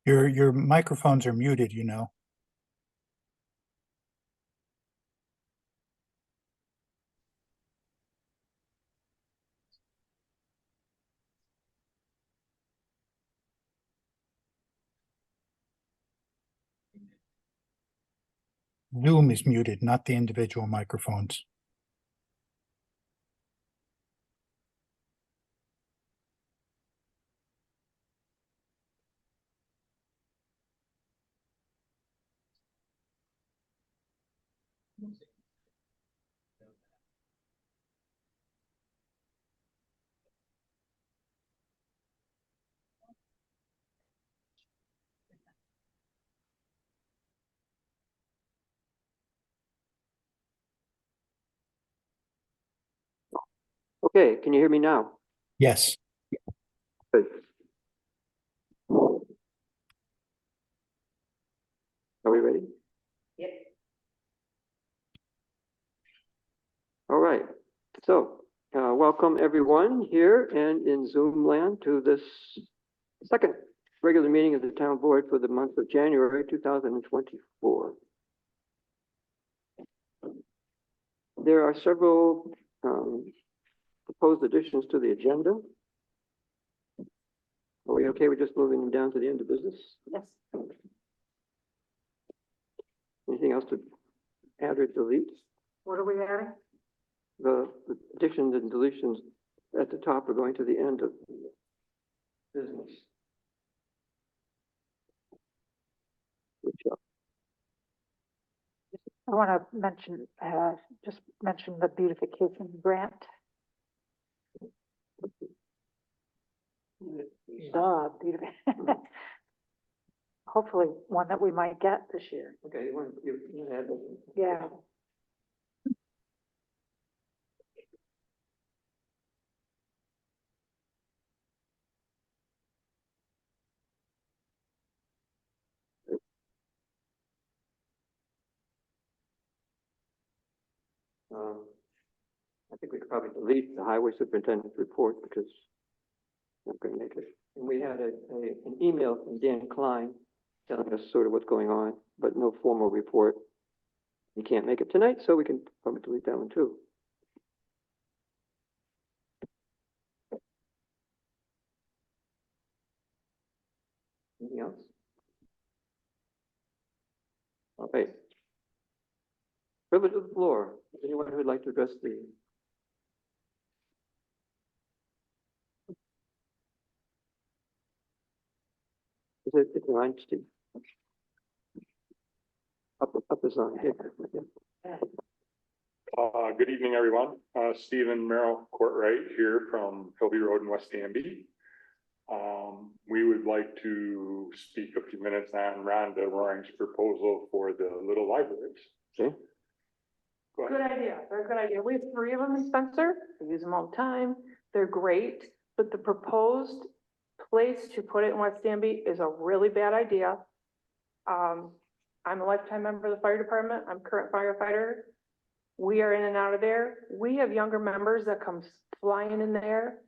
Your microphones are muted, you know. Zoom is muted, not the individual microphones. Okay, can you hear me now? Yes. Good. Are we ready? Yep. All right. So, welcome everyone here and in Zoom land to this second regular meeting of the town board for the month of January 2024. There are several proposed additions to the agenda. Are we okay with just moving down to the end of business? Yes. Anything else to add or delete? What are we adding? The additions and deletions at the top are going to the end of business. I want to mention, just mention the beautification grant. Hopefully one that we might get this year. Okay, you want to add that? Yeah. I think we could probably delete the highway superintendent's report because I'm not going to make it. And we had an email from Dan Klein telling us sort of what's going on, but no formal report. He can't make it tonight, so we can probably delete that one too. Anything else? All right. Privilege of the floor. Anyone who would like to address the it's on, Steve. Up is on. Yeah. Good evening, everyone. Stephen Merrill Courtwright here from Philby Road in West Danby. We would like to speak a few minutes on Rhonda Roaring's proposal for the little libraries. Okay. Go ahead. Good idea. Very good idea. We have 3 of them in Spencer. We use them all the time. They're great, but the proposed place to put it in West Danby is a really bad idea. I'm a lifetime member of the fire department. I'm a current firefighter. We are in and out of there. We have younger members that come flying in there.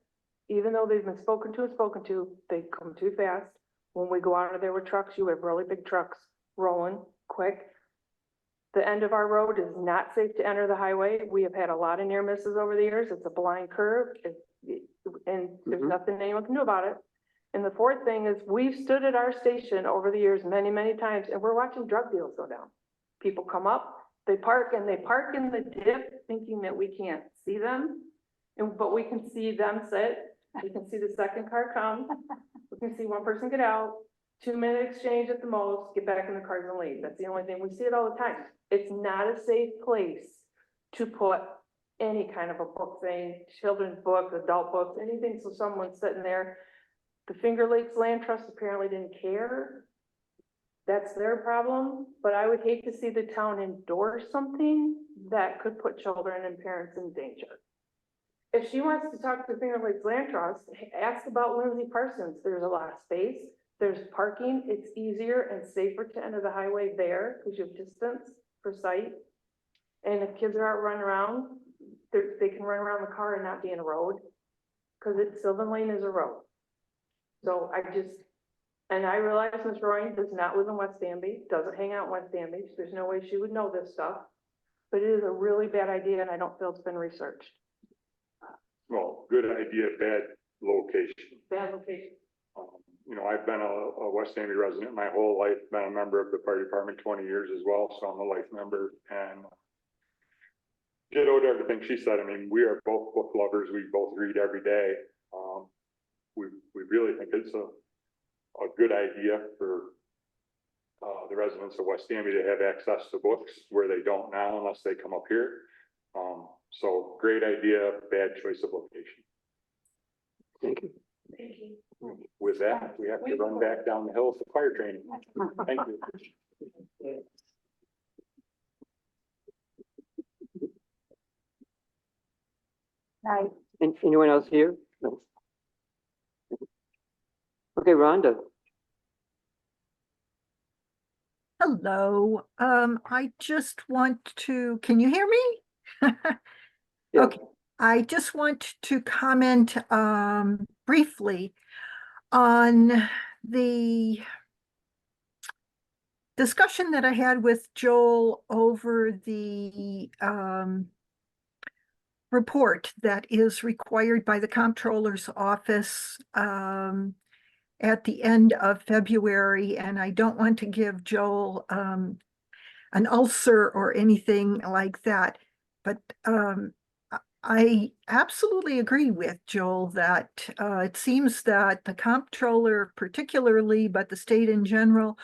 Even though they've been spoken to, they come too fast. When we go out of there with trucks, you have really big trucks rolling quick. The end of our road is not safe to enter the highway. We have had a lot of near misses over the years. It's a blind curve, and there's nothing anyone can do about it. And the 4th thing is we've stood at our station over the years many, many times, and we're watching drug deals go down. People come up, they park in the dip thinking that we can't see them, but we can see them sit. We can see the second car come. We can see one person get out, 2-minute exchange at the most, get back in the cars and leave. That's the only thing. We see it all the time. It's not a safe place to put any kind of a book thing, children's books, adult books, anything. So someone's sitting there. The Finger Lakes Land Trust apparently didn't care. That's their problem, but I would hate to see the town endorse something that could put children and parents in danger. If she wants to talk to the Finger Lakes Land Trust, ask about Lindsay Parsons. There's a lot of space. There's parking. It's easier and safer to enter the highway there because you have distance for sight. And if kids are out running around, they can run around the car and not be in a road because Sylvan Lane is a road. So And I realize Ms. Roy does not live in West Danby, doesn't hang out in West Danby, so there's no way she would know this stuff. But it is a really bad idea and I don't feel it's been researched. Well, good idea, bad location. Bad location. You know, I've been a West Danby resident my whole life, been a member of the fire department 20 years as well, so I'm a life member. And ditto to everything she said. I mean, we are both book lovers. We both read every day. We really think it's a good idea for the residents of West Danby to have access to books where they don't now unless they come up here. So great idea, bad choice of location. Thank you. Thank you. With that, we have to run back down the hill for fire training. Thank you. Night. Anyone else here? No. Okay, Rhonda. Hello, I just want to, can you hear me? Yeah. Okay, I just want to comment briefly on the discussion that I had with Joel over the report that is required by the comptroller's office at the end of February, and I don't want to give Joel an ulcer or anything like that, but I absolutely agree with Joel that it seems that the comptroller particularly, but the state in general,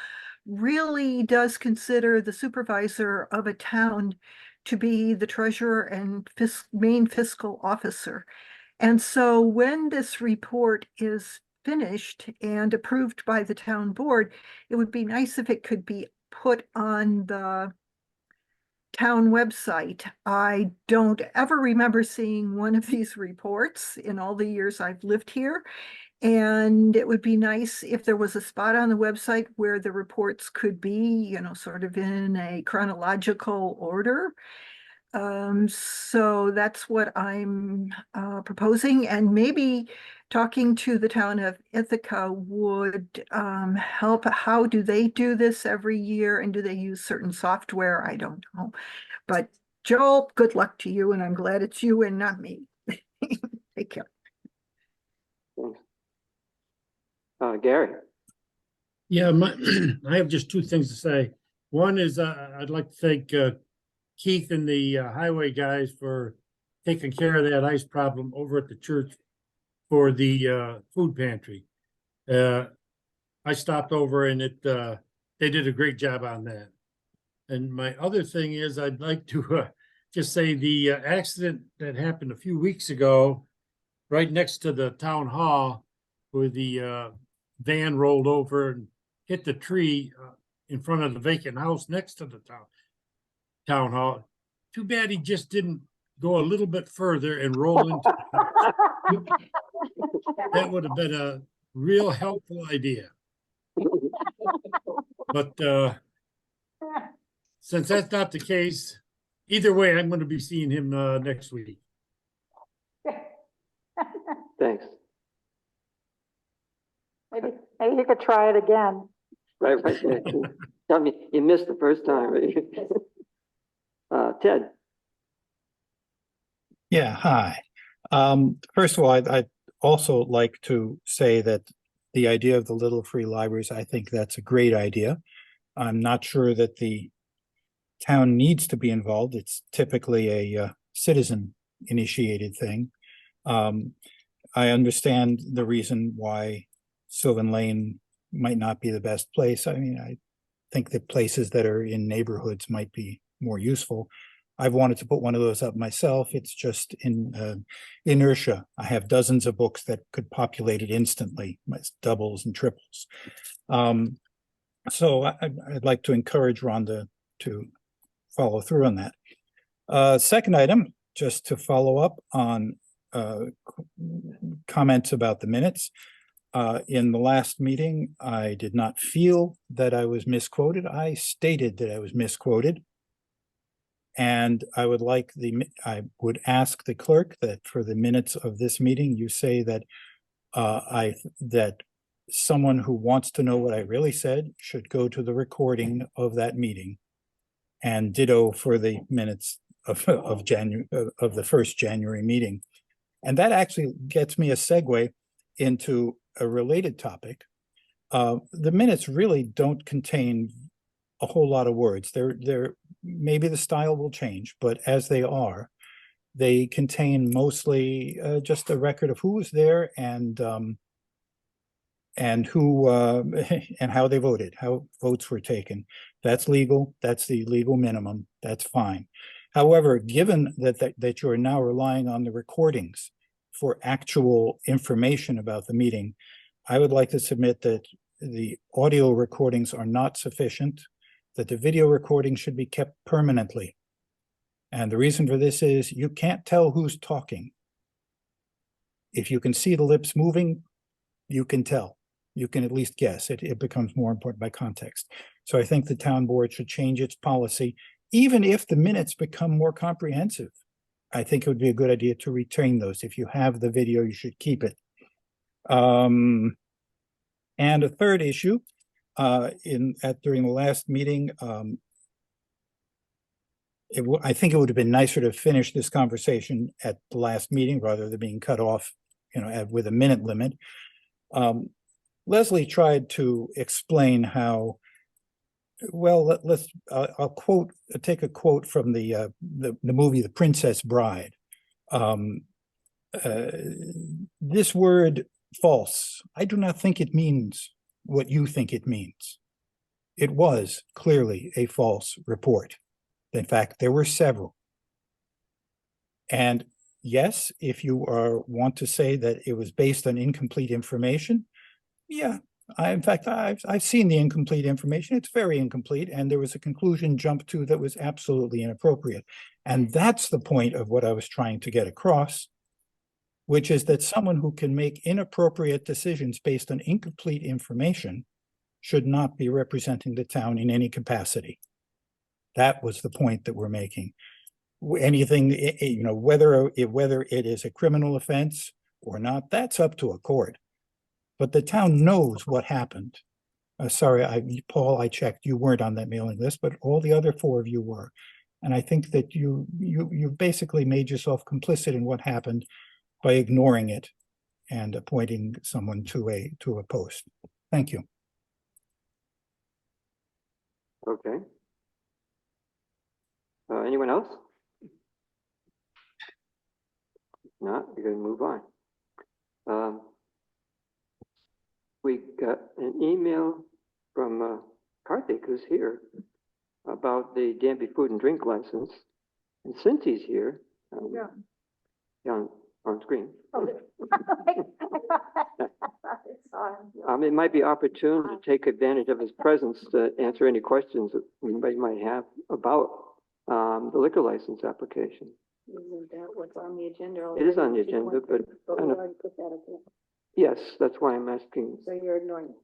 really does consider the supervisor of a town to be the treasurer and main fiscal officer. And so when this report is finished and approved by the town board, it would be nice if it could be put on the town website. I don't ever remember seeing one of these reports in all the years I've lived here. And it would be nice if there was a spot on the website where the reports could be, you know, sort of in a chronological order. So that's what I'm proposing, and maybe talking to the town of Ithaca would help. How do they do this every year, and do they use certain software? I don't know. But Joel, good luck to you, and I'm glad it's you and not me. Take care. Thanks. Gary. Yeah, I have just two things to say. One is I'd like to thank Keith and the highway guys for taking care of that ice problem over at the church for the food pantry. I stopped over and they did a great job on that. And my other thing is I'd like to just say the accident that happened a few weeks ago right next to the town hall where the van rolled over and hit the tree in front of the vacant house next to the town hall. Too bad he just didn't go a little bit further and roll into the house. That would have been a real helpful idea. But since that's not the case, either way, I'm going to be seeing him next week. Thanks. Maybe you could try it again. Right. Yeah. Tell me, you missed the first time. Ted. Yeah, hi. First of all, I'd also like to say that the idea of the Little Free Libraries, I think that's a great idea. I'm not sure that the town needs to be involved. It's typically a citizen-initiated thing. I understand the reason why Sylvan Lane might not be the best place. I mean, I think that places that are in neighborhoods might be more useful. I've wanted to put one of those up myself. It's just in inertia. I have dozens of books that could populate it instantly, doubles and triples. So I'd like to encourage Rhonda to follow through on that. Second item, just to follow up on comments about the minutes. In the last meeting, I did not feel that I was misquoted. I stated that I was misquoted. And I would ask the clerk that for the minutes of this meeting, you say that that someone who wants to know what I really said should go to the recording of that meeting. And ditto for the minutes of January, of the first January meeting. And that actually gets me a segue into a related topic. The minutes really don't contain a whole lot of words. They're maybe the style will change, but as they are, they contain mostly just a record of who was there and who and how they voted, how votes were taken. That's legal. That's the legal minimum. That's fine. However, given that you're now relying on the recordings for actual information about the meeting, I would like to submit that the audio recordings are not sufficient, that the video recording should be kept permanently. And the reason for this is you can't tell who's talking. If you can see the lips moving, you can tell. You can at least guess. It becomes more important by context. So I think the town board should change its policy, even if the minutes become more comprehensive. I think it would be a good idea to retain those. If you have the video, you should keep it. And a third issue, during the last meeting, I think it would have been nicer to finish this conversation at the last meeting rather than being cut off, with a minute limit. Leslie tried to explain how, well, I'll take a quote from the movie The Princess Bride. This word false, I do not think it means what you think it means. It was clearly a false report. In fact, there were several. And yes, if you want to say that it was based on incomplete information, yeah, in fact, I've seen the incomplete information. It's very incomplete, and there was a conclusion jumped to that was absolutely inappropriate. And that's the point of what I was trying to get across, which is that someone who can make inappropriate decisions based on incomplete information should not be representing the town in any capacity. That was the point that we're making. Anything, whether it is a criminal offense or not, that's up to a court. But the town knows what happened. Sorry, Paul, I checked. You weren't on that mailing list, but all the other four of you were. And I think that you basically made yourself complicit in what happened by ignoring it and appointing someone to a post. Thank you. Okay. Anyone else? If not, we're going to move on. We got an email from Karthik, who's here, about the Danby food and drink license. And since he's here, on screen. It might be opportune to take advantage of his presence to answer any questions that anybody might have about the liquor license application. Isn't that what's on the agenda? It is on the agenda, but we already put that again. yes, that's why I'm asking. So you're ignoring it.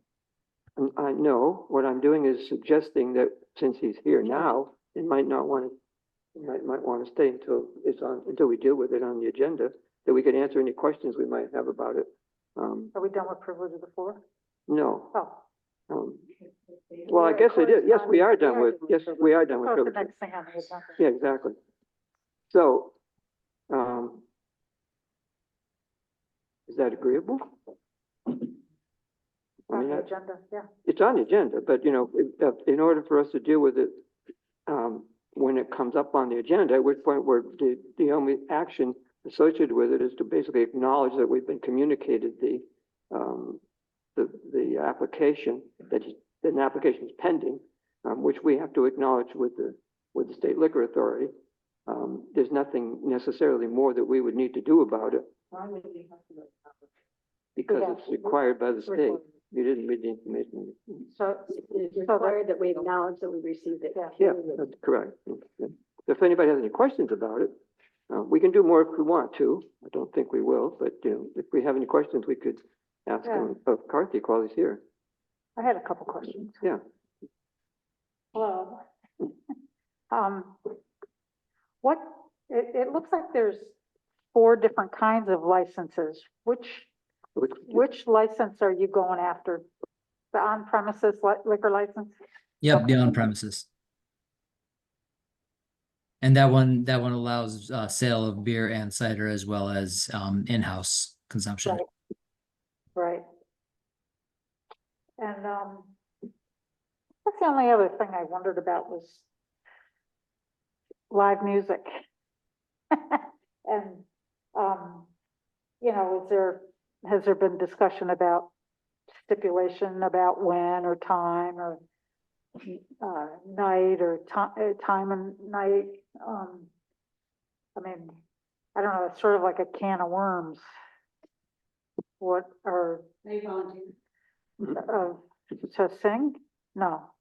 I know what I'm doing is suggesting that since he's here now, it might not want to, might want to stay until we deal with it on the agenda, that we could answer any questions we might have about it. Are we done with privilege of the floor? No. Oh. Well, I guess it is. Yes, we are done with. Yes, we are done with. Oh, the privilege. next thing on the agenda. Yeah, exactly. So, is that agreeable? I On mean, the agenda, yeah. it's on the agenda, but in order for us to deal with it, when it comes up on the agenda, at which point the only action associated with it is to basically acknowledge that we've been communicated the application, that an application is pending, which we have to acknowledge with the state liquor authority. There's nothing necessarily more that we would need to do about it. Why would we have to do it? Because Yeah. it's required by the state. You didn't read the information. So it's required that we acknowledge that we received it. Yeah, that's correct. If anybody has any questions about it, we can do more if we want to. I don't think we will, but if we have any questions, we could ask him of Karthik while he's here. I had a couple questions. Yeah. Hello. It looks like there's 4 different kinds of licenses. Which Which license are you going after? The on-premises liquor license? Yep, Okay. the on premises. And that one allows sale of beer and cider as well as in-house consumption. Right. Right. And, that's the only other thing I wondered about was live music. And, you know, has there been discussion about stipulation about when or time or night or time and night? I mean, I don't know, it's sort of like a can of worms. What are, They volunteer. to sing? No.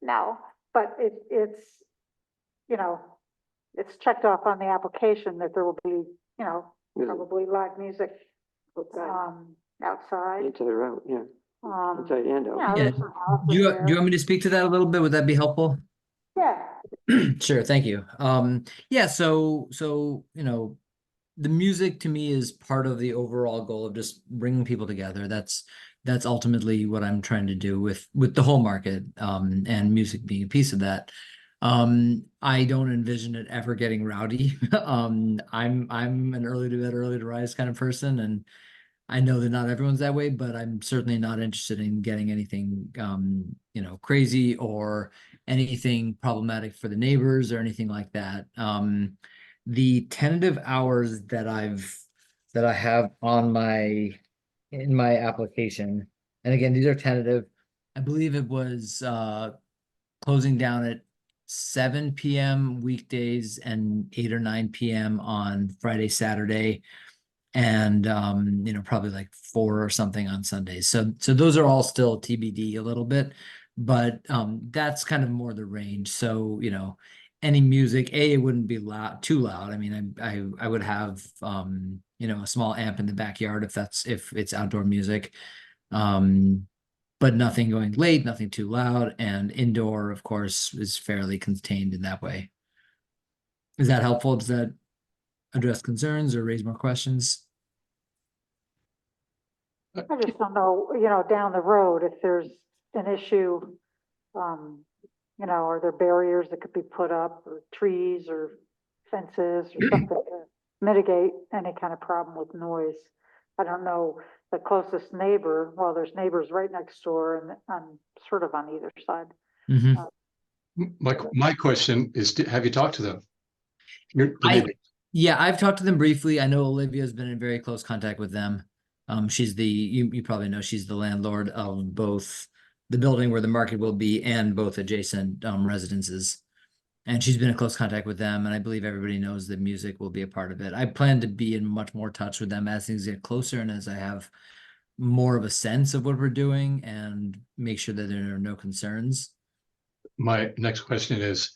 No, but it's, you know, it's checked off on the application that there will be, you know, probably live music, outside. Inside or out, yeah, inside and You out. know, Yeah. there's some houses Do you there. want me to speak to that a little bit? Would that be helpful? Yeah, Sure, thank you. Yeah, so you know, the music to me is part of the overall goal of just bringing people together. That's ultimately what I'm trying to do with the whole market, and music being a piece of that. I don't envision it ever getting rowdy. I'm an early to bed, early to rise kind of person, and I know that not everyone's that way, but I'm certainly not interested in getting anything, you know, crazy or anything problematic for the neighbors or anything like that. The tentative hours that I have on in my application, and again, these are tentative. I believe it was closing down at 7 p.m. weekdays and 8 or 9 p.m. on Friday, Saturday, and you know, probably like 4 or something on Sundays. So those are all still TBD a little bit, but that's kind of more the range. So, you know, any music, it wouldn't be too loud. I mean, I would have you know, a small amp in the backyard if it's outdoor music. But nothing going late, nothing too loud, and indoor, of course, is fairly contained in that way. Is that helpful? Does that address concerns or raise more questions? I just don't know, you know, down the road, if there's an issue, you know, are there barriers that could be put up or trees or fences or something to mitigate any kind of problem with noise? I don't know the closest neighbor, well, there's neighbors right next door and I'm sort of on either side. Mhm. My question is, have you talked to them? The neighbor. Yeah, I've talked to them briefly. I know Olivia's been in very close contact with them. She's you probably know she's the landlord of both the building where the market will be and both adjacent residences. And she's been in close contact with them, and I believe everybody knows that music will be a part of it. I plan to be in much more touch with them as things get closer and as I have more of a sense of what we're doing and make sure that there are no concerns. My next question is,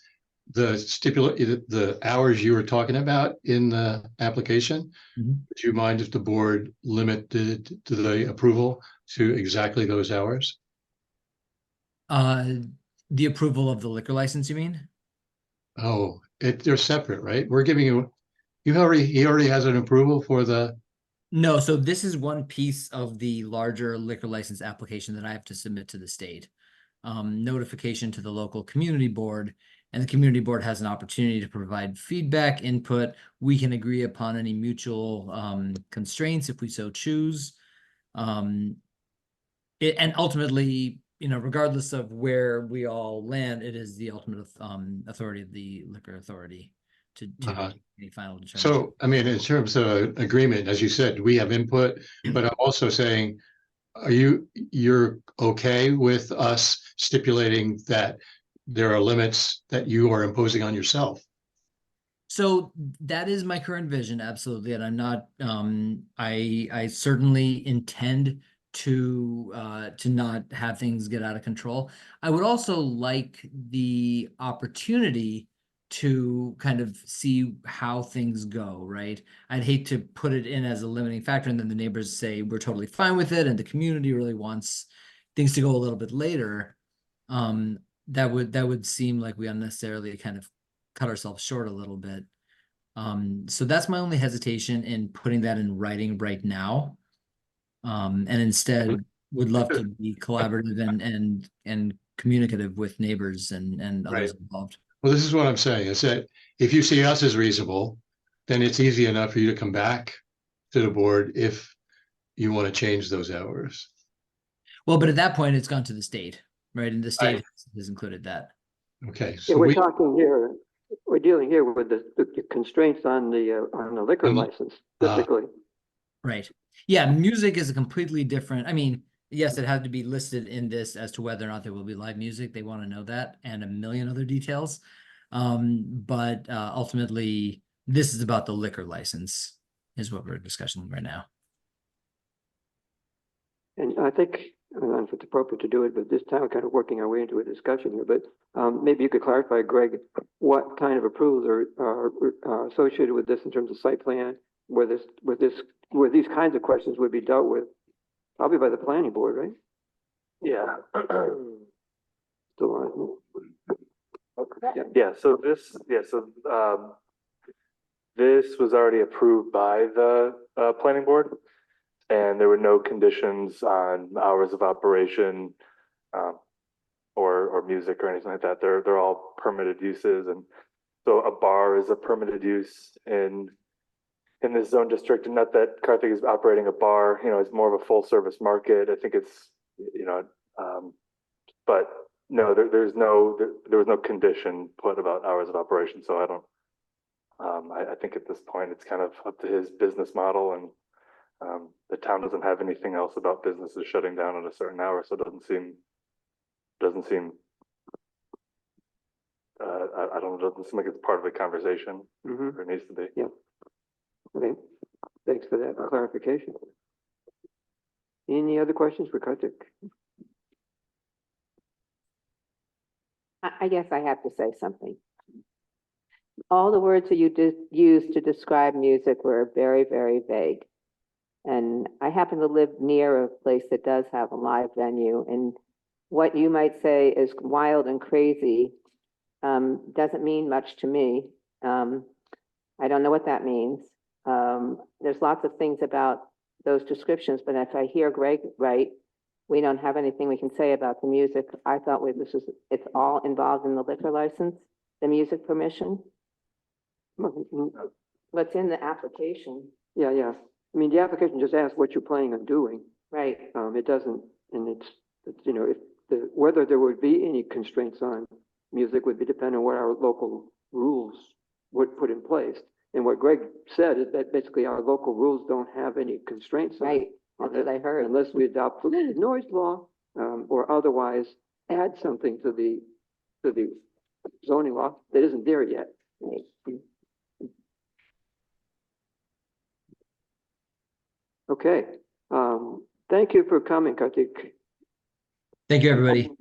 the hours you were talking about in the application, would you mind if the board limited to the approval to exactly those hours? The approval of the liquor license, you mean? Oh, they're separate, right? We're giving you, he already has an approval for the, No, so this is one piece of the larger liquor license application that I have to submit to the state. Notification to the local community board, and the community board has an opportunity to provide feedback, input. We can agree upon any mutual constraints if we so choose. And ultimately, you know, regardless of where we all land, it is the ultimate authority of the liquor authority to make any final determination. so, I mean, in terms of agreement, as you said, we have input, but I'm also saying, you're okay with us stipulating that there are limits that you are imposing on yourself? So that is my current vision, absolutely, and I'm not. I certainly intend to not have things get out of control. I would also like the opportunity to kind of see how things go, right? I'd hate to put it in as a limiting factor and then the neighbors say we're totally fine with it and the community really wants things to go a little bit later. That would seem like we unnecessarily kind of cut ourselves short a little bit. So that's my only hesitation in putting that in writing right now. And instead would love to be collaborative and communicative with neighbors and others Right. involved. Well, this is what I'm saying, is that if you see us as reasonable, then it's easy enough for you to come back to the board if you want to change those hours. Well, but at that point, it's gone to the state, right? And the state Right. has included that. Okay, Yeah, so we're we, talking here, we're dealing here with the constraints on the liquor On the- license specifically. Right. Yeah, music is a completely different, I mean, yes, it had to be listed in this as to whether or not there will be live music. They want to know that and a million other details. But ultimately, this is about the liquor license is what we're discussing right now. And I think, I don't know if it's appropriate to do it, but this time we're kind of working our way into a discussion here, but maybe you could clarify, Greg, what kind of approvals are associated with this in terms of site plan, where these kinds of questions would be dealt with, probably by the planning board, right? Yeah. Still on. Yeah. Yeah, so this was already approved by the planning board. And there were no conditions on hours of operation, or music or anything like that. They're all permitted uses, and so a bar is a permitted use in this zone district. And not that Carthage is operating a bar, it's more of a full service market. I think it's, but no, there was no condition put about hours of operation. So I don't. I think at this point it's kind of up to his business model, and the town doesn't have anything else about businesses shutting down at a certain hour, so it doesn't seem. I don't know. It doesn't seem like it's part of the conversation. Mhm. Or it needs to be. Yeah. Okay, thanks for that clarification. Any other questions for Karthik? I guess I have to say something. All the words that you used to describe music were very, very vague. And I happen to live near a place that does have a live venue, and what you might say is wild and crazy doesn't mean much to me. I don't know what that means. There's lots of things about those descriptions, but if I hear Greg right, we don't have anything we can say about the music. I thought it's all involved in the liquor license, the music permission. What's in the application? Yeah, yeah. I mean, the application just asks what you're planning on doing. Right. It doesn't, and it's if whether there would be any constraints on music would be dependent on what our local rules would put in place. And what Greg said is that basically our local rules don't have any constraints on Right. That's what I heard. unless we adopt the noise law, or otherwise add something to the zoning law that isn't there yet. Right. Okay, thank you for coming, Karthik. Thank you, everybody.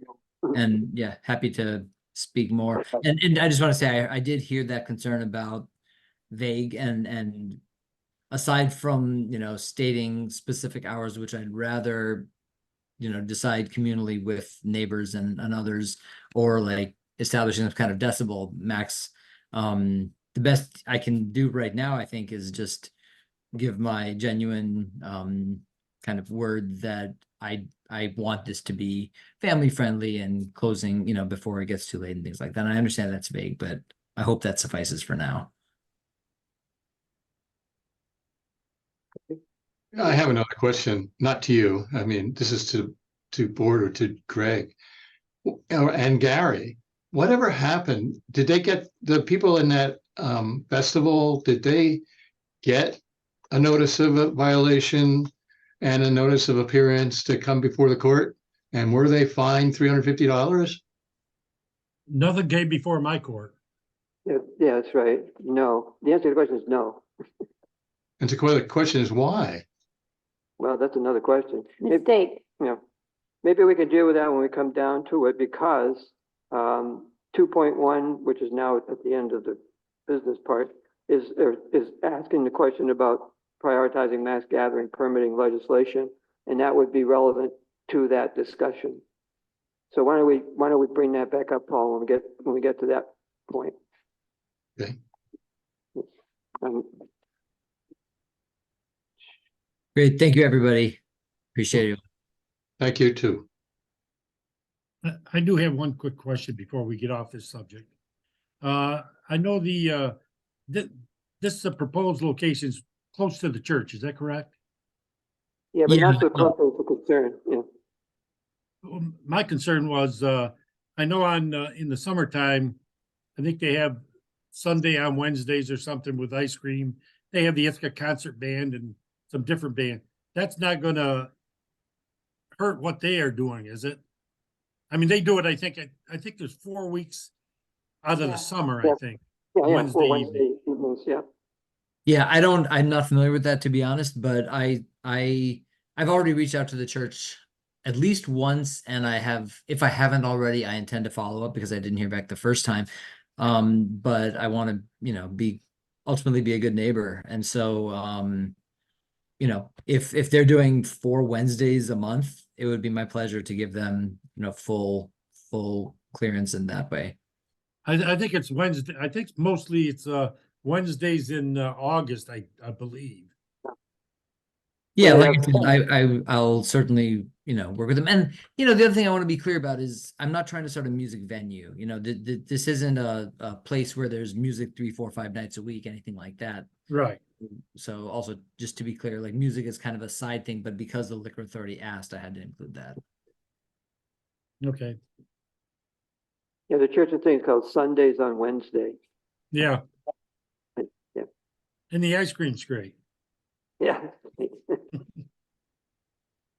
And yeah, happy to speak more. And I just want to say, I did hear that concern about vague and aside from, stating specific hours, which I'd rather, decide communally with neighbors and others, or like establishing some kind of decibel max. The best I can do right now, I think, is just give my genuine kind of word that I want this to be family friendly and closing, before it gets too late and things like that. And I understand that's vague, but I hope that suffices for now. I have another question, not to you. I mean, this is to board or to Greg and Gary. Whatever happened? Did they get the people in that festival? Did they get a notice of a violation and a notice of appearance to come before the court? And were they fined $350? Nothing came before my court. Yeah, that's right. No, the answer to the question is no. And the question is why? Well, that's another question. Mistake. Yeah, maybe we can deal with that when we come down to it, because 2.1, which is now at the end of the business part, is asking the question about prioritizing mass gathering permitting legislation, and that would be relevant to that discussion. So why don't we bring that back up, Paul, when we get to that point? Okay. Great. Thank you, everybody. Appreciate it. Thank you too. I do have one quick question before we get off this subject. I know this proposed location's close to the church, is that correct? Yeah, but Yeah, not so close as a concern, yeah. My concern was, I know in the summertime, I think they have Sunday on Wednesdays or something with ice cream. They have the Ithaca Concert Band and some different band. That's not gonna hurt what they are doing, is it? I mean, they do it, I think there's 4 weeks out of Yeah. the summer, Yeah. I think. Yeah, yeah, Wednesday well, evening. Wednesday evenings, yeah. Yeah, I'm not familiar with that, to be honest, but I've already reached out to the church at least once, and if I haven't already, I intend to follow up because I didn't hear back the first time. But I want to, ultimately be a good neighbor. And so, if they're doing 4 Wednesdays a month, it would be my pleasure to give them, full clearance in that way. I think it's Wednesday. I think mostly it's Wednesdays in August, I believe. Yeah, Yeah, like I said, I'll certainly, work with them. And, the other thing I want to be clear about is I'm not trying to start a music venue. This isn't a place where there's music 3, 4, 5 nights a week, anything like that. Right. So also, just to be clear, like music is kind of a side thing, but because the liquor authority asked, I had to include that. Okay. Yeah, the church thing is called Sundays on Wednesday. Yeah. Yeah. And the ice cream's great. Yeah.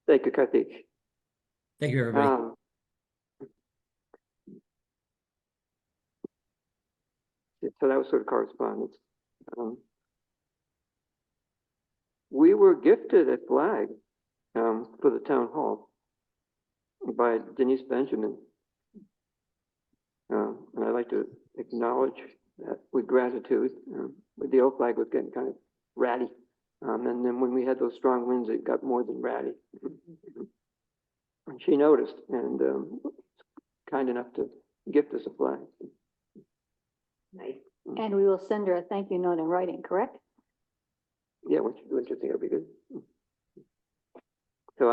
Thank you, Karthik. Thank you, everybody. So that was sort of correspondence. We were gifted a flag for the town hall by Denise Benjamin. And I'd like to acknowledge that with gratitude. The old flag was getting kind of ratty. And then when we had those strong winds, it got more than ratty. And she noticed and kind enough to gift us a flag. Nice. And we will send her a thank you note in writing, correct? Yeah, what you think it'll be good. So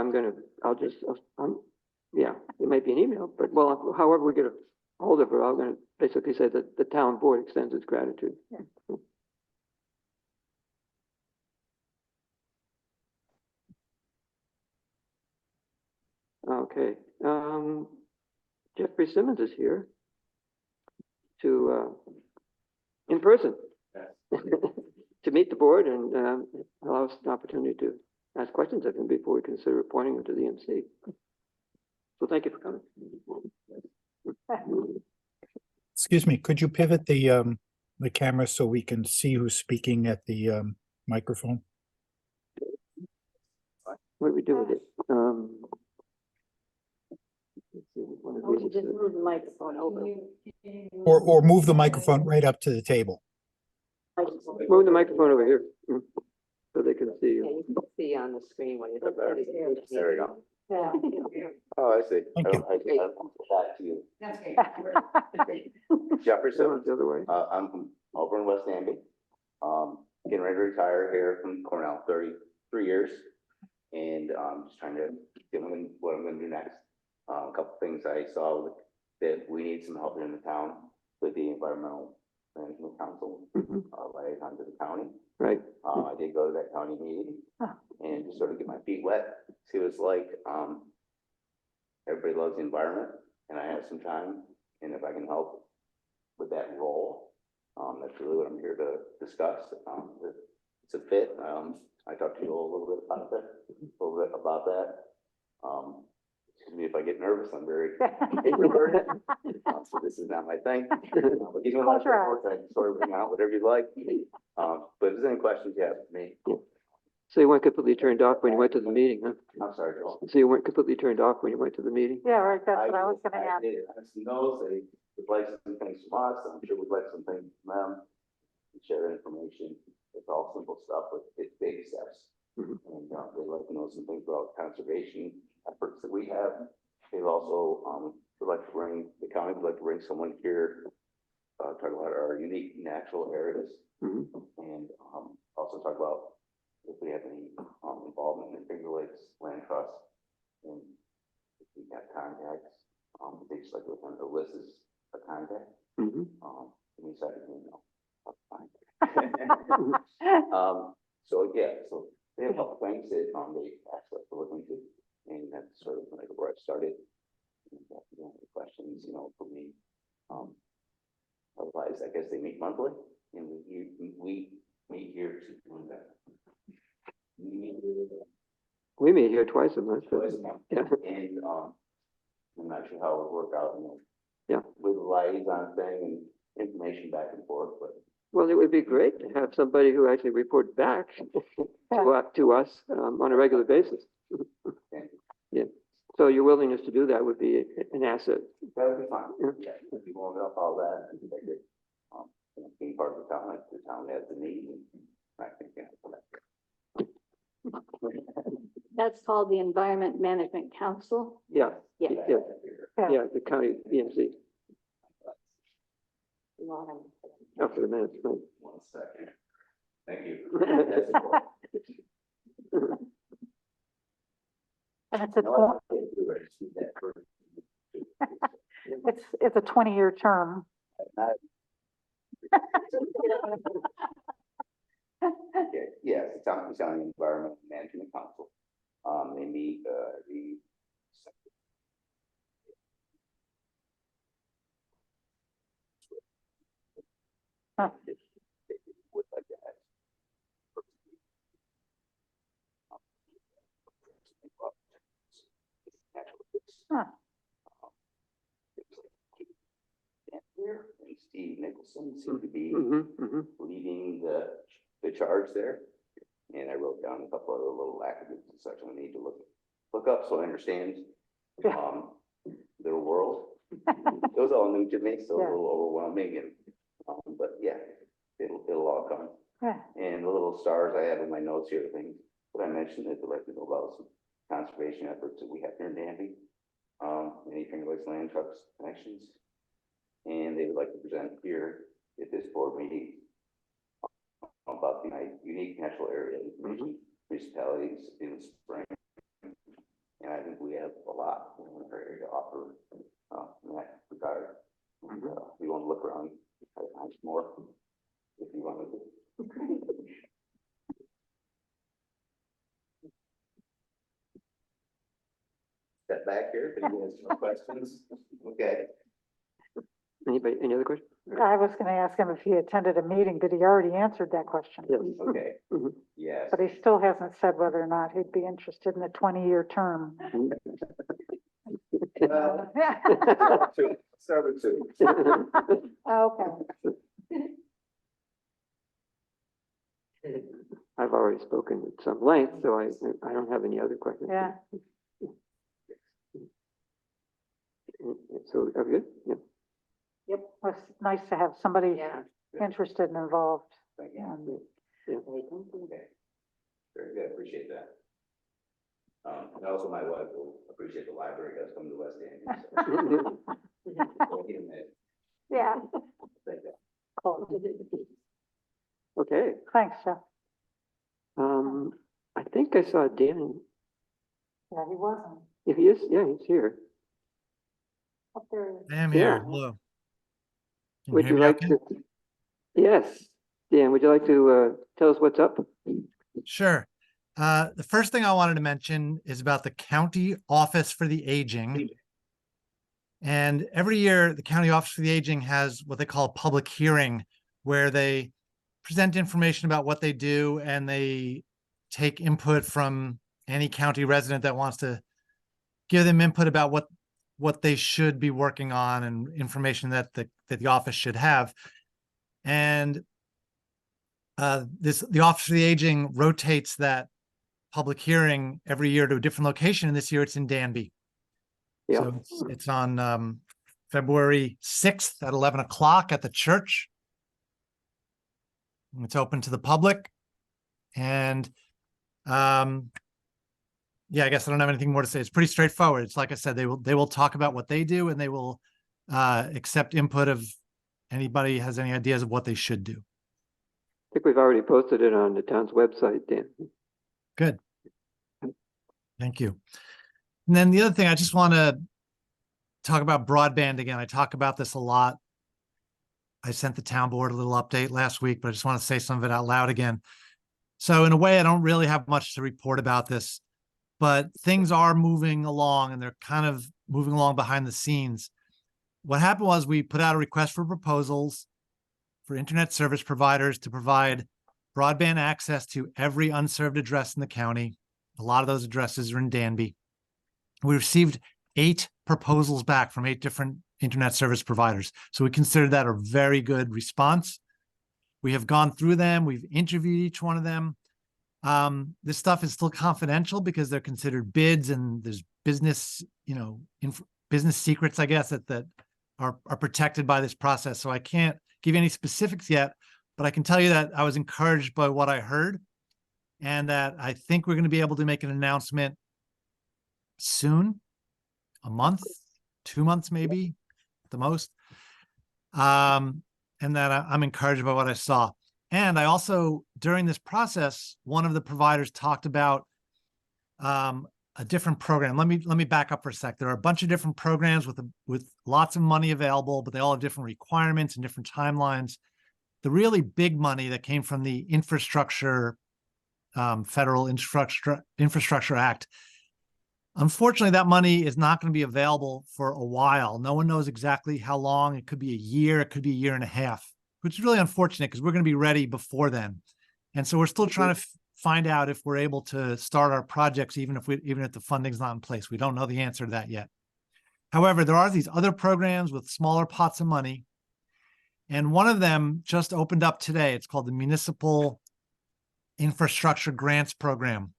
yeah, it might be an email, but well, however we get a hold of her, I'm gonna basically say that the town board extends its gratitude. Yeah. Okay, Jeffrey Simmons is here to, in person, to meet the board and allow us an opportunity to ask questions of him before we consider appointing him to the MC. So thank you for coming. Excuse me, could you pivot the camera so we can see who's speaking at the microphone? What do we do with it? Let's see, one of these Just is- move the microphone over. Or move the microphone right up to the table. Move the microphone over here, so they can see Yeah, you. you can see on the screen when you're. There we go. Yeah. Oh, I see. Thank you. Back to you. Jeffrey Jeffrey Simmons. the other way. I'm from over in West Danby. Getting ready to retire here from Cornell, 33 years. And just trying to get what I'm gonna do next. A couple things I saw that we need some help in the town with the environmental management council, liaison to the county. Right. I did go to that county meeting and just sort of get my feet wet, see what it's like. Everybody loves the environment and I have some time, and if I can help with that role, that's really what I'm here to discuss. It's a fit. I talked to you a little bit about that. Excuse me if I get nervous, I'm very introverted. So this is not my thing. But even like that work, I can sort of bring out whatever you like. But if there's any questions you have for me. So you weren't completely turned off when you went to the meeting, huh? I'm sorry, Joel. So you weren't completely turned off when you went to the meeting? Yeah, right, that's what I was gonna I ask. did. I see those, they would like some things from us, I'm sure we'd like some things from them. Share information, it's all simple stuff, but it's baby steps. Mhm. And they'd like to know some things about conservation efforts that we have. They've also, would like to bring, the county would like to bring someone here, talk about our unique natural areas Mhm. And, also talk about if we have any, involvement in Finger Lakes Land Trust. And if we got contacts, they just like to look under Liz is a contact. Mhm. We decided, that's fine. So yeah, so they have a couple things that, they asked us to look into, and that's sort of like where I started. And, any questions, for me, otherwise, I guess they meet monthly, and we meet here to do that. We meet here twice a month. but- Twice a month. Yeah. And, I'm not sure how it would work out, Yeah. with the liaison thing and information back and forth, but Well, it would be great to have somebody who actually reports back to us on a regular basis. Yeah. So your willingness to do that would be an asset. that would be fine. Yeah. Yeah, if you want to follow that, I think that, being part of the town has the need, and I think, That's called the Environment Management Council. Yeah. Yeah. Yeah, yeah, the county EMC. Oh, for the minutes, right. 1 second. Thank you. And it's a, No, I can't do it. I just need that for- it's a 20-year term. Yeah, it's the County Environment Management Council. They meet, the. Huh. Would like to have. Huh. And Steve Nicholson seemed to be Mhm, mhm. leading the charge there. And I wrote down a couple of little acronyms and such I need to look up so I understand, their world. It was all new to me, so a Yeah. little overwhelming and, but yeah, it'll all come. Yeah. And the little stars I have in my notes here, things that I mentioned that I'd like to know about some conservation efforts that we have here in Danby. Any Finger Lakes Land Trust connections. And they would like to present here at this board meeting about the unique natural area information municipalities in the spring. And I think we have a lot in our area to offer, in that regard. And, we want to look around, try to find some more, if you want to. Step back here, if anyone has some questions, okay. Anybody, any other questions? I was gonna ask him if he attended a meeting, but he already answered that question. Yes. Okay, Mhm. yes. But he still hasn't said whether or not he'd be interested in a 20-year term. Well, start with two. Okay. I've already spoken at some length, so I don't have any other questions. Yeah. So, are we good? Yeah. Yep. It's nice to have somebody Yeah. interested and involved. Thank you. And Okay. Very good, appreciate that. And also my wife will appreciate the library does come to West End. yeah. Thank you. Cool. Okay, Thanks, Jeff. I think I saw Dan. Yeah, he wasn't If he is, yeah, he's here. up there. I am Yeah. here. Hello. Can Would hear you me like okay? to? Yes, Dan, would you like to, tell us what's up? Sure. The first thing I wanted to mention is about the County Office for the Aging. And every year, the County Office for the Aging has what they call a public hearing, where they present information about what they do and they take input from any county resident that wants to give them input about what they should be working on and information that the office should have. And the Office for the Aging rotates that public hearing every year to a different location, and this year it's in Danby. Yeah. So it's on February 6th at 11 o'clock at the church. And it's open to the public. And yeah, I guess I don't have anything more to say. It's pretty straightforward. It's like I said, they will talk about what they do, and they will accept input of anybody has any ideas of what they should do. think we've already posted it on the town's website, Dan. Good. Thank you. And then the other thing, I just want to talk about broadband again. I talk about this a lot. I sent the town board a little update last week, but I just want to say some of it out loud again. So in a way, I don't really have much to report about this, but things are moving along and they're kind of moving along behind the scenes. What happened was we put out a request for proposals for internet service providers to provide broadband access to every unserved address in the county. A lot of those addresses are in Danby. We received 8 proposals back from 8 different internet service providers. So we consider that a very good response. We have gone through them. We've interviewed each one of them. This stuff is still confidential because they're considered bids and there's business, business secrets, I guess, that are protected by this process. So I can't give you any specifics yet, but I can tell you that I was encouraged by what I heard and that I think we're going to be able to make an announcement soon, a month, 2 months, maybe at the most. And that I'm encouraged by what I saw. And I also, during this process, one of the providers talked about a different program. Let me back up for a sec. There are a bunch of different programs with lots of money available, but they all have different requirements and different timelines. The really big money that came from the Federal Infrastructure Act, unfortunately, that money is not going to be available for a while. No one knows exactly how long. It could be a year. It could be a year and a half, which is really unfortunate because we're going to be ready before then. And so we're still trying to find out if we're able to start our projects, even if the funding's not in place. We don't know the answer to that yet. However, there are these other programs with smaller pots of money. And one of them just opened up today. It's called the Municipal Infrastructure Grants Program.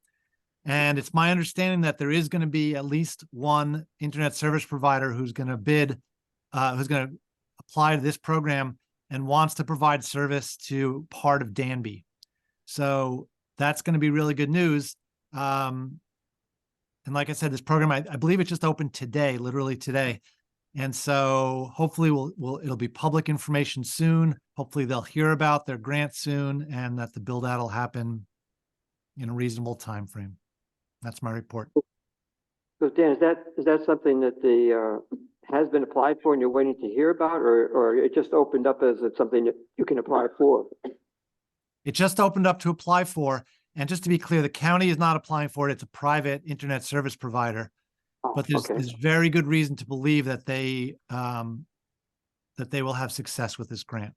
And it's my understanding that there is going to be at least one internet service provider who's going to bid, who's going to apply to this program and wants to provide service to part of Danby. So that's going to be really good news. And like I said, this program, I believe it just opened today, literally today. And so hopefully it'll be public information soon. Hopefully they'll hear about their grant soon and that the build out will happen in a reasonable time frame. That's my report. So Dan, is that something that has been applied for and you're waiting to hear about, or it just opened up as it's something that you can apply for? It just opened up to apply for. And just to be clear, the county is not applying for it. It's a private internet service provider. But there's very good reason to believe that they will have success with this grant.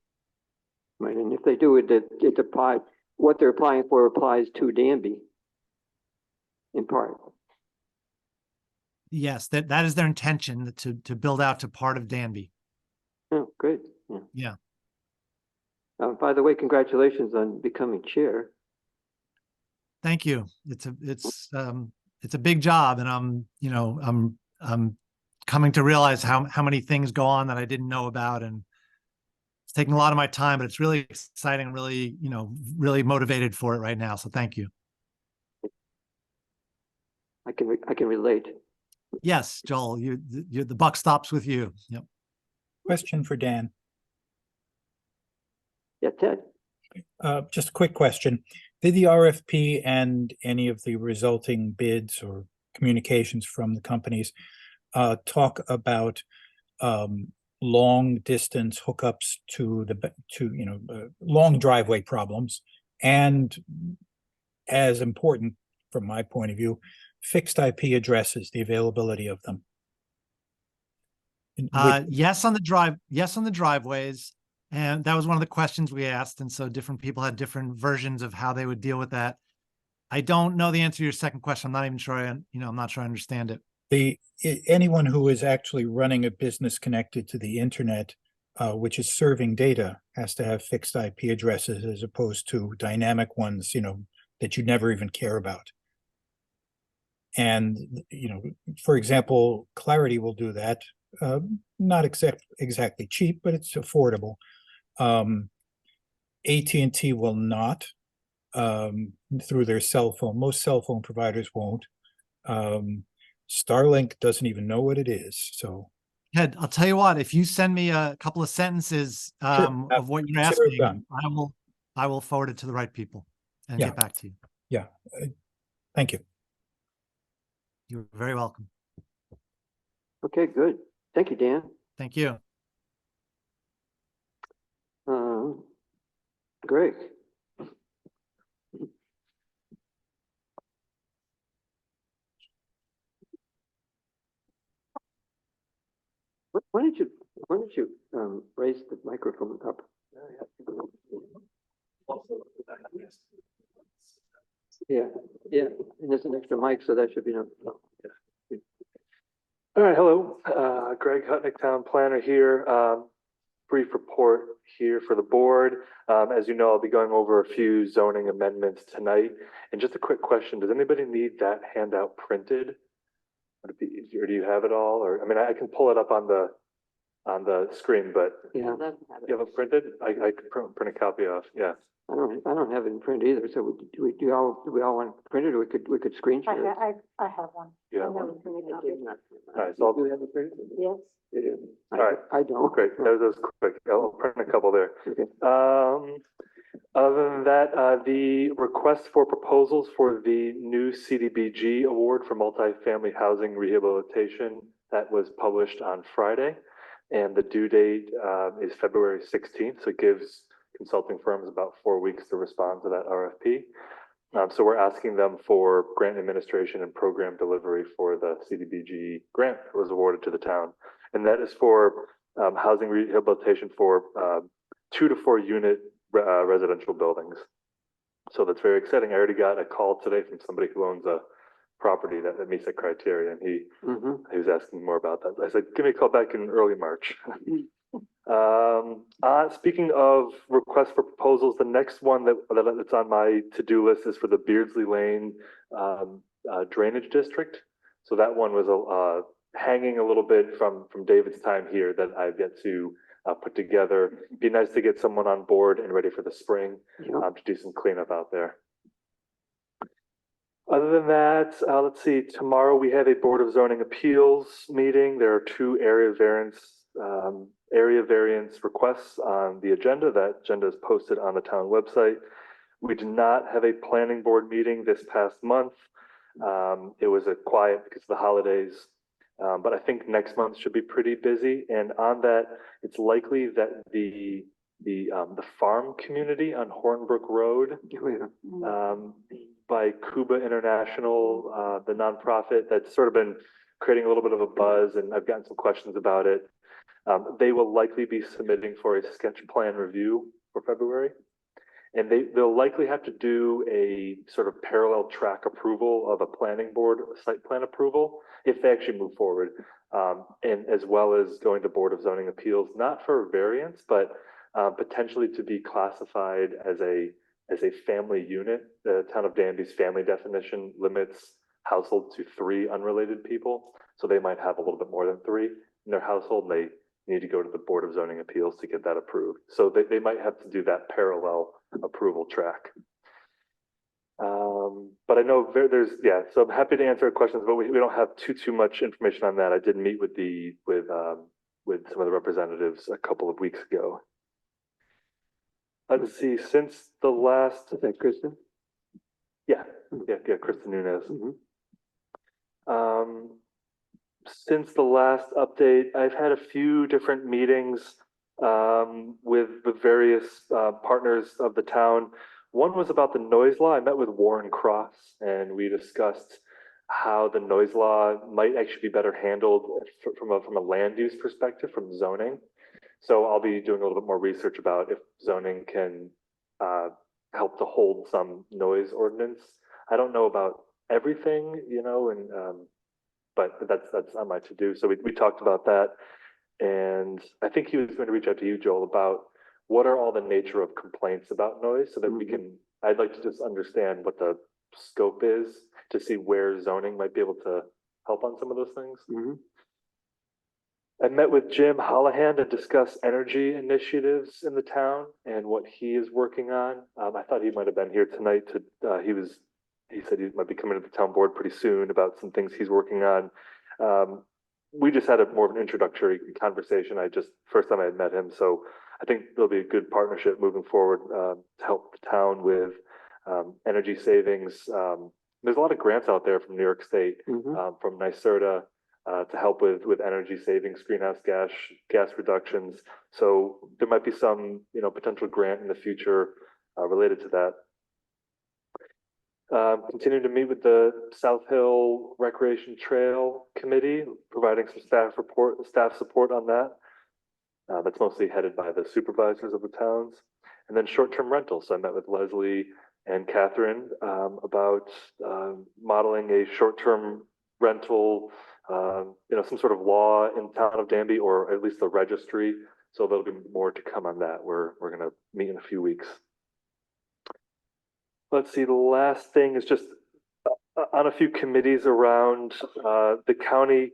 Right, and if they do it applies. What they're applying for applies to Danby, in part. Yes, that is their intention to build out to part of Danby. Oh, good. Yeah. By the way, congratulations on becoming chair. Thank you. It's a big job, and I'm coming to realize how many things go on that I didn't know about, and it's taking a lot of my time, but it's really exciting, really, really motivated for it right now. So thank you. I can relate. Yes, Joel, the buck stops with you. Yep. Question for Dan. Yeah, Ted. Just a quick question. Did the RFP and any of the resulting bids or communications from the companies talk about long distance hookups to long driveway problems, and as important from my point of view, fixed IP addresses, the availability of them? Yes on the driveways. And that was one of the questions we asked. And so different people had different versions of how they would deal with that. I don't know the answer to your second question. I'm not even sure I'm not sure I understand it. Anyone who is actually running a business connected to the internet, which is serving data, has to have fixed IP addresses as opposed to dynamic ones, that you never even care about. And, for example, Clarity will do that. Not exactly cheap, but it's affordable. AT&T will not, through their cell phone. Most cell phone providers won't. Starlink doesn't even know what it is. So, Ted, I'll tell you what, if you send me a couple of sentences of what you're asking, I will forward it to the right people and Yeah. get back to you. Yeah. Thank you. You're very welcome. Okay, good. Thank you, Dan. Thank you. Greg. Why don't you raise the microphone up? Yeah, and there's an extra mic, so that should be no. All right, hello, Greg Hutnick, Town Planner here. Brief report here for the board. As you know, I'll be going over a few zoning amendments tonight. And just a quick question, does anybody need that handout printed? Would it be easier, do you have it all? Or, I mean, I can pull it up on the screen, but Yeah, you have it printed? I could print a copy off, yeah. I don't have it in print either, so do we all want it printed, or we could screen I, share it? I have one. You have I one? have a printed copy. All right, so I'll Do you have it printed? Yes. All right. I don't. Great, that was quick. I'll print a couple there. Okay. Other than that, the request for proposals for the new CDBG award for multifamily housing rehabilitation, that was published on Friday. And the due date is February 16th, so it gives consulting firms about 4 weeks to respond to that RFP. So we're asking them for grant administration and program delivery for the CDBG grant that was awarded to the town. And that is for housing rehabilitation for 2 to 4 unit residential buildings. So that's very exciting. I already got a call today from somebody who owns a property that meets that criteria, and he was asking more about that. I said, give me a call back in early March. Speaking of requests for proposals, the next one that's on my to-do list is for the Beardsley Lane drainage district. So that one was hanging a little bit from David's time here that I've yet to put together. It'd be nice to get someone on board and ready for the spring to do some cleanup out there. Other than that, let's see, tomorrow we have a Board of Zoning Appeals meeting. There are 2 area variance requests on the agenda. That agenda is posted on the town website. We did not have a planning board meeting this past month. It was a quiet because of the holidays, but I think next month should be pretty busy. And on that, it's likely that the farm community on Hornbrook Road, by Cuba International, the nonprofit that's sort of been creating a little bit of a buzz, and I've gotten some questions about it. They will likely be submitting for a sketch plan review for February. And they'll likely have to do a sort of parallel track approval of a planning board site plan approval if they actually move forward. And as well as going to Board of Zoning Appeals, not for variance, but potentially to be classified as a family unit. The town of Danby's family definition limits households to 3 unrelated people. So they might have a little bit more than 3 in their household. And they need to go to the Board of Zoning Appeals to get that approved. So they might have to do that parallel approval track. But I know so I'm happy to answer questions, but we don't have too much information on that. I did meet with some of the representatives a couple of weeks ago. Let's see, since the last. Is that Kristen? Yeah, Kristen Nunez. Since the last update, I've had a few different meetings with various partners of the town. One was about the noise law. I met with Warren Cross, and we discussed how the noise law might actually be better handled from a land use perspective, from zoning. So I'll be doing a little bit more research about if zoning can help to hold some noise ordinance. I don't know about everything, but that's on my to-do. So we talked about that. And I think he was going to reach out to you, Joel, about what are all the nature of complaints about noise so that I'd like to just understand what the scope is to see where zoning might be able to help on some of those things. I met with Jim Hollahan to discuss energy initiatives in the town and what he is working on. I thought he might have been here tonight. He said he might be coming to the town board pretty soon about some things he's working on. We just had more of an introductory conversation. First time I had met him, so I think there'll be a good partnership moving forward to help the town with energy savings. There's a lot of grants out there from New York State, from NYSERDA, to help with energy savings, greenhouse gas reductions. So there might be some, potential grant in the future related to that. Continuing to meet with the South Hill Recreation Trail Committee, providing some staff support on that. That's mostly headed by the supervisors of the towns. And then short-term rentals. So I met with Leslie and Catherine about modeling a short-term rental, some sort of law in town of Danby, or at least the registry. So there'll be more to come on that. We're going to meet in a few weeks. Let's see, the last thing is just on a few committees around the county.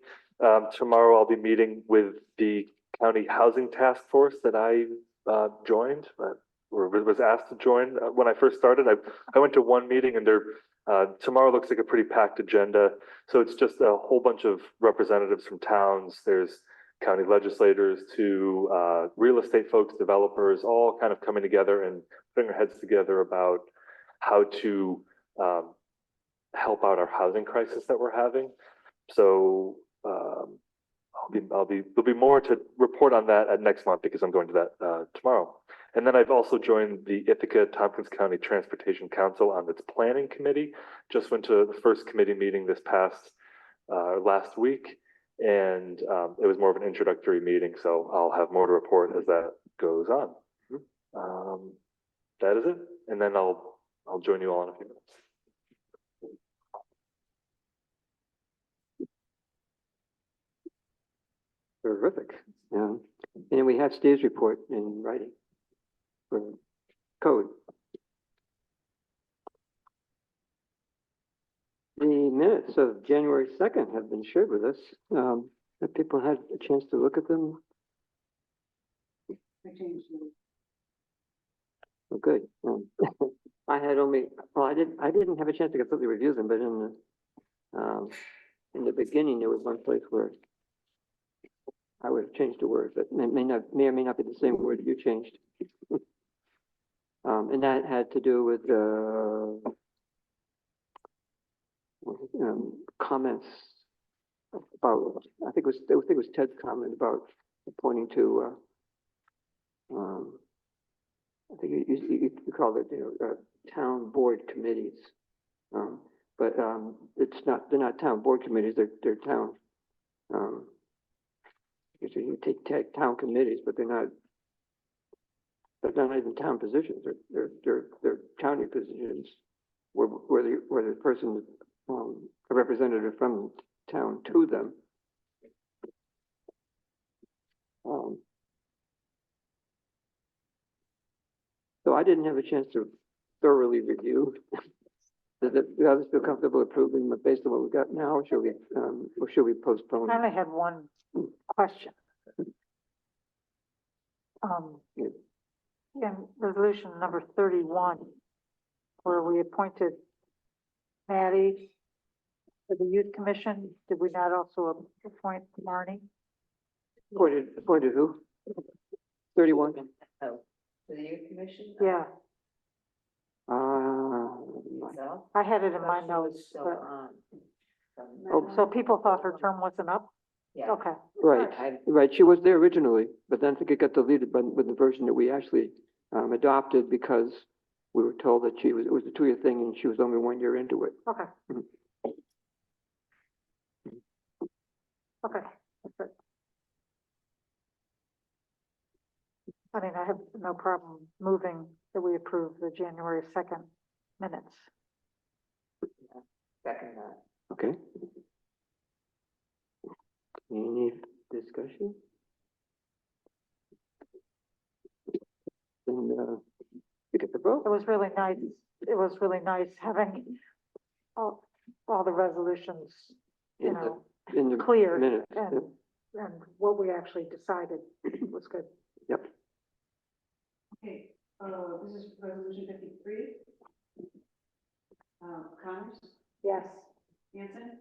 Tomorrow I'll be meeting with the county housing task force that I joined, or was asked to join when I first started. I went to one meeting, and tomorrow looks like a pretty packed agenda. So it's just a whole bunch of representatives from towns. There's county legislators to real estate folks, developers, all kind of coming together and putting their heads together about how to help out our housing crisis that we're having. So there'll be more to report on that at next month, because I'm going to that tomorrow. And then I've also joined the Ithaca Tompkins County Transportation Council on its planning committee. Just went to the first committee meeting this last week, and it was more of an introductory meeting. So I'll have more to report as that goes on. That is it. And then I'll join you all in a few minutes. Terrific. And then we have Steve's report in writing for code. The minutes of January 2nd have been shared with us. Have people had a chance to look at them? Oh, good. I didn't have a chance to completely review them, but in the beginning, there was one place where I would have changed a word, but may or may not be the same word that you changed. And that had to do with comments about, I think it was Ted's comment about pointing to, I think you called it, town board committees. But they're not town board committees, they're town. You take town committees, but they're not even town positions. They're county positions where the person, a representative from town to them. So I didn't have a chance to thoroughly review. Does the others feel comfortable approving, but based on what we've got now, or should we postpone? I only had one question. In resolution number 31, where we appointed Maddie to the youth commission, did we not also appoint Marnie? Appointed who? 31? Oh, to the youth commission? Yeah, I had it in my notes, but, so people thought her term wasn't up? Yeah. Okay. Right. She was there originally, but then I think it got deleted with the version that we actually adopted, because we were told that it was a 2-year thing and she was only 1 year into it. Okay. Okay, that's it. I mean, I have no problem moving that we approve the January 2nd minutes. Second that. Okay. Any discussion? Then we get the vote. It was really nice. It was really nice having all the resolutions, In the clear minutes. and what we actually decided was good. Yep. Okay, this is resolution 53. Connors, Yes. Hanson,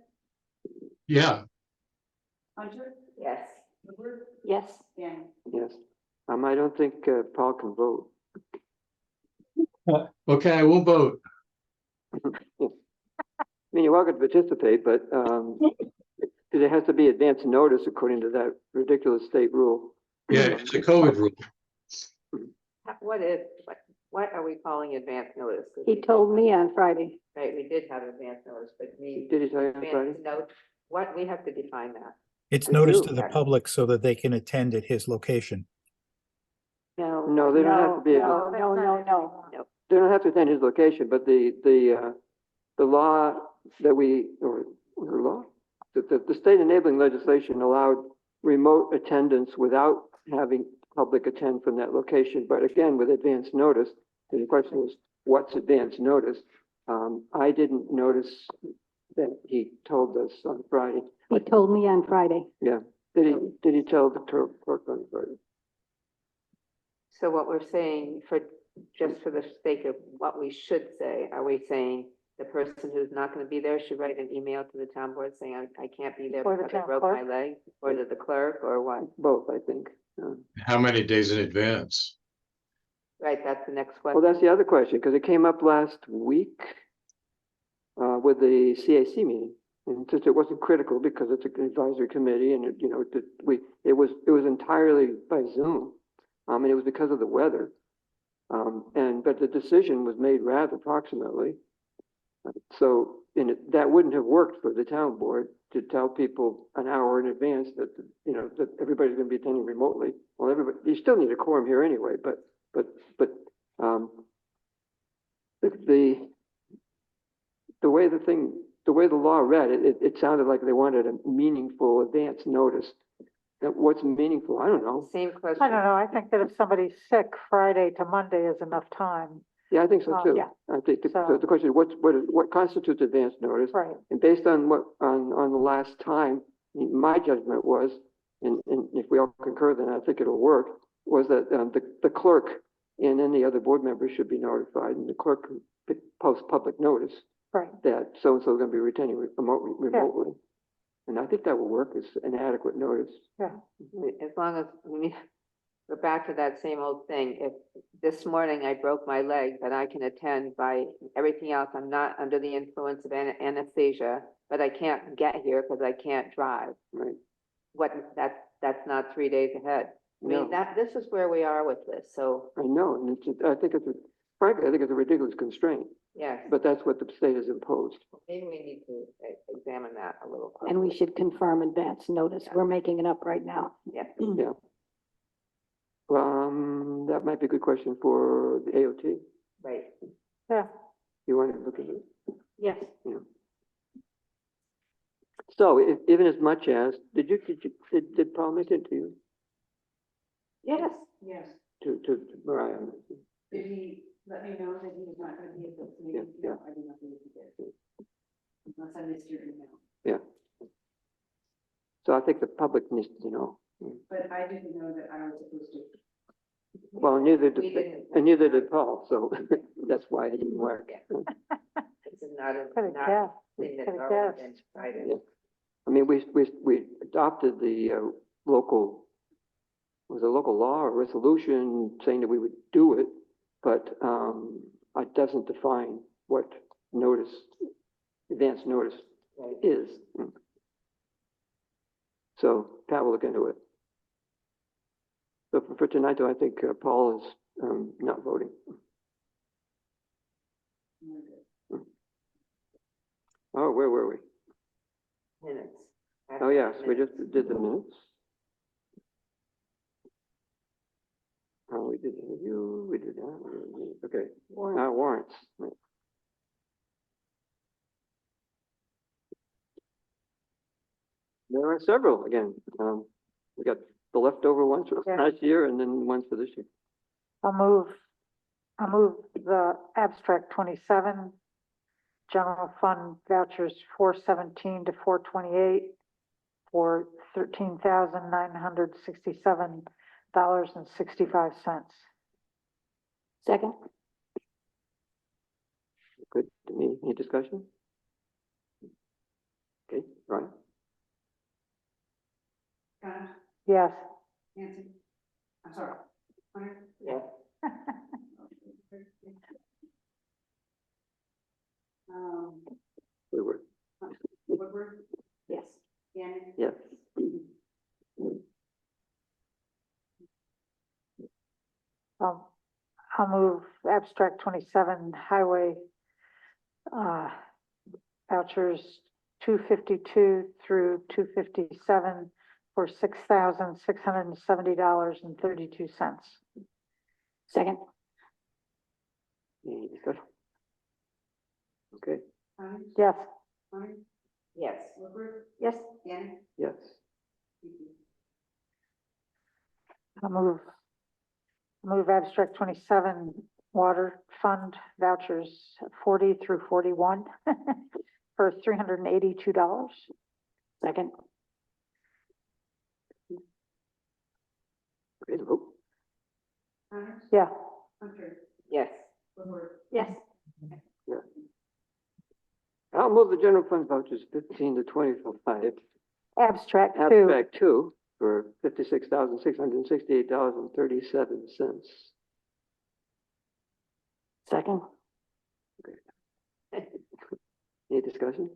Yeah, Hunter, Yes. Woodward, Yes. Dan. Yes. I don't think Paul can vote. Okay, I will vote. I mean, you're welcome to participate, but there has to be advance notice according to that ridiculous state rule. Yeah, it's a COVID rule. What are we calling advance notice? 'Cause He told me on Friday. Right, we did have advance notice, but me. Did he tell you on Friday? advance note, what, we have to define that. It's We notice do, to the yeah. public so that they can attend at his location. No, they don't have to be. No. They don't have to attend his location, but the law that the state enabling legislation allowed remote attendance without having public attend from that location, but again, with advance notice. And the question is, what's advance notice? I didn't notice that he told us on Friday. He told me on Friday. Yeah, did he tell the clerk on Friday? So what we're saying just for the sake of what we should say, are we saying the person who's not gonna be there should write an email to the town board saying, I can't be there Or the because I town broke my clerk? leg? Or to the clerk, or what? Both, I think. How many days in advance? Right, that's the next Well, question. that's the other question, because it came up last week with the CAC meeting. And since it wasn't critical because it's an advisory committee and it was entirely by Zoom. And it was because of the weather. But the decision was made rather approximately. So that wouldn't have worked for the town board to tell people an hour in advance that, that everybody's gonna be attending remotely. Well, you still need a quorum here anyway, but the way the law read, it sounded like they wanted a meaningful advance notice. That what's meaningful, I don't know. Same question. I don't know, I think that if somebody's sick, Friday to Monday is enough time. Yeah, I think so too. Yeah. I think so So- the question is what constitutes advance notice? Right. And based on on the last time, my judgment was, and if we all concur, then I think it'll work, was that the clerk and any other board members should be notified, and the clerk post public notice Right. that so-and-so is gonna be attending remotely. And I think that will work as an adequate notice. Yeah. As long as, we're back to that same old thing. If this morning I broke my leg, then I can attend by everything else. I'm not under the influence of anesthesia, but I can't get here because I can't drive. Right. That's not 3 days ahead. I mean, No. this is where we are with this, so, I know, and frankly, I think it's a ridiculous constraint, yes, but that's what the state has imposed. maybe we need to examine that a little. And we should confirm advance notice. We're making it up right now. Yeah. Yeah. That might be a good question for the AOT. Right. Yeah. You want to look at it? Yes. So even as much as, did Paul mention it to you, Yes. Yes. to Mariah? Did he let me know that he was not gonna be at this Yeah, meeting? yeah. No, I did not believe he did. Unless I missed your email. Yeah. So I think the public needs to know. But I didn't know that I was supposed to. Well, neither We did, didn't. and neither did Paul, so that's why it didn't work. This is not a, Could've not guessed. a thing that's Could've already guessed. been decided. Yeah. I mean, we adopted the local, was it a local law or resolution saying that we would do it, but it doesn't define what notice, advance notice Right. is. So Pat will look into it. So for tonight, though, I think Paul is not voting. Oh, where were we? Minutes. Oh, yes, we just did the minutes. Oh, we did the review, we did that, okay. Warrants. Right. There are several, again. We got the leftover ones from Yeah. last year and then ones for this year. I'll move the abstract 27, general fund vouchers 417 to 428 for $13,967.65. Second? Good to me. Any discussion? Okay, Brian? Donna, Yes. Nancy, I'm sorry. Yes. Woodward. Woodward? Yes. Gannon? Yes. I'll move abstract 27 highway vouchers 252 through 257 for $6,670.32. Second? Any discussion? Okay, Yes. Yes. Woodward? Yes. Gannon? yes. I'll move abstract 27 water fund vouchers 40 through 41 for $382. Second? Okay, the vote. Yeah. Yes. Yes. Yeah. I'll move the general fund vouchers 15 to 25. Abstract 2. Abstract 2 for $56,668.37. Second? Any discussion?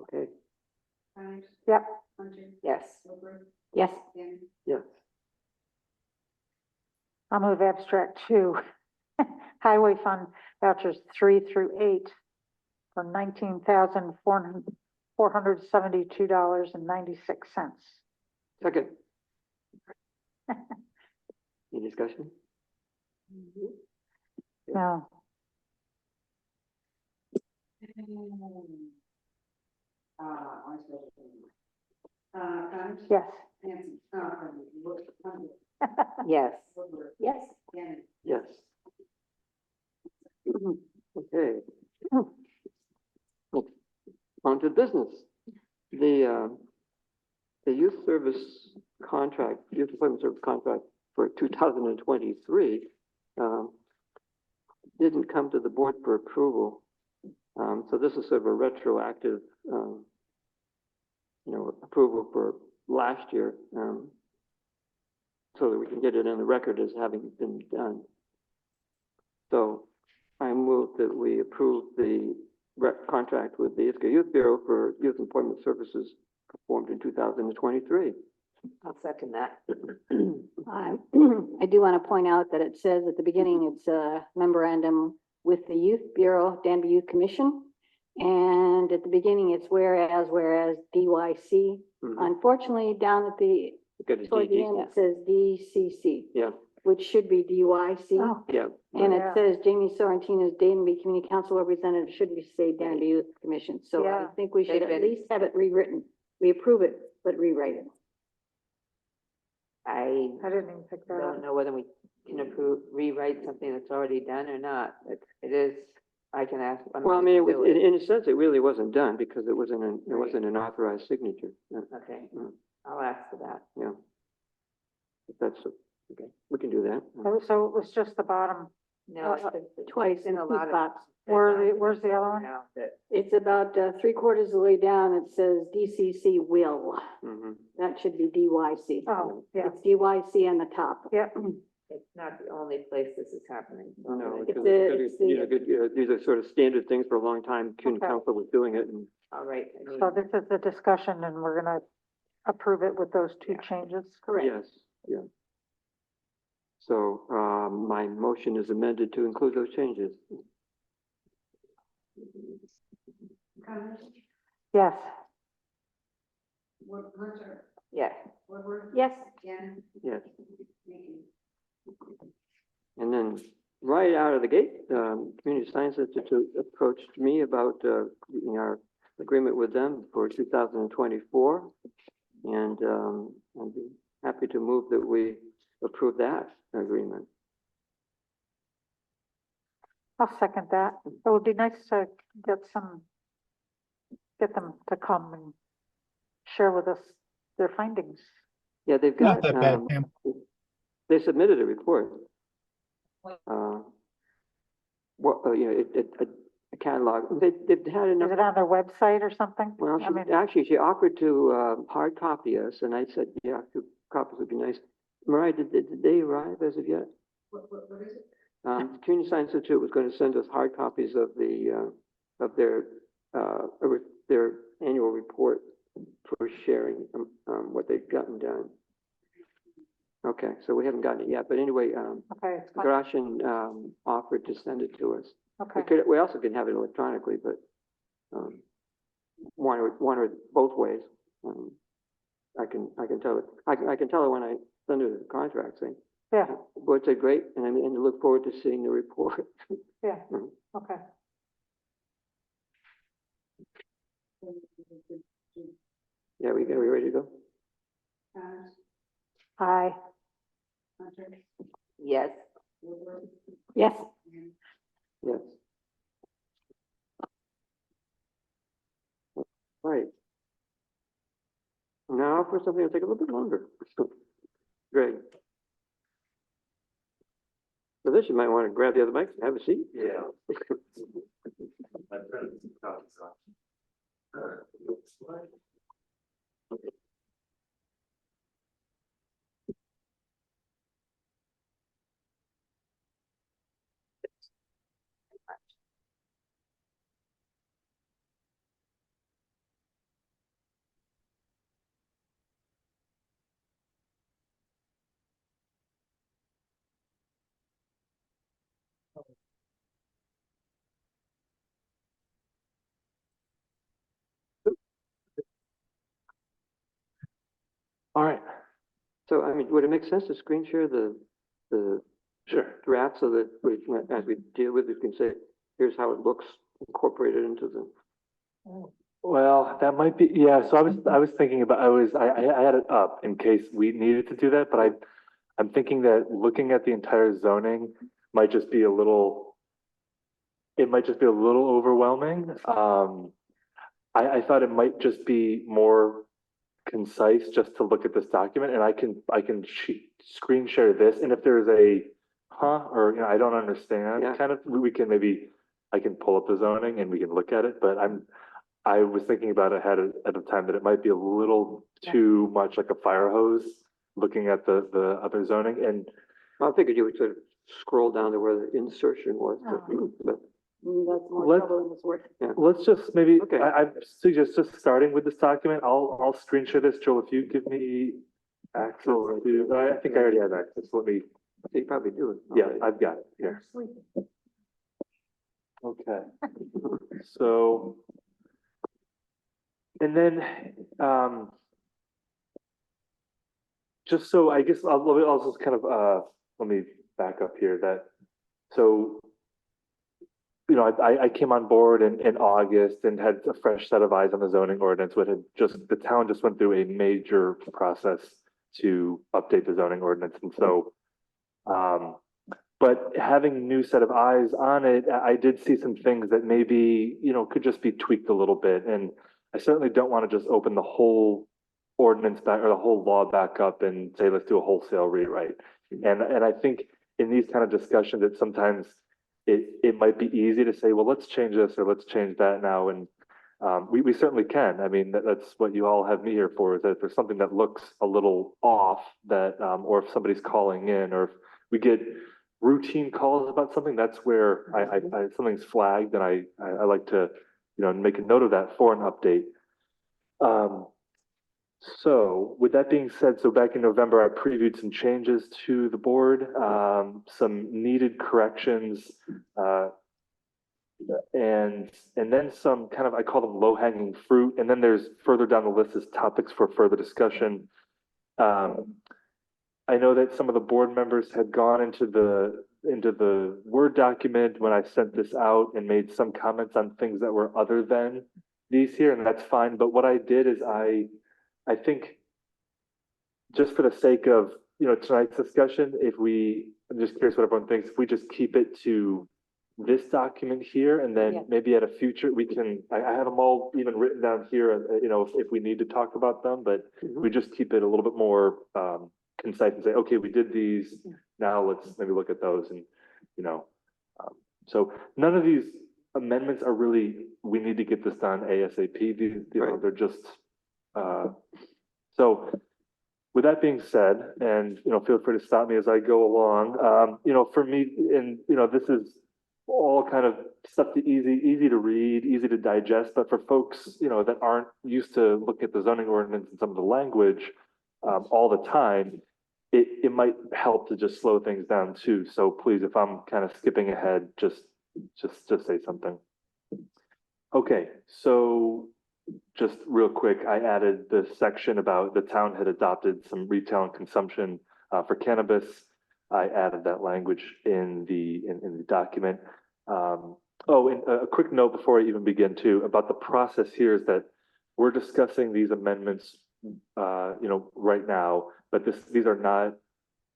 Okay, Yep. Yes. Yes. yes. I'll move abstract 2 highway fund vouchers 3 through 8 for $19,472.96. Second. Any discussion? No. Yes. Yes. Yes. Yes. Okay. On to business. The youth service contract, youth employment service contract for 2023 didn't come to the board for approval. So this is sort of a retroactive, approval for last year, so that we can get it in the record as having been done. So I move that we approve the contract with the Ithaca Youth Bureau for youth employment services performed in 2023. I'll second that. I do want to point out that it says at the beginning, it's a memorandum with the Youth Bureau, Danby Youth Commission. And at the beginning, it's whereas DYC. Unfortunately, down at the, toward the end, it says DCC. Yeah. Which should be DYC. Oh. Yeah. And it Yeah. says Jamie Sorrentino's Danby Community Council Representative should be say Danby Youth Commission. So I Yeah. think we should They've at been- least have it rewritten. We approve it, but rewrite it. I I didn't even pick that don't up. know whether we can rewrite something that's already done or not. It is, I can ask. Well, I mean, in a sense, it really wasn't done because it wasn't an authorized signature. Okay, I'll ask for that. Yeah. If that's, okay, we can do that. So it was just the bottom. No, Twice in a lot of. box. Where's the other one? Now that- It's about 3/4 of the way down. It says DCC will. Mhm. That should be DYC. Oh, yeah. It's DYC on the top. Yep. It's not the only place this is happening. No, It's because these are sort of standard things for a long time. Community Okay. Council was doing it, and All right. I mean, So this is the discussion and we're gonna approve it with those two changes. Correct. yes, yeah. So, my motion is amended to include those changes. Yes. yes. Yes. Yes. And then, right out of the gate, Community Science Institute approached me about, our agreement with them for 2024. And, I'd be happy to move that we approve that agreement. I'll second that. It would be nice to get them to come and share with us their findings. Yeah, they've Not got, that bad, Pam. they submitted a report. A catalog, they've had Is enough. it on their website or something? Well, I mean, she offered to, hard copy us, and I said, yeah, 2 copies would be nice. Mariah, did they arrive as of yet? What is it? Community Science Institute was going to send us hard copies of their annual report for sharing, what they've gotten done. Okay, so we haven't gotten it yet, but anyway, Okay, it's fine. Gratian, offered to send it to us. Okay, We also can have it electronically, but, one or both ways. I can tell it, I can tell her when I send her the contract saying, yeah, board said great, and I look forward to seeing the report. yeah, Mm. okay. Yeah, we ready to go? Hi, Yes. Yes. Yes. Right. Now for something that'll take a little bit longer. Greg. For this, you might want to grab the other mic and have a seat. Yeah. All right. So, I mean, would it make sense to screen share the Sure. draft so that we, as we deal with it, we can say, here's how it looks incorporated into the. Well, that might be, yeah, so I was thinking about, I had it up in case we needed to do that, but I'm thinking that looking at the entire zoning might just be a little, it might just be a little overwhelming. I thought it might just be more concise just to look at this document, and I can screen share this, and if there's a, or, I don't understand, Yeah. kind of, we can maybe, I can pull up the zoning and we can look at it, but I was thinking about it ahead of time that it might be a little too much like a fire hose looking at the other zoning, and I figured you would sort of scroll down to where the insertion was, but That's more Let- trouble than it's worth. let's just maybe, Okay. I suggest just starting with this document. I'll screen share this. Joel, if you give me access to, I think I already have access. Let me, you probably do it. yeah, already. I've got it here. Okay. So, and then, just so I guess I'll just kind of, let me back up here that, so, I came on board in August and had a fresh set of eyes on the zoning ordinance, which had the town just went through a major process to update the zoning ordinance. And so, but having a new set of eyes on it, I did see some things that maybe, could just be tweaked a little bit. And I certainly don't want to just open the whole ordinance back or the whole law back up and say, let's do a wholesale rewrite. And I think in these kind of discussions, that sometimes it might be easy to say, well, let's change this or let's change that now. And we certainly can. I mean, that's what you all have me here for, is that if there's something that looks a little off, that, or if somebody's calling in, or if we get routine calls about something, that's where I something's flagged, and I like to, make a note of that for an update. So with that being said, so back in November, I previewed some changes to the board, some needed corrections, and then some kind of, I call them low-hanging fruit, and then there's further down the list is topics for further discussion. I know that some of the board members had gone into the Word document when I sent this out and made some comments on things that were other than these here, and that's fine. But what I did is I think just for the sake of, tonight's discussion, I'm just curious what everyone thinks, if we just keep it to this document here, and then maybe at a future, I have them all even written down here, if we need to talk about them, but we just keep it a little bit more concise and say, okay, we did these, now let's maybe look at those, and, so none of these amendments are really, we need to get this done ASAP, they're just, so with that being said, and, feel free to stop me as I go along, for me, and, this is all kind of stuff easy to read, easy to digest, but for folks, that aren't used to looking at the zoning ordinance and some of the language, all the time, it might help to just slow things down too. So please, if I'm kind of skipping ahead, just say something. Okay, so just real quick, I added the section about the town had adopted some retail and consumption for cannabis. I added that language in the document. And a quick note before I even begin too, about the process here is that we're discussing these amendments, right now, but these are not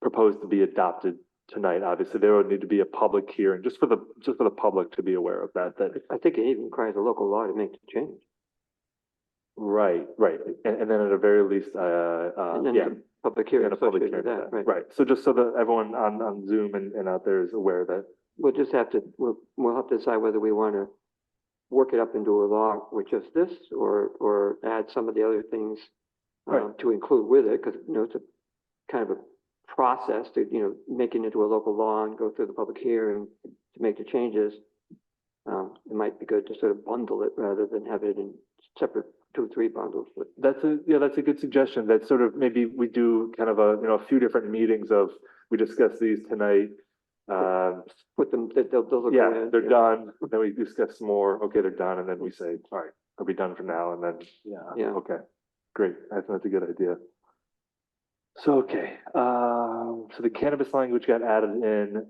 proposed to be adopted tonight. Obviously, there would need to be a public hearing, just for the public to be aware of that. I think it even requires a local law to make the change. Right. And then at a very least, And then yeah. the public hearing And a public associated hearing with for that, that. Right. So just so that everyone on Zoom and out there is aware that. We'll just have to, we'll have to decide whether we want to work it up into a law with just this, or add some of the other things Right. to include with it, because, it's a kind of a process to, make it into a local law and go through the public hearing to make the changes. It might be good to sort of bundle it rather than have it in separate 2 or 3 bundles, but That's a good suggestion. That sort of maybe we do kind of a few different meetings of, we discuss these tonight. put them, they'll go Yeah, in. they're done. Then we discuss more. Okay, they're done. And then we say, all right, are we done for now? And then, Yeah. okay, great. I think that's a good idea. So, okay, so the cannabis language got added in,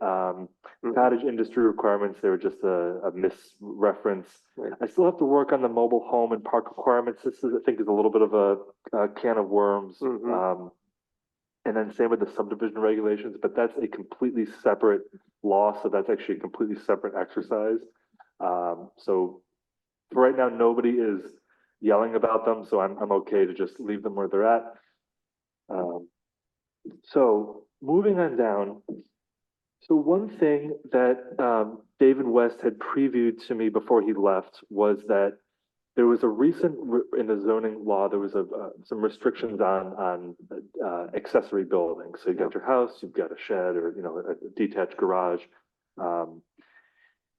cottage industry requirements, they were just a misreference. Right. I still have to work on the mobile home and park requirements. This is, I think, is a little bit of a can of worms. And then same with the subdivision regulations, but that's a completely separate law, so that's actually a completely separate exercise. So for right now, nobody is yelling about them, so I'm okay to just leave them where they're at. So moving on down. So one thing that David West had previewed to me before he left was that there was a recent, in the zoning law, there was some restrictions on accessory buildings. So you've got your house, you've got a shed, or, a detached garage.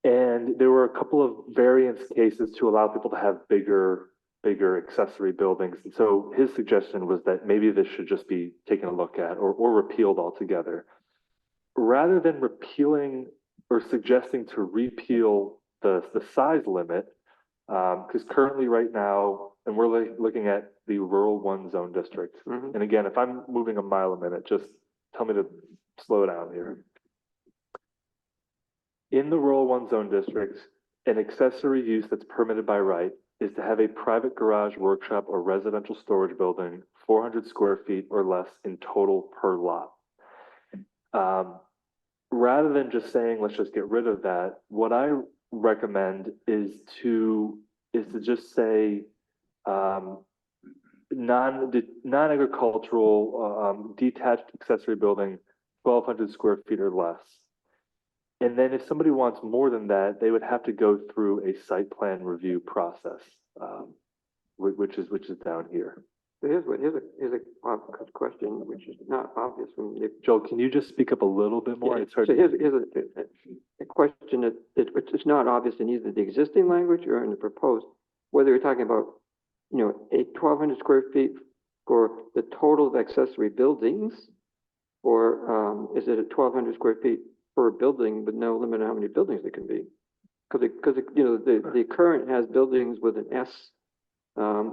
And there were a couple of variance cases to allow people to have bigger accessory buildings. And so his suggestion was that maybe this should just be taken a look at or repealed altogether. Rather than repealing or suggesting to repeal the size limit, because currently right now, and we're looking at the rural 1 zone district. And again, if I'm moving a mile a minute, just tell me to slow down here. In the rural 1 zone district, an accessory use that's permitted by right is to have a private garage, workshop, or residential storage building, 400 square feet or less in total per lot. Rather than just saying, let's just get rid of that, what I recommend is to just say, non-agricultural, detached accessory building, 1,200 square feet or less. And then if somebody wants more than that, they would have to go through a site plan review process, which is down here. Here's a question, which is not obvious when you. Joel, can you just speak up a little bit more? Yeah, It's hard so to- here's a question that it's not obvious in either the existing language or in the proposed, whether you're talking about, a 1,200 square feet for the total of accessory buildings, or is it a 1,200 square feet per building with no limit on how many buildings there can be? Because the current has buildings with an S,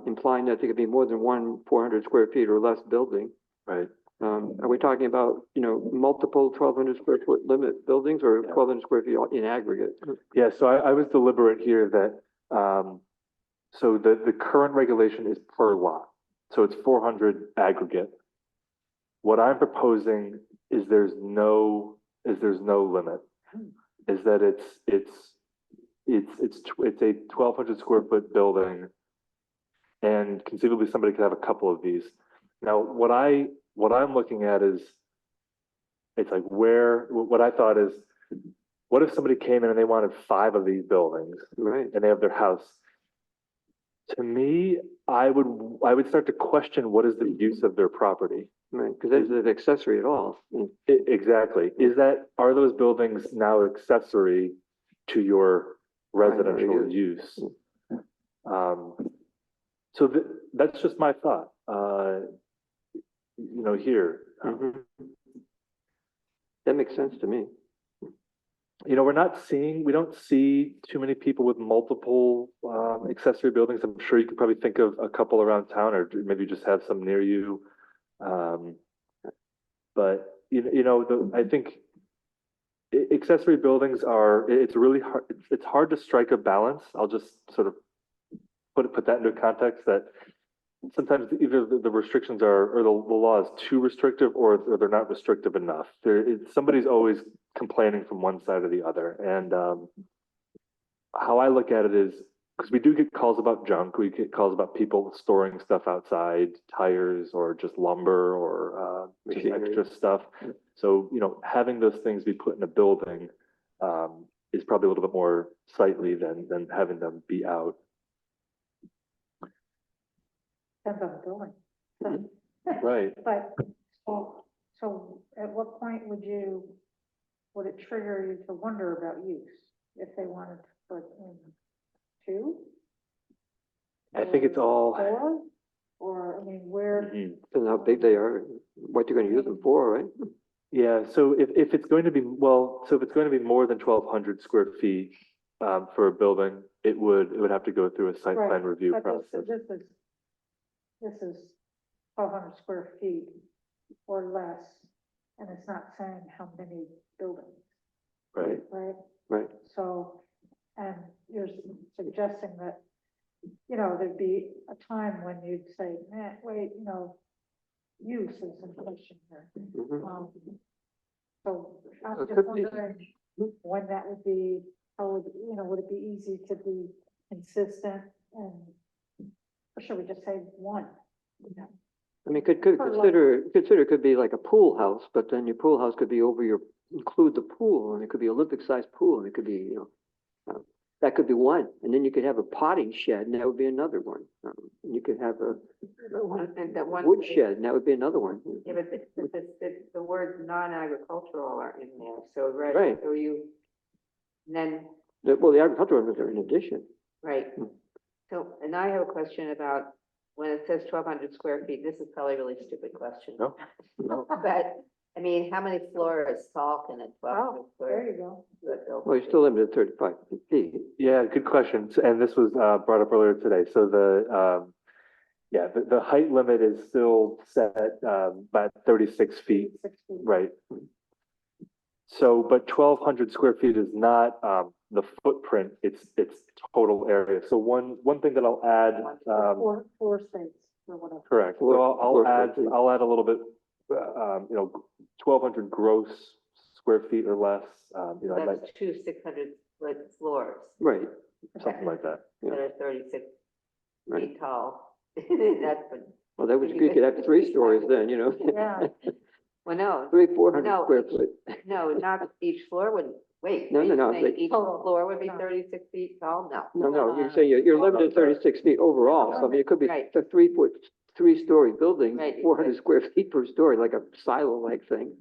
implying that there could be more than one 400 square feet or less building. Right. Are we talking about, multiple 1,200 square foot limit buildings or 1,200 square feet in aggregate? Yeah, so I was deliberate here that, so the current regulation is per lot. So it's 400 aggregate. What I'm proposing is there's no limit. Is that it's a 1,200 square foot building, and conceivably somebody could have a couple of these. Now, what I'm looking at is, it's like what I thought is, what if somebody came in and they wanted 5 of these buildings, Right. and they have their house? To me, I would start to question what is the use of their property. Right, because that's an accessory at all. Exactly. Are those buildings now accessory to your residential Primary use? So that's just my thought, here. Mhm. That makes sense to me. We don't see too many people with multiple accessory buildings. I'm sure you could probably think of a couple around town, or maybe just have some near you. But I think accessory buildings it's really hard. It's hard to strike a balance. I'll just sort of put that into context, that sometimes either the restrictions or the law is too restrictive, or they're not restrictive enough. Somebody's always complaining from one side or the other. And how I look at it is, because we do get calls about junk, we get calls about people storing stuff outside, tires or just lumber or just Machinery. extra stuff. So, having those things be put in a building is probably a little bit more sightly than having them be out. Depends on the building. Right. But, so at what point would it trigger you to wonder about use if they wanted to put in 2? I think it's all. 4? Or, I mean, where, Depends on how big they are, what you're gonna use them for, right? Yeah, so if it's going to be, if it's going to be more than 1,200 square feet for a building, it would have to go through a site Right, plan review but process. this is 1,200 square feet or less, and it's not saying how many buildings, Right. right? Right. So, and you're suggesting that, there'd be a time when you'd say, man, wait, use is in question here. Mhm. So I'm It just could be. wondering when that would be, would it be easy to be consistent, and, or should we just say 1? I mean, could For like- consider it could be like a pool house, but then your pool house could be include the pool, and it could be Olympic-sized pool, and it could be, that could be one, and then you could have a potting shed, and that would be another one. And you could have a wood shed, and that would be another one. Yeah, but the words non-agricultural are in there, so, Right. so then, Well, the agricultural ones are in addition. right. So, and I have a question about, when it says 1,200 square feet, this is probably a really stupid question. No. But, I mean, how many floors tall can a 1,200 Oh, square? there you go. Building Well, you're still limited to 35 feet. Yeah, good question. And this was brought up earlier today. So the height limit is still set about 36 feet. 6 feet. Right. So, but 1,200 square feet is not the footprint, it's total area. So one thing that I'll add, Four states or whatever. correct. So I'll add a little bit, 1,200 gross square feet or less. That's 2 600-foot floors Right, something like that. that are 36 right. feet tall. That's, Well, you could have 3 stories then, Yeah. well, no, 400 No, square foot. no, not each floor would, wait. No, are no, you no, saying but- Each Total. floor would be No. 36 feet tall? No. No, you're saying you're limited to 36 feet overall, so I mean, it could be Right. a 3-story building, Right, 400 square feet per story, like a silo-like thing.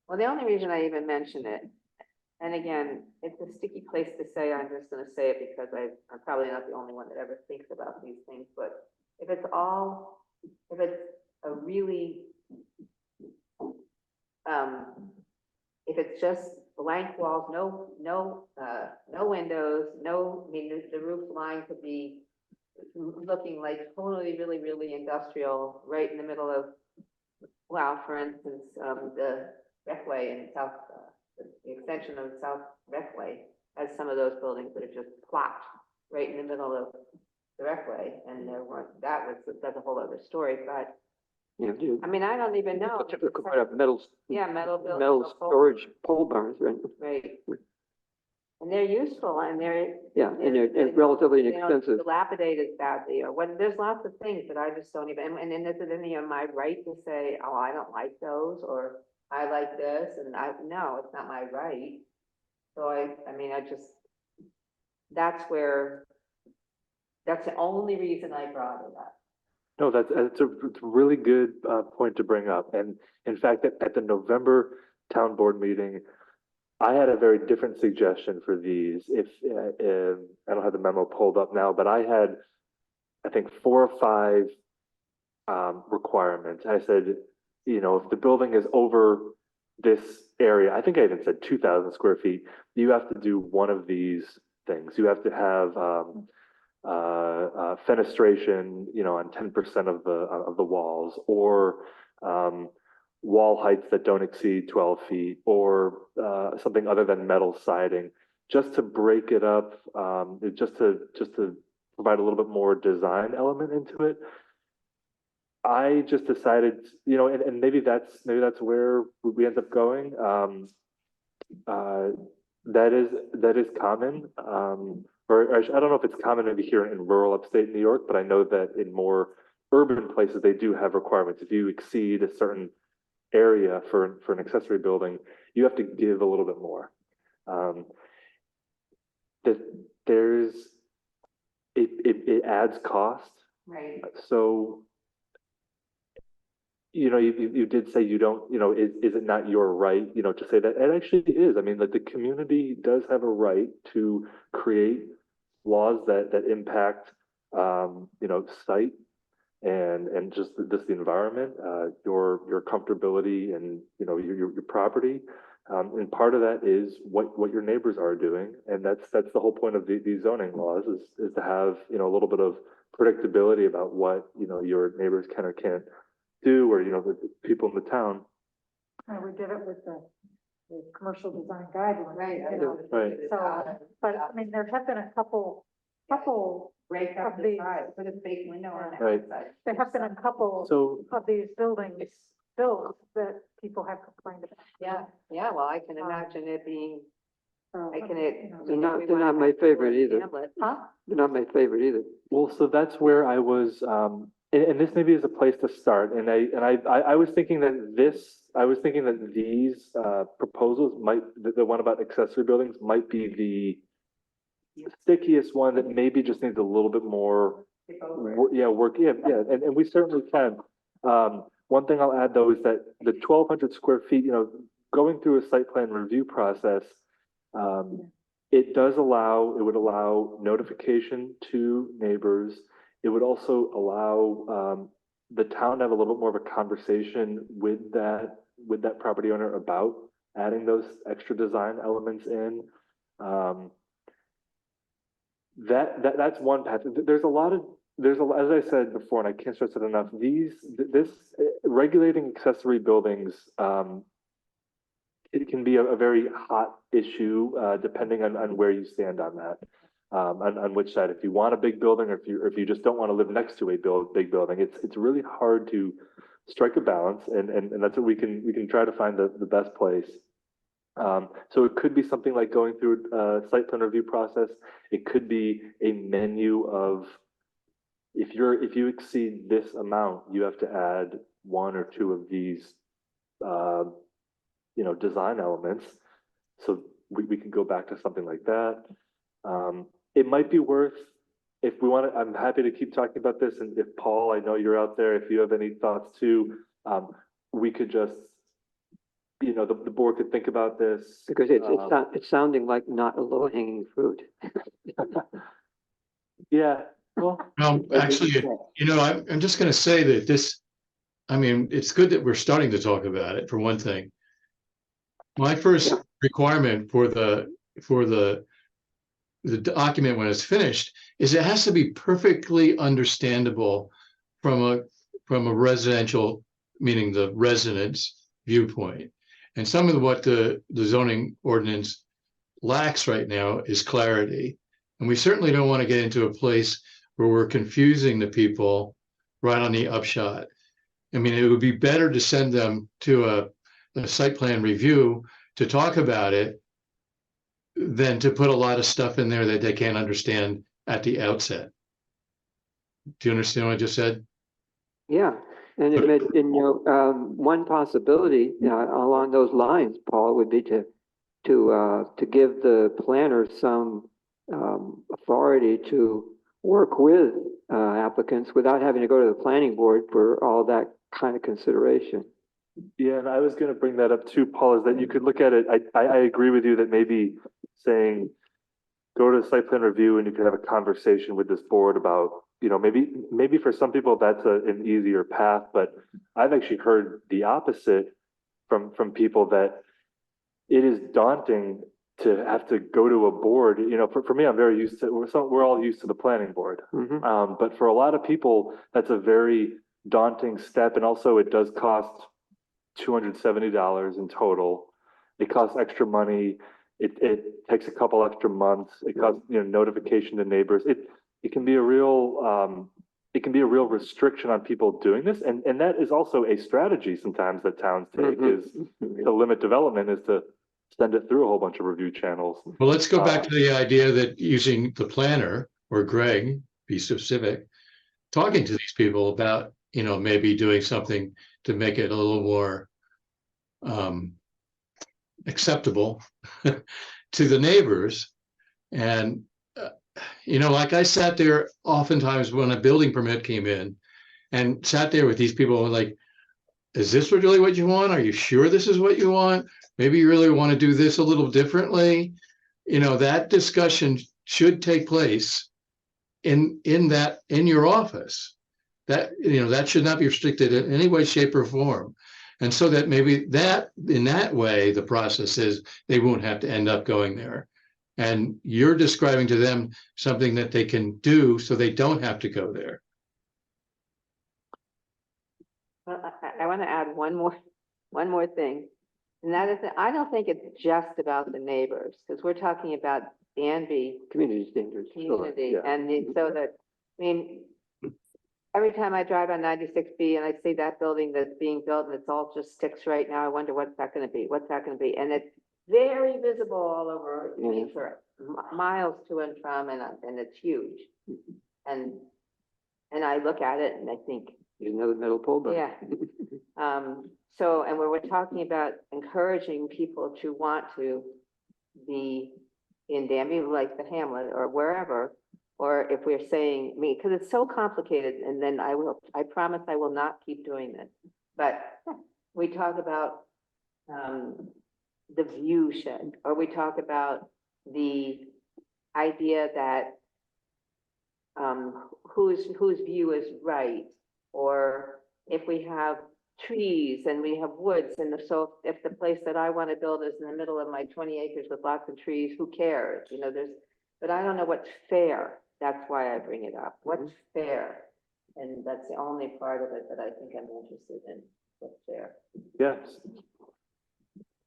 Well, the only reason I even mention it, and again, it's a sticky place to say, I'm just gonna say it because I'm probably not the only one that ever thinks about these things, but if it's a really, if it's just blank walls, no windows, I mean, the roof line could be looking like totally, really, really industrial, right in the middle of, well, for instance, the Recway in South, the extension of South Recway has some of those buildings that are just plopped right in the middle of the Recway, and that's a whole other story, but, I mean, I don't even know. Could put up metal storage storage pole barns, right? Right. And they're useful, and they're. Yeah, and they're relatively they don't inexpensive. dilapidate as badly, or when, there's lots of things that I just don't even, and is it any of my right to say, oh, I don't like those, or I like this, and no, it's not my right. So I mean, that's the only reason I brought it up. No, it's a really good point to bring up. And in fact, at the November town board meeting, I had a very different suggestion for these. If I don't have the memo pulled up now, but I had, I think, 4 or 5 requirements. I said, you know, if the building is over this area, I think I even said 2,000 square feet, you have to do one of these things. You have to have fenestration, you know, on 10% of the walls, or wall heights that don't exceed 12 feet, or something other than metal siding, just to break it up, just to provide a little bit more design element into it. I just decided, you know, and maybe that's where we end up going. That is common. Or I don't know if it's common maybe here in rural upstate New York, but I know that in more urban places, they do have requirements. If you exceed a certain area for an accessory building, you have to give a little bit more. It adds cost. Right. So, you know, you did say you don't, you know, is it not your right, you know, to say that? It actually is. I mean, like, the community does have a right to create laws that impact, you know, site and just the environment, your comfortability and, you know, your property. And part of that is what your neighbors are doing. And that's the whole point of these zoning laws is to have, you know, a little bit of predictability about what, you know, your neighbors can or can't do, or, you know, the people in the town. And we did it with the commercial design guidelines. Right. You know, Right. so, but I mean, there have been a couple Break up up the the these- side, put a fake window on the Right. outside. there have been a couple So, of these buildings built that people have complained about. Yeah, well, I can imagine it being, So, I can, you know, They're not my favorite either. Huh? They're not my favorite either. well, so that's where I was, and this maybe is a place to start. And I was thinking that these proposals might, the one about accessory buildings might be the stickiest one that maybe just needs a little bit more work. And we certainly can. One thing I'll add, though, is that the 1,200 square feet, you know, going through a site plan review process, it would allow notification to neighbors. It would also allow the town to have a little bit more of a conversation with that property owner about adding those extra design elements in. That's one path. There's a lot, as I said before, and I can't stress it enough, this regulating accessory buildings, it can be a very hot issue, depending on where you stand on that. On which side, if you want a big building, or if you just don't want to live next to a big building, it's really hard to strike a balance, and that's what we can try to find the best place. So it could be something like going through a site plan review process. It could be a menu of, if you exceed this amount, you have to add 1 or 2 of these, you know, design elements. So we can go back to something like that. It might be worth, if we want to, I'm happy to keep talking about this. And if Paul, I know you're out there, if you have any thoughts too, we could just, you know, the board could think about this. Because it's sounding like not a low hanging fruit. Yeah, well. Actually, you know, I'm just gonna say that this, I mean, it's good that we're starting to talk about it, for one thing. My first requirement for the document when it's finished is it has to be perfectly understandable from a residential, meaning the resident's viewpoint. And some of what the zoning ordinance lacks right now is clarity. And we certainly don't want to get into a place where we're confusing the people right on the upshot. I mean, it would be better to send them to a site plan review to talk about it than to put a lot of stuff in there that they can't understand at the outset. Do you understand what I just said? Yeah, and one possibility along those lines, Paul, would be to give the planner some authority to work with applicants without having to go to the planning board for all that kind of consideration. Yeah, and I was gonna bring that up too, Paul, is that you could look at it, I agree with you that maybe saying, go to site plan review and you could have a conversation with this board about, you know, maybe for some people that's an easier path, but I've actually heard the opposite from people that it is daunting to have to go to a board. You know, for me, I'm very used to, we're all used to the planning board. But for a lot of people, that's a very daunting step. And also it does cost $270 in total. It costs extra money. It takes a couple extra months. It costs, you know, notification to neighbors. It can be a real restriction on people doing this. And that is also a strategy sometimes that towns take is to limit development is to send it through a whole bunch of review channels. Well, let's go back to the idea that using the planner or Greg, be specific, talking to these people about, you know, maybe doing something to make it a little more acceptable to the neighbors. And, you know, like I sat there oftentimes when a building permit came in and sat there with these people and like, is this really what you want? Are you sure this is what you want? Maybe you really want to do this a little differently. You know, that discussion should take place in your office. That, you know, that should not be restricted in any way, shape, or form. And so that maybe that in that way, the process is they won't have to end up going there. And you're describing to them something that they can do so they don't have to go there. Well, I want to add one more thing. And that is that I don't think it's just about the neighbors, because we're talking about Danby Community standards. community. yeah. And so that, I mean, every time I drive on 96B and I see that building that's being built and it's all just sticks right now, I wonder what's that going to be? What's that going to be? And it's very visible all over, I mean, for miles to and from, and it's huge. And I look at it and I think, There's another metal pole, but. yeah. So, and we're talking about encouraging people to want to be in Danby, like the Hamlet or wherever, or if we're saying, I mean, because it's so complicated, and then I promise I will not keep doing this. But we talk about the view shed, or we talk about the idea that whose view is right, or if we have trees and we have woods, and so if the place that I want to build is in the middle of my 20 acres with lots of trees, who cares? You know, but I don't know what's fair. That's why I bring it up. What's fair? And that's the only part of it that I think I'm interested in. What's fair? Yes.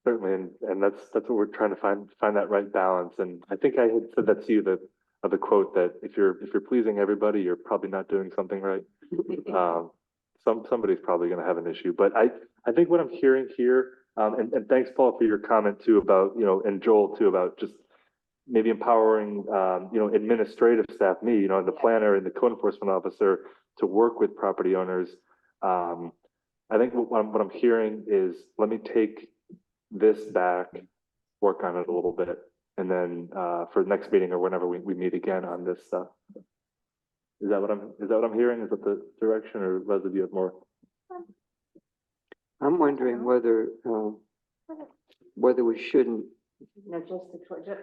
Certainly, and that's what we're trying to find that right balance. And I think I had said that to you, the quote that if you're pleasing everybody, you're probably not doing something right. Somebody's probably going to have an issue. But I think what I'm hearing here, and thanks, Paul, for your comment too about, you know, and Joel too, about just maybe empowering, you know, administrative staff, me, you know, and the planner and the code enforcement officer to work with property owners. I think what I'm hearing is, let me take this back, work on it a little bit, and then for the next meeting or whenever we meet again on this stuff. Is that what I'm hearing? Is that the direction, or Leslie, do you have more? I'm wondering whether we shouldn't. No,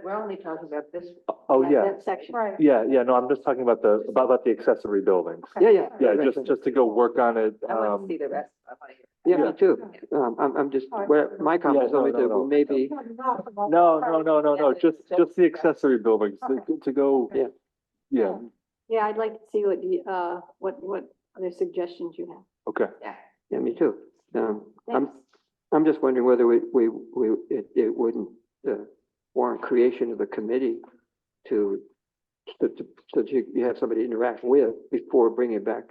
we're only talking about this. Oh, yeah. That section. Right. Yeah, no, I'm just talking about the accessory buildings. Yeah. Yeah, right. just to go work on it. I want to see the rest of it. Yeah, me too. I'm just, my comment is only that we maybe. No, just the accessory buildings to go. Yeah, Yeah, I'd like to see what other suggestions you have. okay. Yeah, me too. Thanks. I'm just wondering whether it wouldn't warrant creation of a committee to you have somebody to interact with before bringing it back,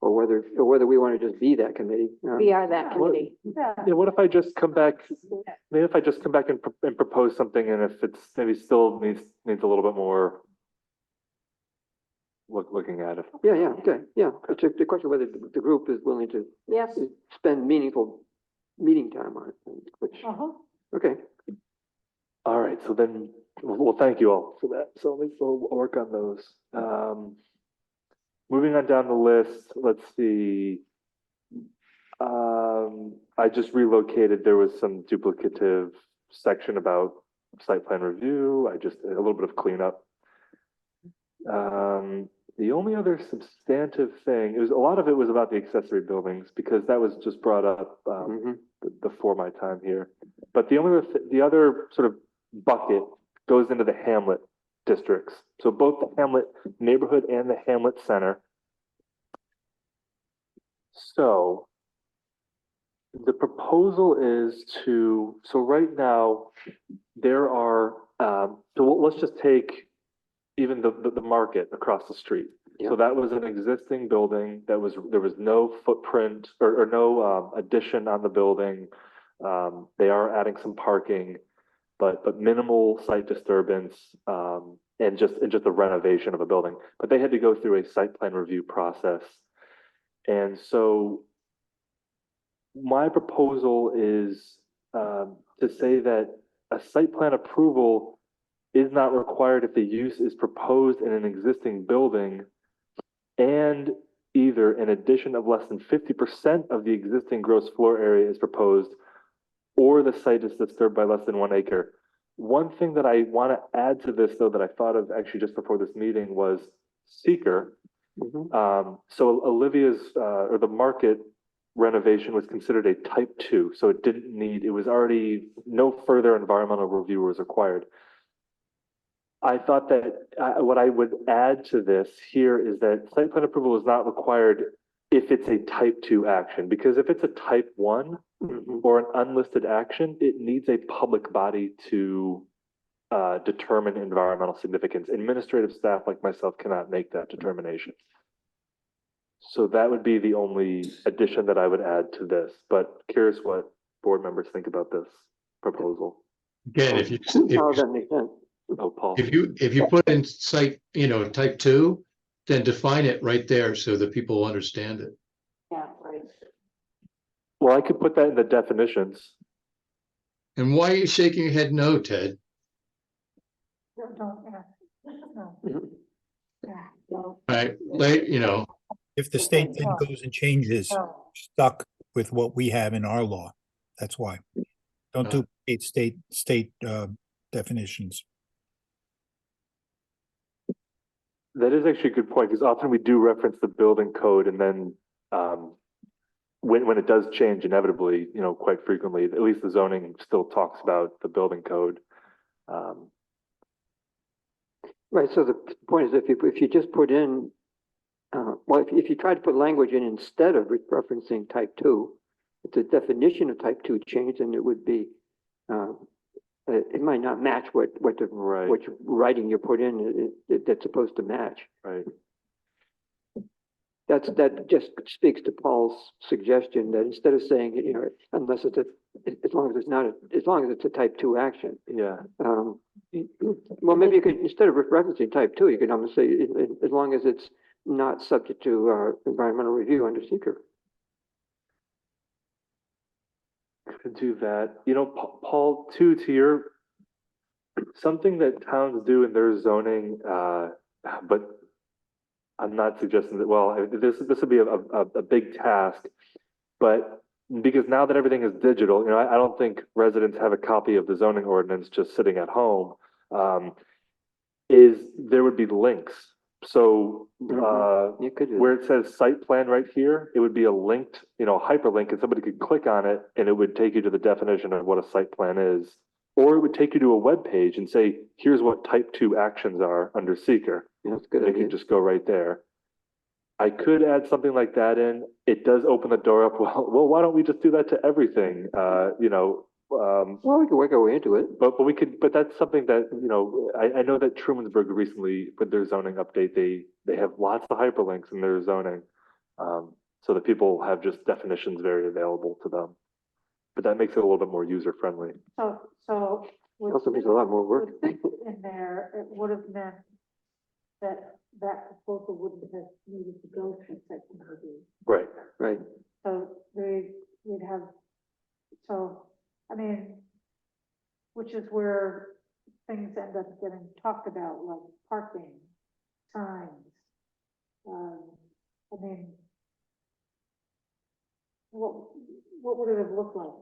or whether we want to just be that committee. We are that committee. Yeah, what if I just come back, maybe if I just come back and propose something, and if it's maybe still needs a little bit more looking at it. Yeah, okay, yeah. It's the question whether the group is willing to Yes. spend meaningful meeting time on it, which, okay. All right, so then, well, thank you all for that. So we'll work on those. moving on down the list, let's see. I just relocated, there was some duplicative section about site plan review, a little bit of cleanup. The only other substantive thing, a lot of it was about the accessory buildings, because that was just brought up, before my time here. But the other sort of bucket goes into the hamlet districts. So both the hamlet neighborhood and the hamlet center. So the proposal is so right now, there are, let's just take even the market across the street. So that was an existing building there was no footprint or no addition on the building. They are adding some parking, but minimal site disturbance, and just a renovation of a building. But they had to go through a site plan review process. And so my proposal is to say that a site plan approval is not required if the use is proposed in an existing building and either an addition of less than 50% of the existing gross floor area is proposed, or the site is disturbed by less than 1 acre. One thing that I want to add to this, though, that I thought of actually just before this meeting was seeker. So Olivia's or the market renovation was considered a type 2, so it was already no further environmental review was required. I thought that what I would add to this here is that site plan approval is not required if it's a type 2 action, because if it's a type 1 or an unlisted action, it needs a public body to determine environmental significance. Administrative staff like myself cannot make that determination. So that would be the only addition that I would add to this, but curious what board members think about this proposal. Again, that makes sense. Oh, Paul. if you put in site, type 2, then define it right there so that people understand it. Yeah, right. Well, I could put that in the definitions. And why are you shaking your head no, Ted? Don't, no. Right, If the state then goes and changes, stuck with what we have in our law. That's why. Don't duplicate state definitions. That is actually a good point, because often we do reference the building code, and then when it does change inevitably, quite frequently, at least the zoning still talks about the building code. Right, so the point is, if you just put in, if you try to put language in instead of referencing type 2, if the definition of type 2 changed, then it would be, it might not match what writing you put in that's supposed to match. Right. That just speaks to Paul's suggestion that instead of saying, unless it's as long as it's a type 2 action. Yeah. Well, maybe you could, instead of referencing type 2, you could almost say, as long as it's not subject to environmental review under seeker. Could do that. Paul, too, to your, something that towns do in their zoning, but I'm not suggesting that, well, this would be a big task, but because now that everything is digital, I don't think residents have a copy of the zoning ordinance just sitting at home, is there would be links. So where it says site plan right here, it would be a linked, hyperlink, and somebody could click on it and it would take you to the definition of what a site plan is. Or it would take you to a web page and say, here's what type 2 actions are under seeker. That's good. They can just go right there. I could add something like that in. It does open the door up. Well, why don't we just do that to everything? Well, we can work our way into it. But that's something that, I know that Trumansburg recently, with their zoning update, they have lots of hyperlinks in their zoning. So that people have just definitions very available to them. But that makes it a little bit more user friendly. So. Also makes a lot more work. In there, it would have meant that proposal wouldn't have needed to go through site plan review. Right. Right. So we'd have, which is where things end up getting talked about, like parking, signs, I mean, what would it have looked like?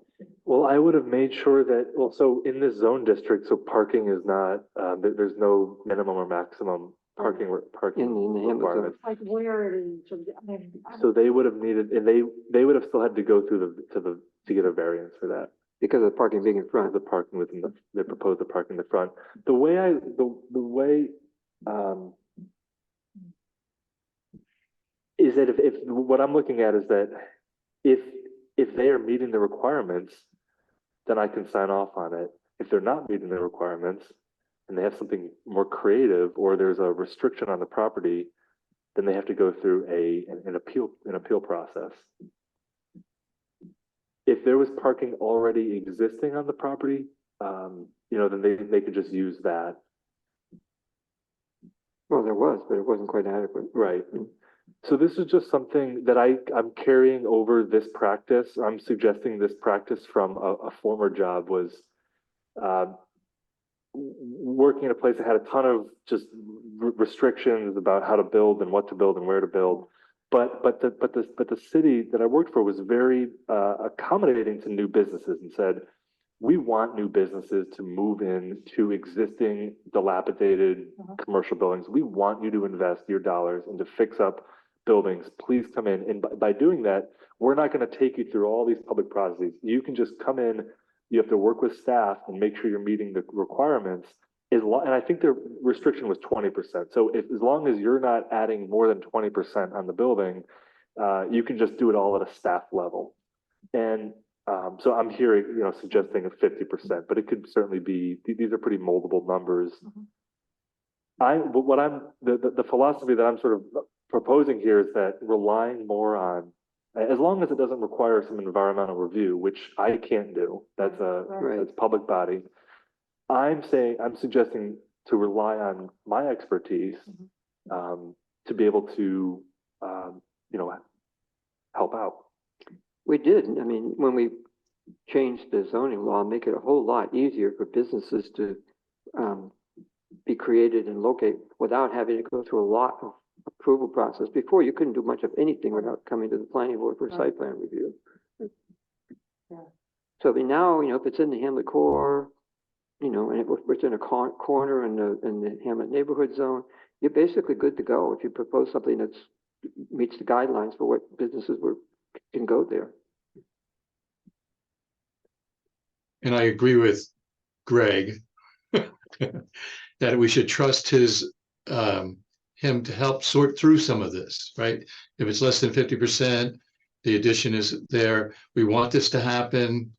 Well, I would have made sure that, well, so in this zone district, so parking is not, there's no minimum or maximum parking, parking In the Hamlet zone. requirements. Like where it is, I mean. So they would have needed, and they would have still had to go through to get a variance for that. Because of the parking being in front. The parking within they proposed the parking in the front. The way, is that if what I'm looking at is that if they are meeting the requirements, then I can sign off on it. If they're not meeting the requirements and they have something more creative or there's a restriction on the property, then they have to go through an appeal process. If there was parking already existing on the property, then they could just use that. Well, there was, but it wasn't quite adequate. Right. So this is just something that I'm carrying over this practice. I'm suggesting this practice from a former job was working in a place that had a ton of just restrictions about how to build and what to build and where to build. But the city that I worked for was very accommodating to new businesses and said, we want new businesses to move in to existing dilapidated commercial buildings. We want you to invest your dollars and to fix up buildings. Please come in. And by doing that, we're not going to take you through all these public processes. You can just come in. You have to work with staff and make sure you're meeting the requirements. And I think the restriction was 20%. So as long as you're not adding more than 20% on the building, you can just do it all at a staff level. And so I'm hearing, suggesting a 50%, but it could certainly be, these are pretty moldable numbers. The philosophy that I'm sort of proposing here is that relying more on, as long as it doesn't require some environmental review, which I can't do, that's public body. I'm suggesting to rely on my expertise to be able to, help out. We did. I mean, when we changed the zoning law, make it a whole lot easier for businesses to be created and locate without having to go through a lot of approval process. Before, you couldn't do much of anything without coming to the planning board for a site plan review. Yeah. So I mean, now, if it's in the Hamlet core, and if it's in a corner in the Hamlet neighborhood zone, you're basically good to go if you propose something that meets the guidelines for what businesses can go there. And I agree with Greg that we should trust him to help sort through some of this, right? If it's less than 50%, the addition is there. We want this to happen,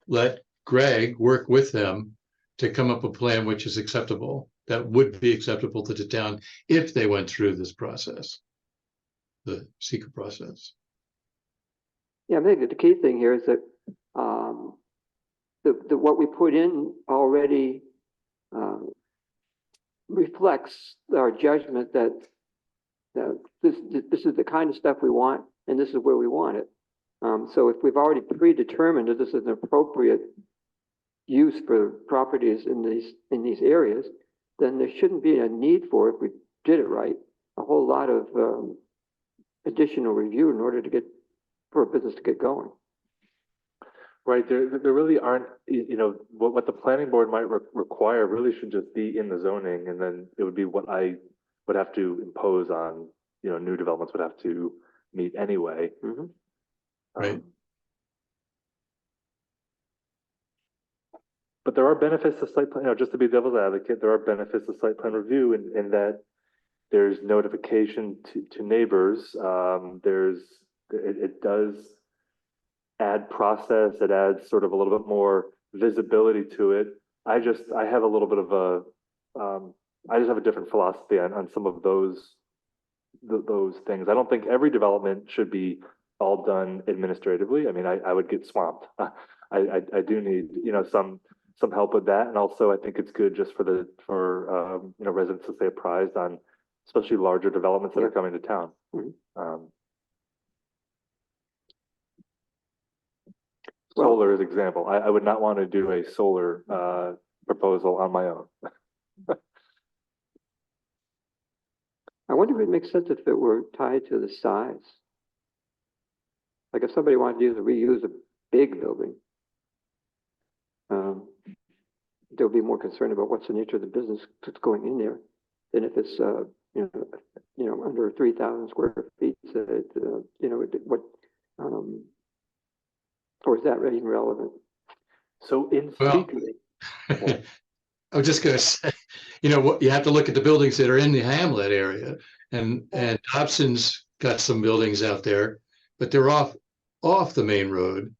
let Greg work with them to come up with a plan which is acceptable, that would be acceptable to the town if they went through this process, the seeker process. Yeah, I think the key thing here is that what we put in already reflects our judgment that this is the kind of stuff we want, and this is where we want it. So if we've already predetermined that this is an appropriate use for properties in these areas, then there shouldn't be a need for, if we did it right, a whole lot of additional review in order for a business to get going. Right, there really aren't, what the planning board might require really should just be in the zoning, and then it would be what I would have to impose on, new developments would have to meet anyway. Right. But there are benefits to site plan, just to be devil's advocate, there are benefits to site plan review in that there's notification to neighbors. It does add process, it adds sort of a little bit more visibility to it. I have a little bit of I just have a different philosophy on some of those things. I don't think every development should be all done administratively. I mean, I would get swamped. I do need, some help with that. And also I think it's good just for residents to stay apprised on especially larger developments that are coming to town. Solar is an example. I would not want to do a solar proposal on my own. I wonder if it makes sense if it were tied to the size. Like if somebody wanted to reuse a big building, they'll be more concerned about what's the nature of the business that's going in there than if it's, under 3,000 square feet, or is that really relevant? So in Well, theory, I was just gonna say, what, you have to look at the buildings that are in the Hamlet area, and Dobson's got some buildings out there, but they're off the main road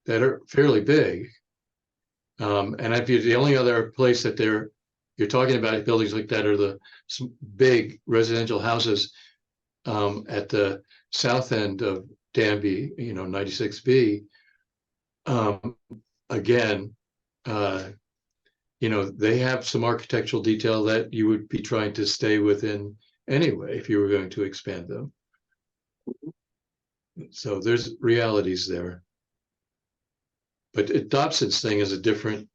that are fairly big. And if you, the only other place that you're talking about buildings like that are some big residential houses at the south end of Danby, 96B. Again, they have some architectural detail that you would be trying to stay within anyway if you were going to expand them. So there's realities there. But Dobson's thing is a different.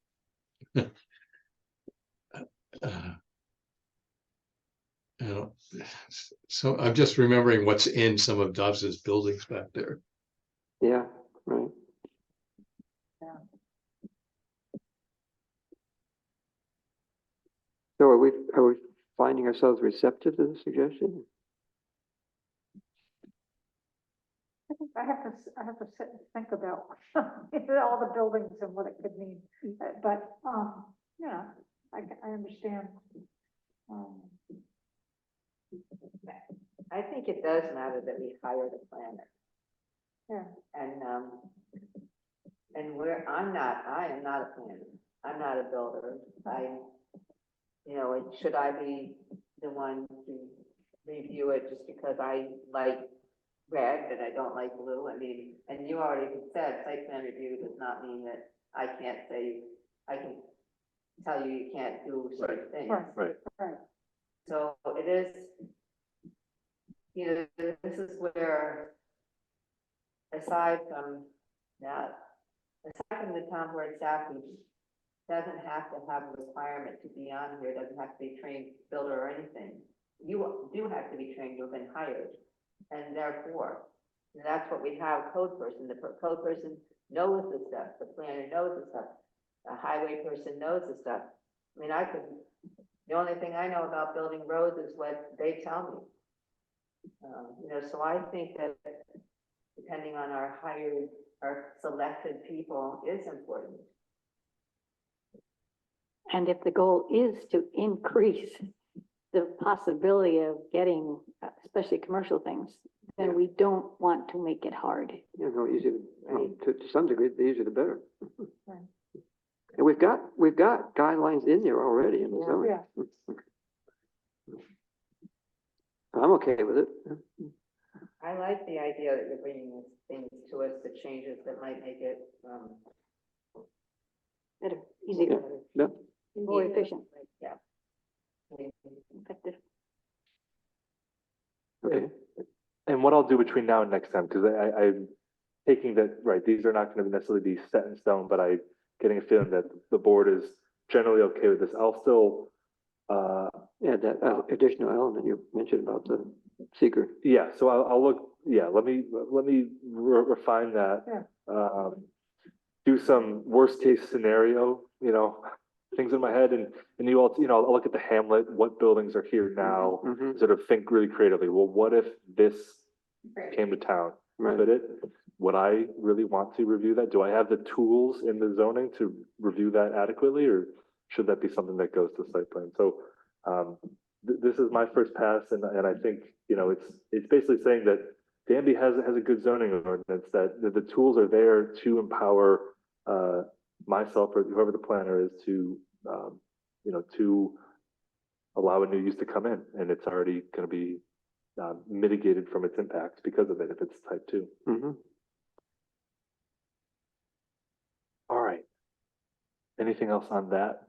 So I'm just remembering what's in some of Dobson's buildings back there. Yeah, right. So are we finding ourselves receptive to the suggestion? I think I have to sit and think about all the buildings and what it could mean, but, I understand. I think it does matter that we hire the planner. Yeah. And I am not a planner. I'm not a builder. Should I be the one to review it just because I like red and I don't like blue? I mean, and you already said site plan review does not mean that I can tell you can't do certain things. right. So it is, this is where, aside from the town board staff, who doesn't have to have a requirement to be on here, doesn't have to be trained builder or anything. You do have to be trained, you've been hired, and therefore, that's what we have, code person. The code person knows the stuff, the planner knows the stuff, the highway person knows the stuff. I mean, the only thing I know about building roads is what they tell me. So I think that depending on our selected people is important. And if the goal is to increase the possibility of getting, especially commercial things, then we don't want to make it hard. Yeah, no, easier, to some degree, the easier the better. Right. And we've got guidelines in there already in the zone. Yeah. I'm okay with it. I like the idea that you're bringing things to us, the changes that might make it Better, easier, Yeah. more efficient, Yeah. effective. Okay. And what I'll do between now and next time, because I'm taking that, right, these are not going to necessarily be set in stone, but I'm getting a feeling that the board is generally okay with this. I'll still, that additional element you mentioned about the seeker. yeah, so I'll look, let me refine that. Yeah. Do some worst case scenario, things in my head, and you all, I'll look at the Hamlet, what buildings are here now, sort of think really creatively. Well, what if this came to town? Right. Could it? Would I really want to review that? Do I have the tools in the zoning to review that adequately, or should that be something that goes to site plan? So this is my first pass, and I think it's basically saying that Danby has a good zoning ordinance, that the tools are there to empower myself or whoever the planner is to to allow a new use to come in, and it's already going to be mitigated from its impacts because of it if it's type 2. All right. Anything else on that?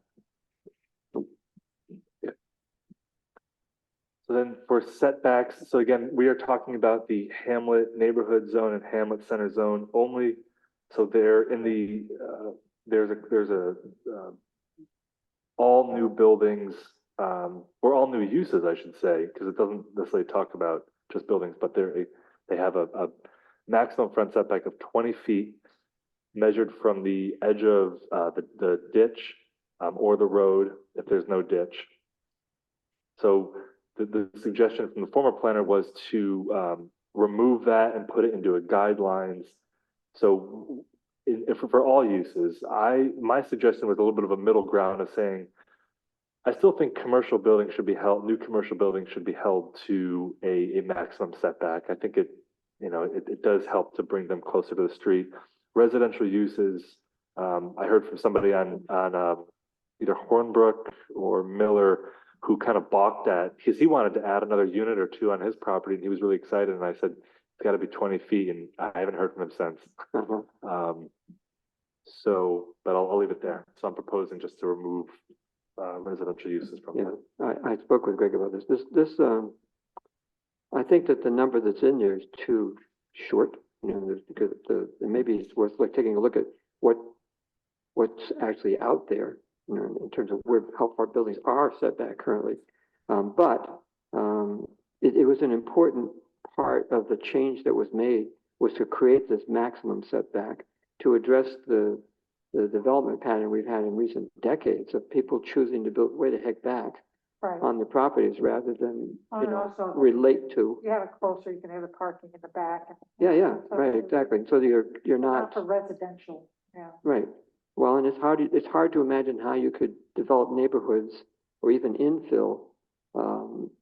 Yeah. So then for setbacks, so again, we are talking about the Hamlet neighborhood zone and Hamlet center zone only. So they're in the, there's a all new buildings or all new uses, I should say, because it doesn't necessarily talk about just buildings, but they have a maximum front setback of 20 feet measured from the edge of the ditch or the road if there's no ditch. So the suggestion from the former planner was to remove that and put it into a guidelines. So for all uses, my suggestion was a little bit of a middle ground of saying, I still think commercial buildings should be held, new commercial buildings should be held to a maximum setback. I think it does help to bring them closer to the street. Residential uses, I heard from somebody on either Hornbrook or Miller who kind of balked at, because he wanted to add another unit or two on his property and he was really excited. And I said, it's got to be 20 feet, and I haven't heard from him since. But I'll leave it there. So I'm proposing just to remove residential uses from that. I spoke with Greg about this. I think that the number that's in there is too short. Because maybe it's worth taking a look at what's actually out there, in terms of how far buildings are set back currently. But it was an important part of the change that was made, was to create this maximum setback to address the development pattern we've had in recent decades of people choosing to build way the heck back on the properties rather than, relate to. You have it closer, you can have the parking in the back. Yeah, right, exactly. So you're not. Not for residential, yeah. Right. Well, and it's hard to imagine how you could develop neighborhoods or even infill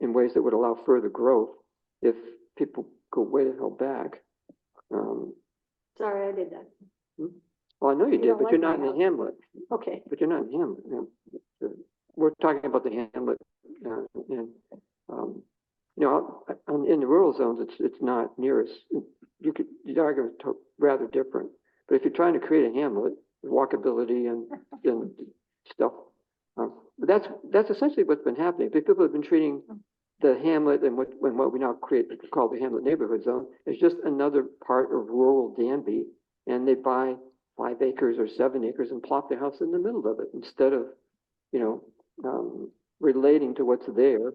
in ways that would allow further growth if people go way the hell back. Sorry, I did that. Well, I know you You did, don't but like you're my not in the house. hamlet. Okay. But you're not in Hamlet. We're talking about the Hamlet, and in the rural zones, it's not near as, you'd argue it's rather different. But if you're trying to create a hamlet, walkability and stuff, but that's essentially what's been happening. People have been treating the hamlet and what we now call the Hamlet neighborhood zone is just another part of rural Danby, and they buy 5 acres or 7 acres and plop their house in the middle of it instead of, relating to what's there.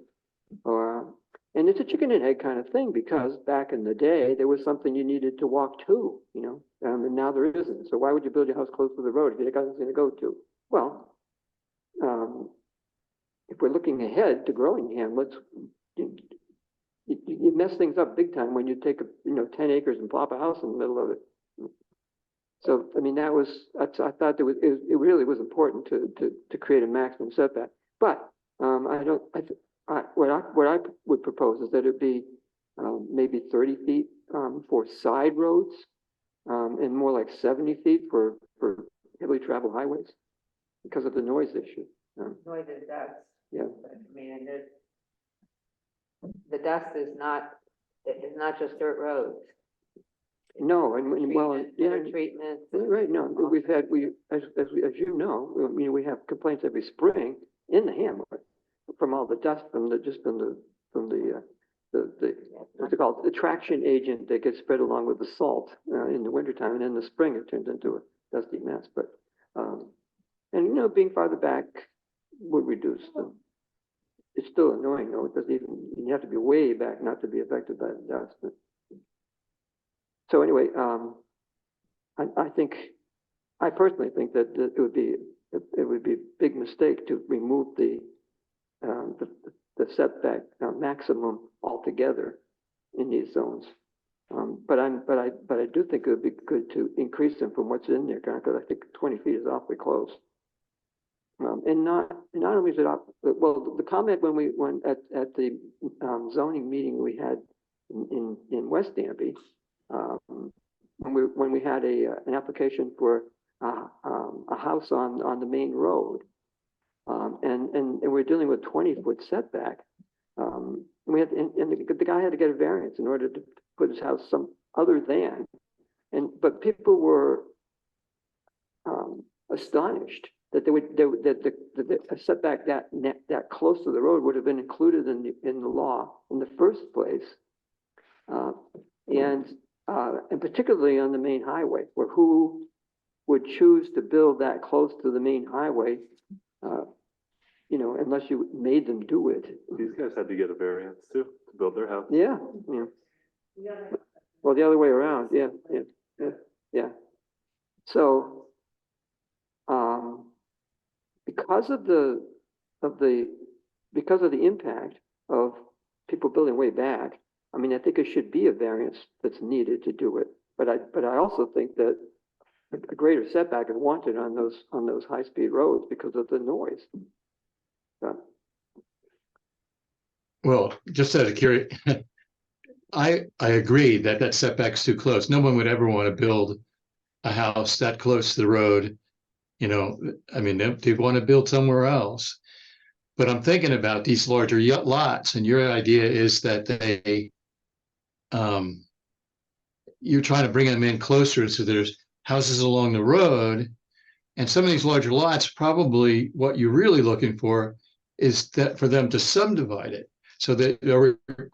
And it's a chicken and egg kind of thing, because back in the day, there was something you needed to walk to, and now there isn't. So why would you build your house close to the road if you got nothing to go to? Well, if we're looking ahead to growing hamlets, you mess things up big time when you take 10 acres and plop a house in the middle of it. So, I mean, I thought it really was important to create a maximum setback. But what I would propose is that it be maybe 30 feet for side roads, and more like 70 feet for heavily traveled highways because of the noise issue. Noise is dust. Yeah. I mean, the dust is not just dirt roads. No, and Treatments. right. No, as you know, we have complaints every spring in the hamlet from all the dust from the what's it called, the traction agent that gets spread along with the salt in the wintertime, and in the spring it turns into a dusty mess. But being farther back would reduce them. It's still annoying though. It doesn't even, you have to be way back not to be affected by the dust. But, so anyway, I personally think that it would be a big mistake to remove the setback maximum altogether in these zones. But I do think it would be good to increase them from what's in there, because I think 20 feet is awfully close. And not only is it the comment when at the zoning meeting we had in West Danby, when we had an application for a house on the main road, and we're dealing with 20-foot setback. We had, and the guy had to get a variance in order to put his house some other than, but people were astonished that a setback that close to the road would have been included in the law in the first place, and particularly on the main highway, where who would choose to build that close to the main highway you know, unless you made them do it. These guys had to get a variance too, to build their house. Yeah, yeah. Well, the other way around, yeah. So, because of the impact of people building way back, I mean, I think it should be a variance that's needed to do it. But I also think that a greater setback is wanted on those high-speed roads because of the noise. Well, just out of curiosity, I agree that setback's too close. No one would ever want to build a house that close to the road. You know, I mean, they want to build somewhere else. But I'm thinking about these larger lots, and your idea is that you're trying to bring them in closer, so there's houses along the road. And some of these larger lots, probably what you're really looking for is that for them to subdivide it. So that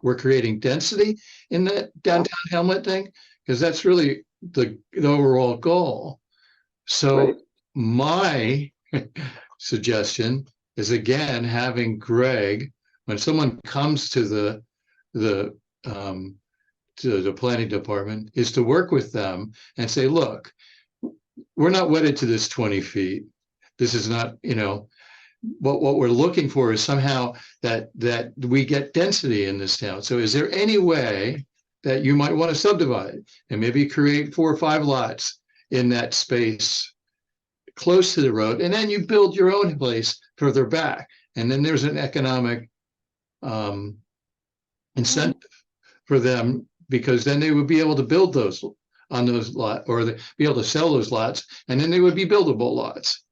we're creating density in that downtown hamlet thing, because that's really the overall goal. So my suggestion is, again, having Greg, when someone comes to the planning department, is to work with them and say, look, we're not wedded to this 20 feet. This is not, you know, what we're looking for is somehow that we get density in this town. So is there any way that you might want to subdivide and maybe create 4 or 5 lots in that space close to the road, and then you build your own place further back, and then there's an economic incentive for them, because then they would be able to build those on those lots, or be able to sell those lots, and then they would be buildable lots.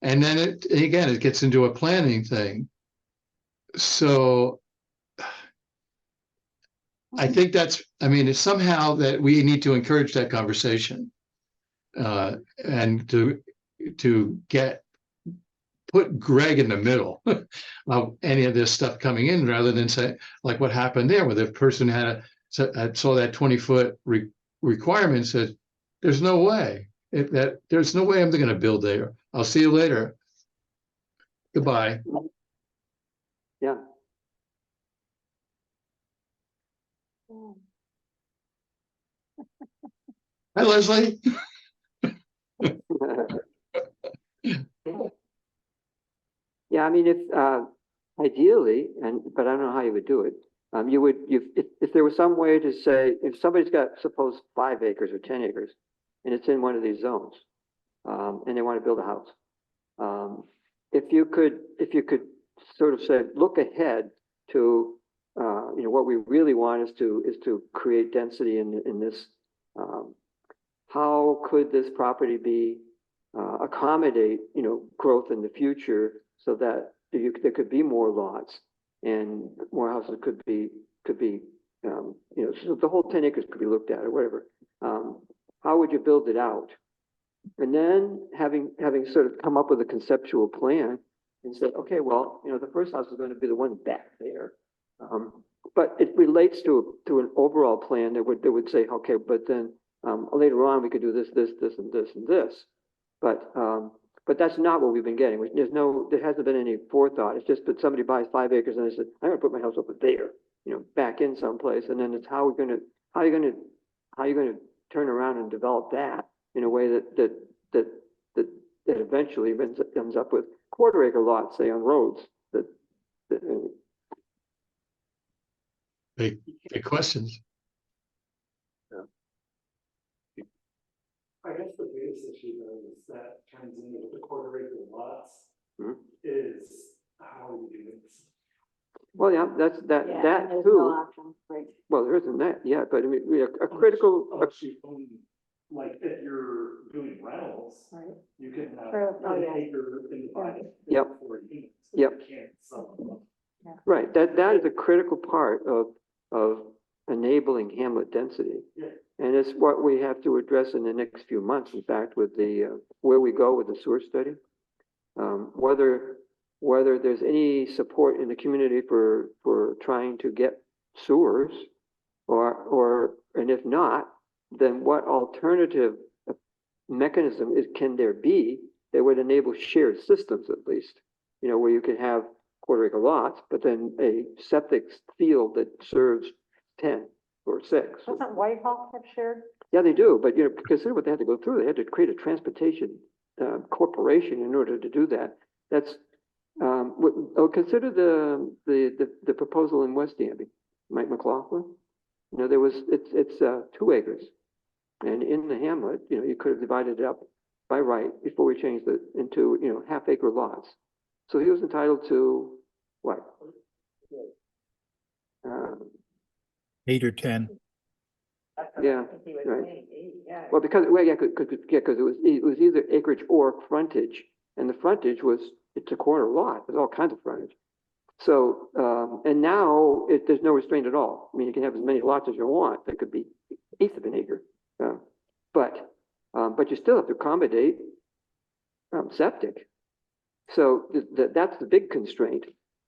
And then it gets into a planning thing. So I think it's somehow that we need to encourage that conversation, and to put Greg in the middle of any of this stuff coming in, rather than say, like what happened there, where the person saw that 20-foot requirement, said, there's no way there's no way I'm going to build there. I'll see you later. Goodbye. Yeah. Hi, Leslie. Yeah, I mean, if ideally, but I don't know how you would do it. If there was some way to say, if somebody's got, suppose 5 acres or 10 acres, and it's in one of these zones, and they want to build a house, if you could sort of say, look ahead to, you know, what we really want is to create density in this. How could this property be accommodate, you know, growth in the future, so that there could be more lots and more houses could be, you know, so the whole 10 acres could be looked at, or whatever. How would you build it out? And then having sort of come up with a conceptual plan and said, okay, well, you know, the first house is going to be the one back there. But it relates to an overall plan that would say, okay, but then later on we could do this, and this, and this. But that's not what we've been getting. There hasn't been any forethought. It's just that somebody buys 5 acres and they said, I'm going to put my house over there, you know, back in someplace. And then it's how are you going to turn around and develop that in a way that eventually ends up with 1/4 acre lots, say, on roads. Big questions. I guess the biggest issue though is that turns into the 1/4 acre lots is how we do this. Well, yeah, that there's too. no option, right? Well, there isn't that, yeah, but I mean, a critical. Unless you own, like if you're doing rentals, you can have an acre in the private. Yep. For units. Yep. You can't sell them. Right, that is a critical part of enabling hamlet density. Yeah. And it's what we have to address in the next few months, in fact, with the where we go with the sewer study. Whether there's any support in the community for trying to get sewers, and if not, then what alternative mechanism can there be that would enable shared systems at least, you know, where you can have quarter acre lots, but then a septic field that serves 10 or 6. Doesn't Whitehall have shared? Yeah, they do, but you know, consider what they had to go through. They had to create a transportation corporation in order to do that. That's consider the proposal in West Danby, Mike McLaughlin. You know, it's 2 acres, and in the hamlet, you know, you could have divided it up by right before we changed it into, you know, half-acre lots. So he was entitled to what? 8 or 10. Yeah, right. Well, because it was either acreage or frontage, and the frontage it's a corner lot. There's all kinds of frontage. So and now there's no restraint at all. I mean, you can have as many lots as you want. That could be 1/8 of an acre, but you still have to accommodate septic. So that's the big constraint.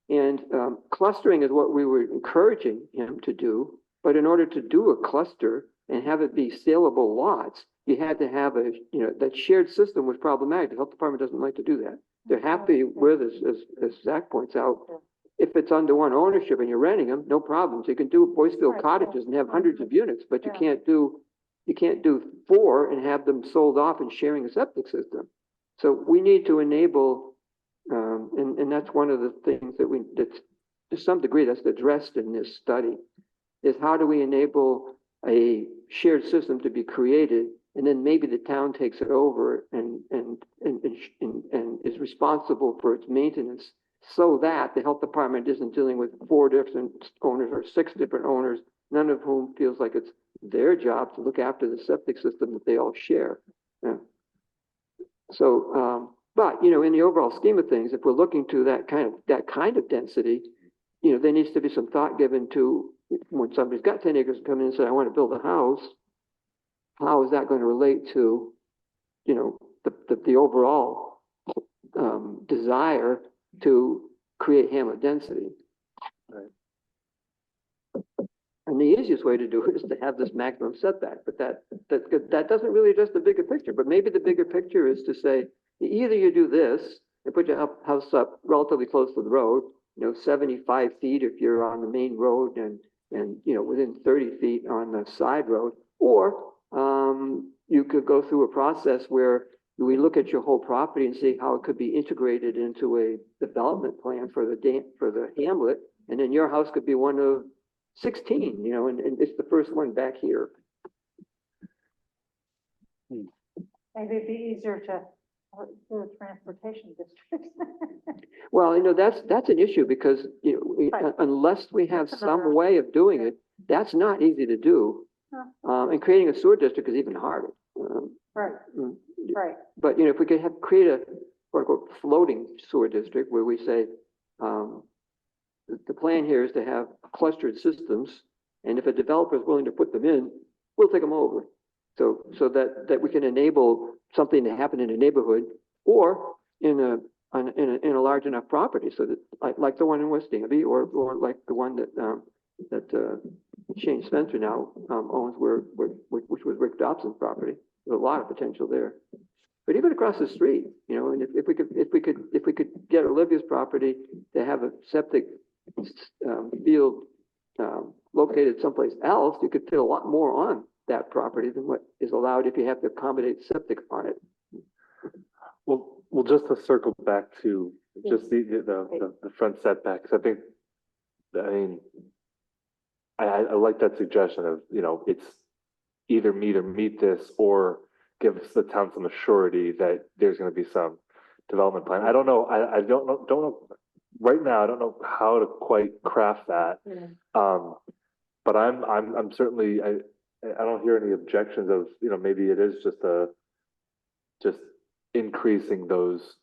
And clustering is what we were encouraging him to do. But in order to do a cluster and have it be saleable lots, you had to have that shared system was problematic. The health department doesn't like to do that. They're happy with, as Zach points out, if it's under one ownership and you're renting them, no problem. So you can do Boyceville cottages and have hundreds of units, but you can't do 4 and have them sold off and sharing a septic system. So we need to enable, and that's one of the things that's to some degree that's addressed in this study, is how do we enable a shared system to be created, and then maybe the town takes it over and is responsible for its maintenance, so that the health department isn't dealing with 4 different owners or 6 different owners, none of whom feels like it's their job to look after the septic system that they all share. Yeah. So, but you know, in the overall scheme of things, if we're looking to that kind of density, you know, there needs to be some thought given to when somebody's got 10 acres and come in and say, I want to build a house. How is that going to relate to, you know, the overall desire to create hamlet density? Right. And the easiest way to do it is to have this maximum setback, but that doesn't really address the bigger picture. But maybe the bigger picture is to say, either you do this and put your house up relatively close to the road, you know, 75 feet if you're on the main road and you know, within 30 feet on the side road, or you could go through a process where we look at your whole property and see how it could be integrated into a development plan for the hamlet, and then your house could be one of 16, you know, and it's the first one back here. Maybe it'd be easier to do a transportation district. Well, you know, that's an issue because, you know, unless we have some way of doing it, that's not easy to do. And creating a sewer district is even harder. Right. Right. But, you know, if we could create a quote unquote floating sewer district where we say, the plan here is to have clustered systems, and if a developer is willing to put them in, we'll take them over. So that we can enable something to happen in a neighborhood or in a large enough property, so that like the one in West Danby or like the one that Shane Spencer now owns, which was Rick Dobson's property. There's a lot of potential there. But even across the street, you know, and if we could get Olivia's property to have a septic field located someplace else, you could fit a lot more on that property than what is allowed if you have to accommodate septic on it. Well, just to circle back to just the front setbacks, I mean, I like that suggestion of, you know, it's either meet this or give the town some assurity that there's going to be some development plan. I don't know. I don't know right now. I don't know how to quite craft that. But I'm certainly, I don't hear any objections of, you know, maybe it is just increasing those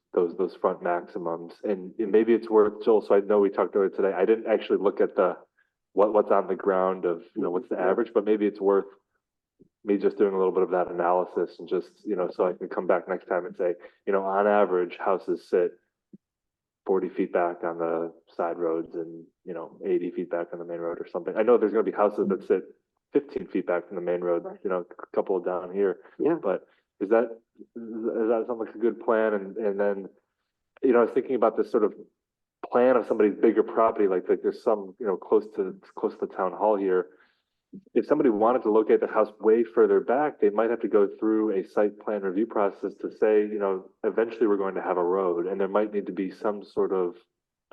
front maximums, and maybe it's worth, Joel. So I know we talked about it today. I didn't actually look at what's on the ground of, you know, what's the average, but maybe it's worth me just doing a little bit of that analysis and just, you know, so I can come back next time and say, you know, on average, houses sit 40 feet back on the side roads and, you know, 80 feet back on the main road or something. I know there's going to be houses that sit 15 feet back from the main road, you know, a couple down here. Yeah. But Is that, does that sound like a good plan? And then, I was thinking about this sort of plan of somebody's bigger property, like there's some, close to the town hall here. If somebody wanted to locate the house way further back, they might have to go through a site plan review process to say, eventually we're going to have a road, and there might need to be some sort of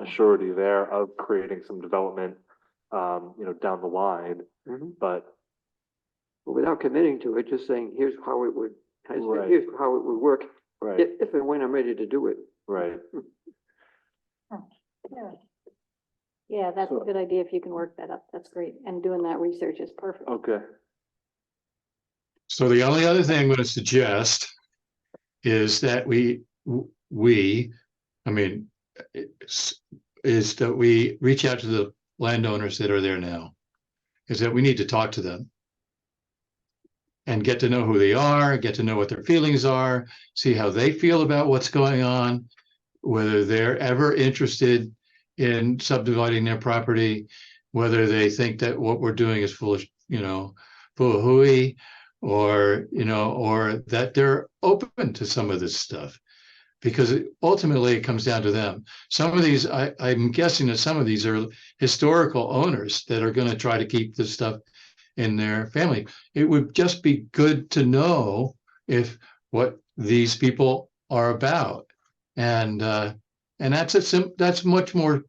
assurity there of creating some development, down the line. But without committing to it, just saying, here's how it would, Right. here's how it would work, right, if and when I'm ready to do it. right. Yeah. Yeah, that's a good idea if you can work that up. That's great. And doing that research is perfect. Okay. So the only other thing I'm going to suggest is that is that we reach out to the landowners that are there now. Is that we need to talk to them and get to know who they are, get to know what their feelings are, see how they feel about what's going on, whether they're ever interested in subdividing their property, whether they think that what we're doing is foolish, full of hooey, or that they're open to some of this stuff, because ultimately it comes down to them. Some of these, I'm guessing that some of these are historical owners that are going to try to keep this stuff in their family. It would just be good to know if what these people are about, and that's much more.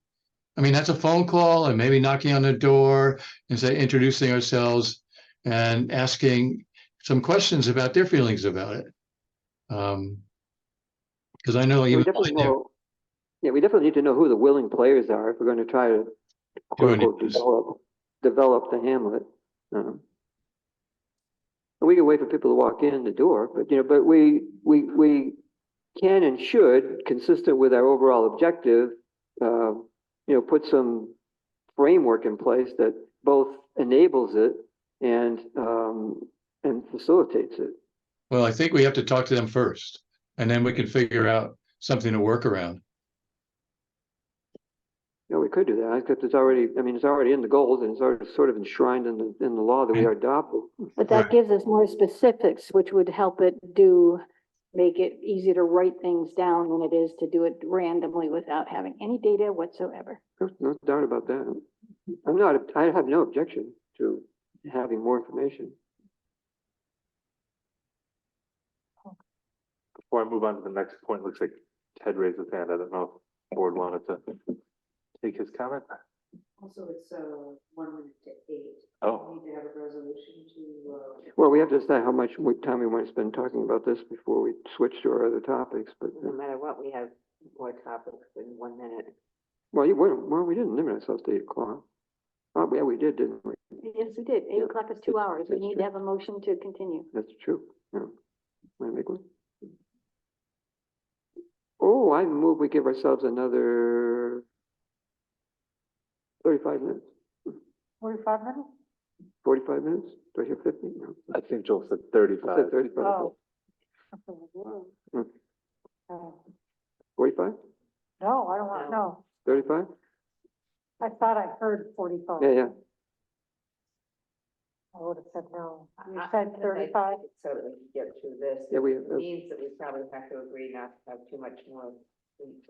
I mean, that's a phone call and maybe knocking on the door and introducing ourselves and asking some questions about their feelings about it. Because I know We even definitely know, we definitely need to know who the willing players are if we're going to try to quote unquote develop the hamlet. And we can wait for people to walk in the door, but but we can and should, consistent with our overall objective, put some framework in place that both enables it and facilitates it. Well, I think we have to talk to them first, and then we can figure out something to work around. We could do that, except it's already in the goals, and it's already sort of enshrined in the law that we adopted. But that gives us more specifics, which would help make it easier to write things down than it is to do it randomly without having any data whatsoever. No doubt about that. I have no objection to having more information. Before I move on to the next point, looks like Ted raised his hand. I don't know if the board wanted to take his comment. Also, it's 1 minute to 8. Oh. We need to have a resolution to. Well, we have to decide how much time we want to spend talking about this before we switch to our other topics, but. No matter what, we have more topics in 1 minute. Well, we didn't limit ourselves to 8 o'clock. Oh, yeah, we did, didn't we? Yes, we did. 8 o'clock is 2 hours. We need to have a motion to continue. That's true. Yeah. Want to make one? Oh, I move we give ourselves another 35 minutes. 45 minutes? 45 minutes? Do I hear 50? No. I think Joel said I 35. said 35. Oh. 45? No, I don't want, no. 35? I thought I heard 45. Yeah. I would have said no. You said 35? So that we can get through this. Yeah, we It means that we probably have to agree not to have too much more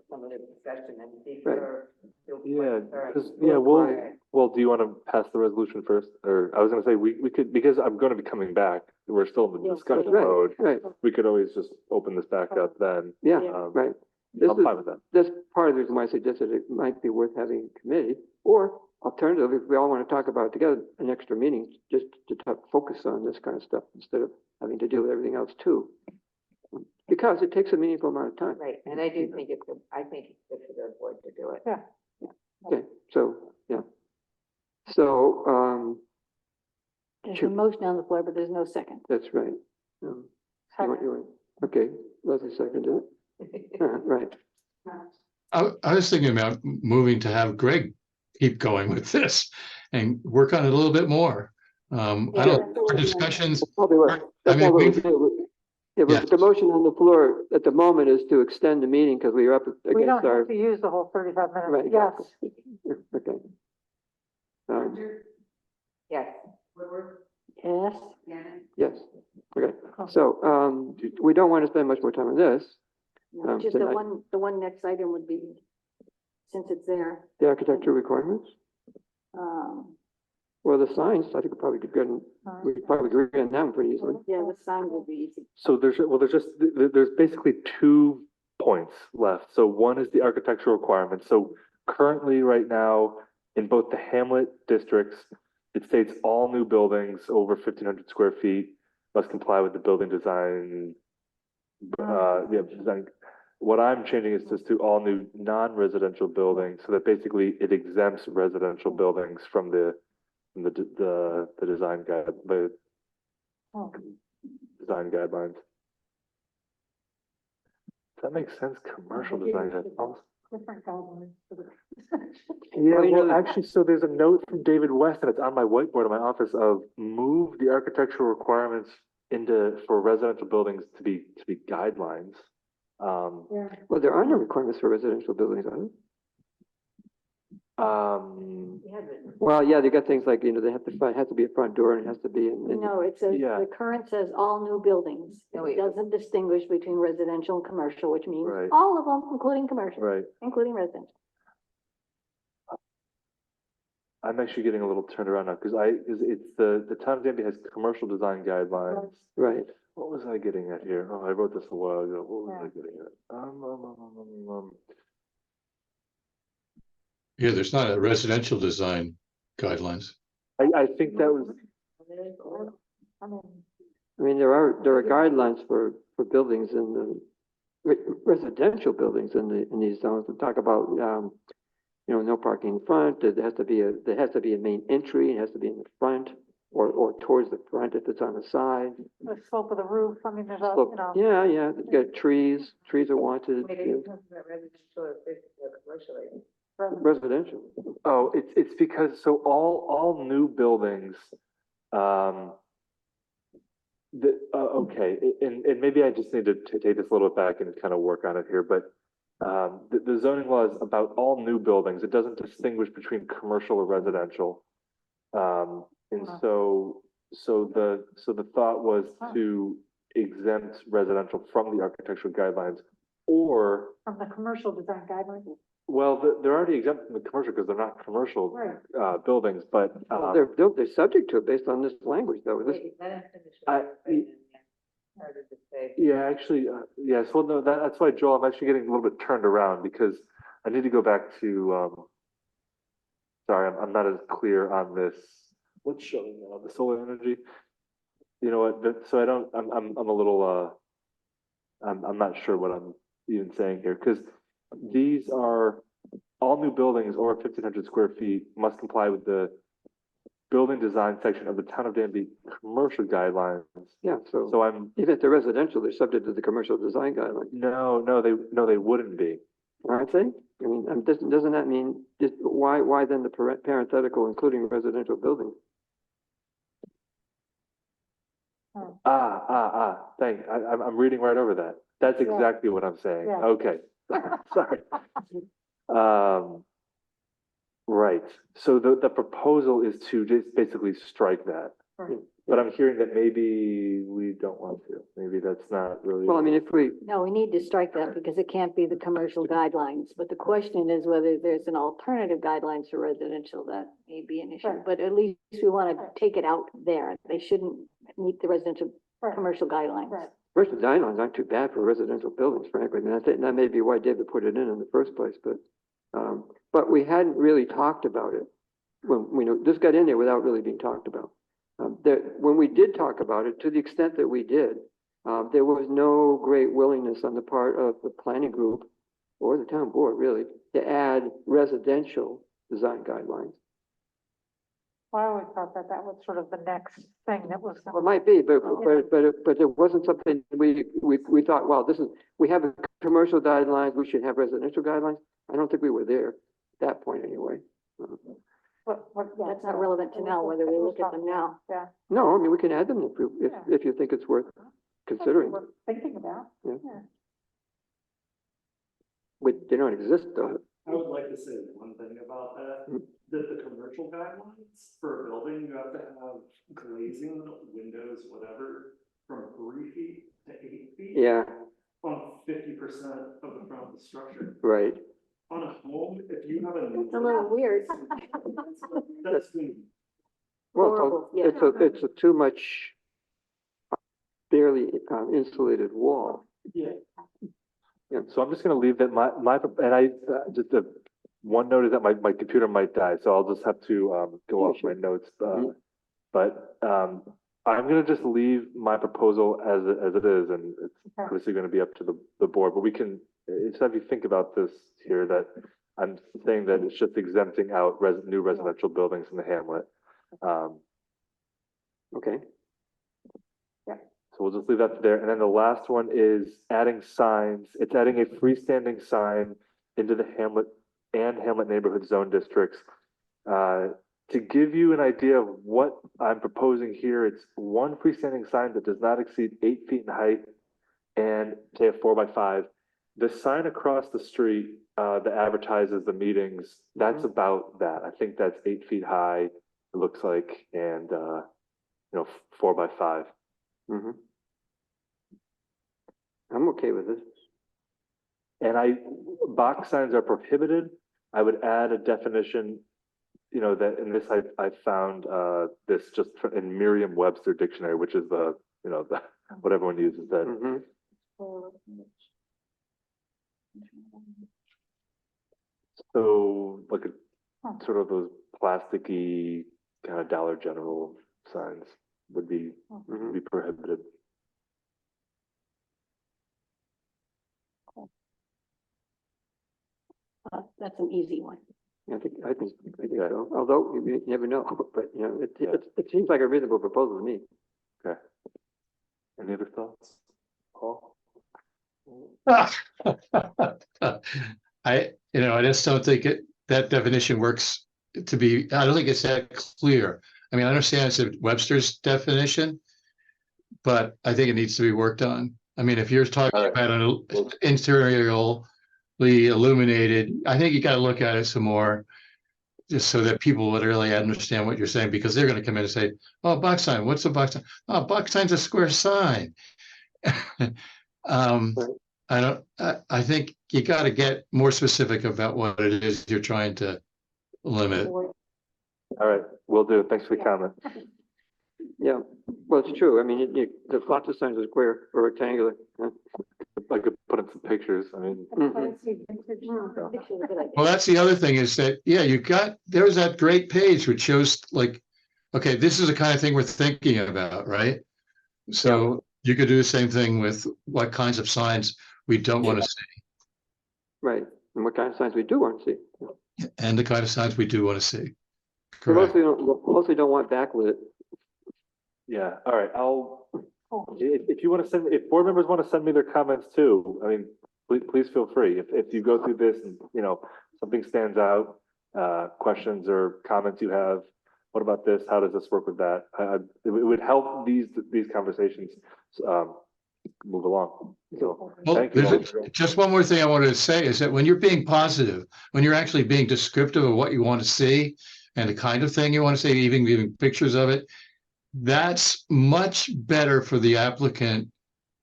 some of the discussion and defer. Yeah, well, do you want to pass the resolution first? Or I was gonna say, we could, because I'm gonna be coming back, we're still in the Yes, discussion right, mode. right. We could always just open this back up then. Yeah, Um, right. I'm fine with that. That's part of the reason why I suggested it might be worth having a committee, or alternatively, if we all want to talk about it together, an extra meeting, just to focus on this kind of stuff instead of having to deal with everything else too. Because it takes a meaningful amount of time. Right, and I do think it's good for the board to do it. Yeah. Okay, so, yeah. So, There's a motion on the floor, but there's no second. that's right. Okay, Leslie seconded it. Right. I was thinking about moving to have Greg keep going with this and work on it a little bit more. I don't, our discussions. Probably what, I mean, yeah, but the motion on the floor at the moment is to extend the meeting because we are up We against don't our. have to use the whole 35 minutes. Right. Yes. Okay. Yes. Yes. Yes. Okay, so, we don't want to spend much more time on this. No, just the tonight. one next item would be, since it's there, The architectural requirements, um, well, the signs, I think we probably could get, we could probably agree on that one pretty easily. yeah, the sign would be easy. So there's basically 2 points left. So one is the architectural requirements. So currently, right now, in both the Hamlet districts, it states all new buildings over 1,500 square feet must comply with the building design. Design. What I'm changing is just to all new non-residential buildings, so that basically it exempts residential buildings from the design guide, the design guidelines. Does that make sense? Commercial design guidelines. Different guidelines for the. Yeah, Well, you know well, actually, so there's a note from David West, and it's on my whiteboard in my office, of move the architectural requirements for residential buildings to be guidelines. Yeah. Well, there are no requirements for residential buildings, are there? Well, yeah, they got things like, they have to be a front door, and it has to be in. No, it says, Yeah. the current says all new buildings. It doesn't distinguish between residential and commercial, which means Right. all of them, including commercial, Right. including residential. I'm actually getting a little turned around now, because it's the town of Danby has commercial design guidelines. Right. What was I getting at here? Oh, I wrote this a while ago. What was Yeah. I getting at? Yeah, there's not a residential design guidelines. I think that was, I mean, there are guidelines for buildings in the residential buildings in these zones that talk about, no parking in front. There has to be a main entry. It has to be in the front or towards the front if it's on the side. The slope of the roof, I mean, there's a, Slope- Yeah, you've got trees are wanted. Residential. oh, it's because, so all new buildings, okay, and maybe I just need to take this a little bit back and kind of work on it here, but the zoning law is about all new buildings. It doesn't distinguish between commercial or residential. And so the thought was to exempt residential from the architectural guidelines, or, from the commercial design guidelines. well, they're already exempt from the commercial because they're not commercial Right. buildings, but They're subject to it based on this language, though. yeah, actually, yes, well, no, that's why, Joel, I'm actually getting a little bit turned around, because I need to go back to, sorry, I'm not as clear on this. What's showing now, the solar energy? You know what, so I'm a little, I'm not sure what I'm even saying here, because these are all new buildings over 1,500 square feet must comply with the building design section of the town of Danby commercial guidelines. Yeah, so Even if they're residential, they're subject to the commercial design guidelines. no, they wouldn't be. Aren't they? I mean, doesn't that mean, why then the parenthetical including residential buildings? I'm reading right over that. That's Yeah. exactly what I'm saying. Yeah. Okay, sorry. Right, so the proposal is to just basically strike that. Right. But I'm hearing that maybe we don't want to. Maybe that's not really. Well, I mean, if we, No, we need to strike that because it can't be the commercial guidelines, but the question is whether there's an alternative guidelines for residential, that may be an issue. Right. But at least we want to take it out there. They shouldn't meet the residential, Right. commercial guidelines. Right. commercial guidelines aren't too bad for residential buildings, frankly. I mean, I think that may be why David put it in the first place, but we hadn't really talked about it. When this got in there without really being talked about. When we did talk about it, to the extent that we did, there was no great willingness on the part of the planning group or the town board, really, to add residential design guidelines. Well, I always thought that was sort of the next thing that was. Well, it might be, but it wasn't something we thought, wow, we have a commercial guidelines, we should have residential guidelines. I don't think we were there at that point anyway. That's not relevant to now, whether we look at them now. Yeah. No, I mean, we can add them if you think it's worth considering. Worth thinking about. Yeah. Yeah. They don't exist though. I would like to say one thing about that, that the commercial guidelines for a building, you have to have glazing, windows, whatever, from 3 feet to 8 feet. Yeah, On 50% of the front of the structure. right. On a home, if you have a. It's a little weird. That's been Well, Horrible, yeah. it's a too much barely insulated wall. yeah. So I'm just gonna leave that and I, just one note is that my computer might die, so I'll just have to, go off my notes. But, I'm gonna just leave my proposal as it is, and it's obviously gonna be up to the board, but we can, just have you think about this here, that I'm saying that it's just exempting out new residential buildings in the hamlet. Okay, So we'll just leave that there. And then the last one is adding signs. It's adding a freestanding sign into the hamlet and hamlet neighborhood zone districts. To give you an idea of what I'm proposing here, it's one freestanding sign that does not exceed 8 feet in height and say a 4x5. The sign across the street that advertises the meetings, that's about that. I think that's 8 feet high, it looks like, and 4x5. mm-hmm. I'm okay with this. And box signs are prohibited. I would add a definition, that in this, I found this just in Merriam-Webster dictionary, which is the what everyone uses, that Mm-hmm. so like sort of those plasticky kind of Dollar General signs would be prohibited. That's an easy one. I think so. Although you never know, but it seems like a reasonable proposal to me. Okay. Any other thoughts, Paul? I just don't think that definition works I don't think it's that clear. I mean, I understand it's a Webster's definition, but I think it needs to be worked on. I mean, if you're talking about an interiorly illuminated, I think you got to look at it some more, just so that people would really understand what you're saying, because they're going to come in and say, "Oh, box sign. What's a box sign? Oh, box sign's a square sign." I think you got to get more specific about what it is you're trying to limit. All right, will do. Thanks for your comment. Yeah, well, it's true. I mean, the lots of signs are square or rectangular. I could put in some pictures. I mean, Well, that's the other thing is that, there's that great page which shows like, okay, this is the kind of thing we're thinking about, right? So you could do the same thing with what kinds of signs we don't want to see. Right, and what kind of signs we do want to see. And the kind of signs we do want to see. We Correct. mostly don't want backlit. yeah. All right. If you want to if board members want to send me their comments too, I mean, please feel free. If you go through this and, something stands out, questions or comments you have, what about this? How does this work with that? It would help these conversations move along. So Well, thank you. there's just one more thing I wanted to say is that when you're being positive, when you're actually being descriptive of what you want to see and the kind of thing you want to see, even giving pictures of it, that's much better for the applicant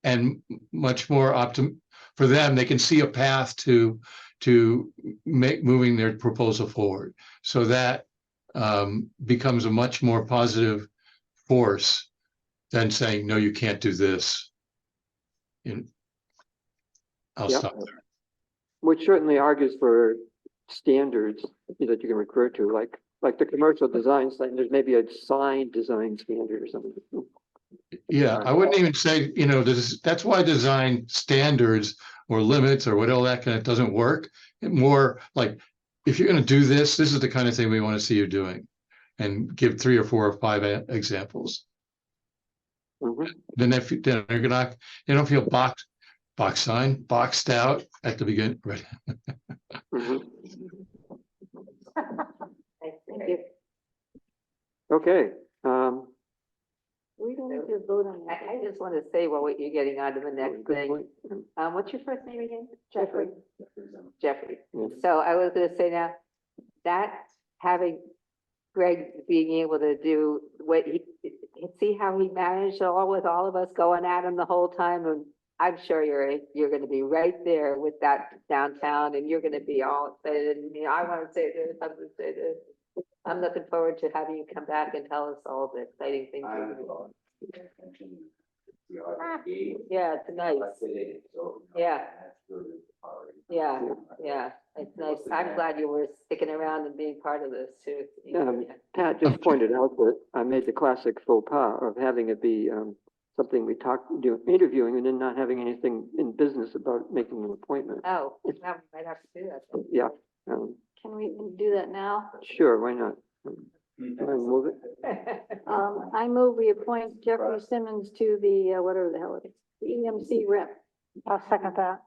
and much more for them. They can see a path to moving their proposal forward. So that becomes a much more positive force than saying, no, you can't do this. I'll stop there. Which certainly argues for standards that you can refer to, like the commercial design sign. There's maybe a sign design standard or something. Yeah, I wouldn't even say, that's why design standards or limits or whatever that kind of doesn't work. More like, if you're going to do this, this is the kind of thing we want to see you doing, and give 3 or 4 or 5 examples. Then if you don't feel box boxed out at the beginning, right? Thank you. Okay. We don't need to vote on that. I just want to say, well, what you're getting on to the next thing. What's your first name again? Jeffrey. Jeffrey. So I was going to say now that having Greg being able to do what see how he managed all with all of us going at him the whole time, and I'm sure you're gonna be right there with that downtown, and you're gonna be all excited, and, you know, I wanna say this, I'm gonna say this. I'm looking forward to having you come back and tell us all the exciting things. you're doing. Yeah, it's nice. Yeah. Yeah, it's nice. I'm glad you were sticking around and being part of this too. Pat just pointed out that I made the classic faux pas of having it be, something we interviewing and then not having anything in business about making an appointment. Oh, now we might have to do that. then. Yeah, Can we do that now? sure, why not? Wanna move it? I move we appoint Jeffrey Simmons to the, whatever the hell it is, the EMC rep. I'll second that.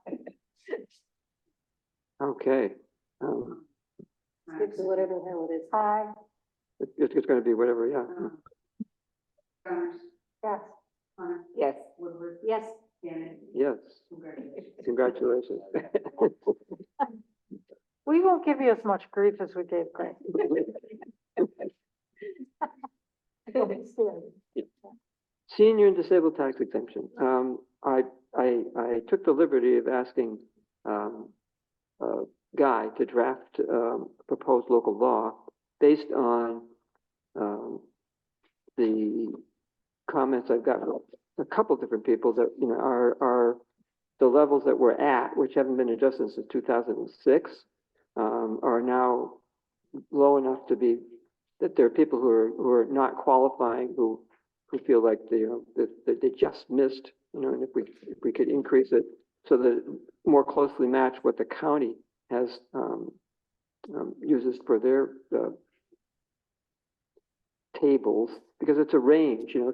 Okay, It's whatever the hell it is. Aye, it's gonna be whatever, yeah. yes. Yes. Yes. Yes, congratulations. We won't give you as much grief as we gave Greg. Senior and disabled tax exemption. I took the liberty of asking, Guy to draft, proposed local law based on, the comments I've got from a couple different people that, you know, are the levels that we're at, which haven't been adjusted since 2006, are now low enough to be, that there are people who are not qualifying, who feel like they, you know, that they just missed, you know, and if we could increase it so that it more closely match what the county has, uses for their, tables, because it's a range, you know,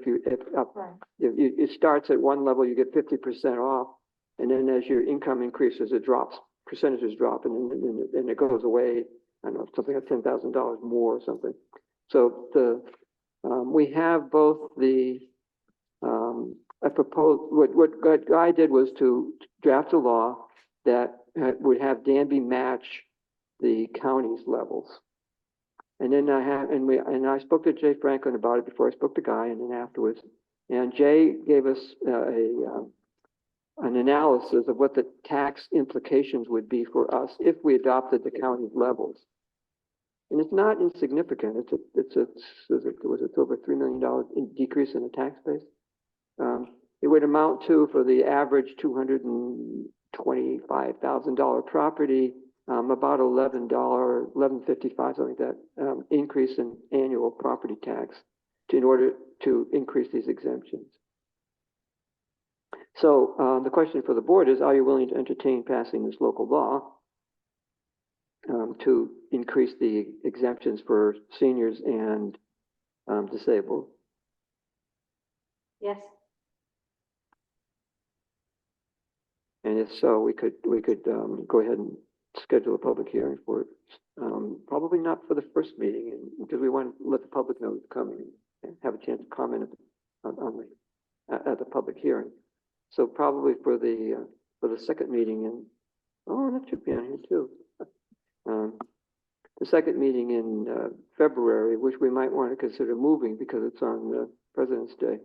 it starts at one level, you get 50% off, and then as your income increases, it drops, percentages drop, and then it goes away. I don't know, something like $10,000 more or something. So we have both the, I proposed, what Guy did was to draft a law that would have Danby match the county's levels. And then I spoke to Jay Franklin about it before I spoke to Guy, and then afterwards. And Jay gave us an analysis of what the tax implications would be for us if we adopted the county's levels. And it's not insignificant. It's over $3 million decrease in the tax base. It would amount to, for the average $225,000 property, about $11.55, something like that, increase in annual property tax in order to increase these exemptions. So the question for the board is, are you willing to entertain passing this local law to increase the exemptions for seniors and disabled? Yes. And if so, we could go ahead and schedule a public hearing for it. Probably not for the first meeting, because we want to let the public know it's coming and have a chance to comment at the public hearing. So probably for the second meeting in, that should be on here too. The second meeting in February, which we might want to consider moving because it's on President's Day.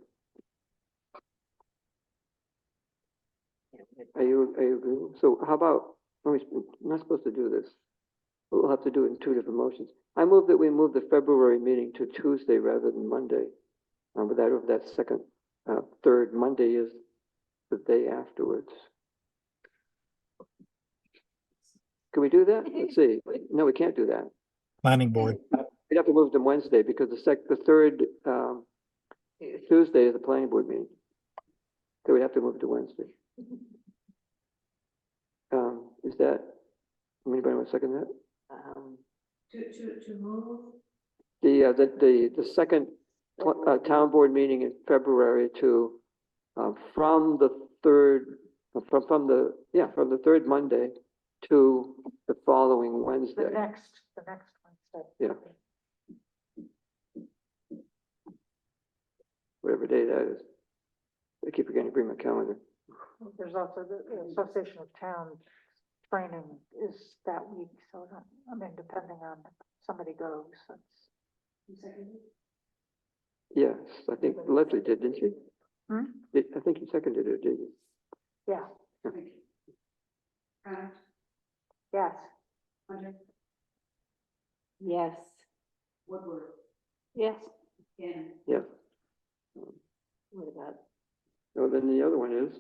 Are you agreeing? So how about, we're not supposed to do this. We'll have to do it in two different motions. I move that we move the February meeting to Tuesday rather than Monday. But that third Monday is the day afterwards. Can we do that? Let's see. No, we can't do that. Planning board. We'd have to move them Wednesday because the third Tuesday is the planning board meeting. So we'd have to move it to Wednesday. Is that, anybody want to second that? To move? The second town board meeting in February to from the third Monday to the following Wednesday. The next Wednesday. Yeah. Whatever day that is. I keep forgetting to bring my calendar. There's also the Association of Towns training is that week, so I mean, depending on if somebody goes, that's. Yes, I think Leslie did, didn't she? Hmm? I think you seconded it, didn't you? Yeah, Connor, yes. Hunter, Yes. Woodward, Yes. Gannon. Yes. What about? So then the other one is,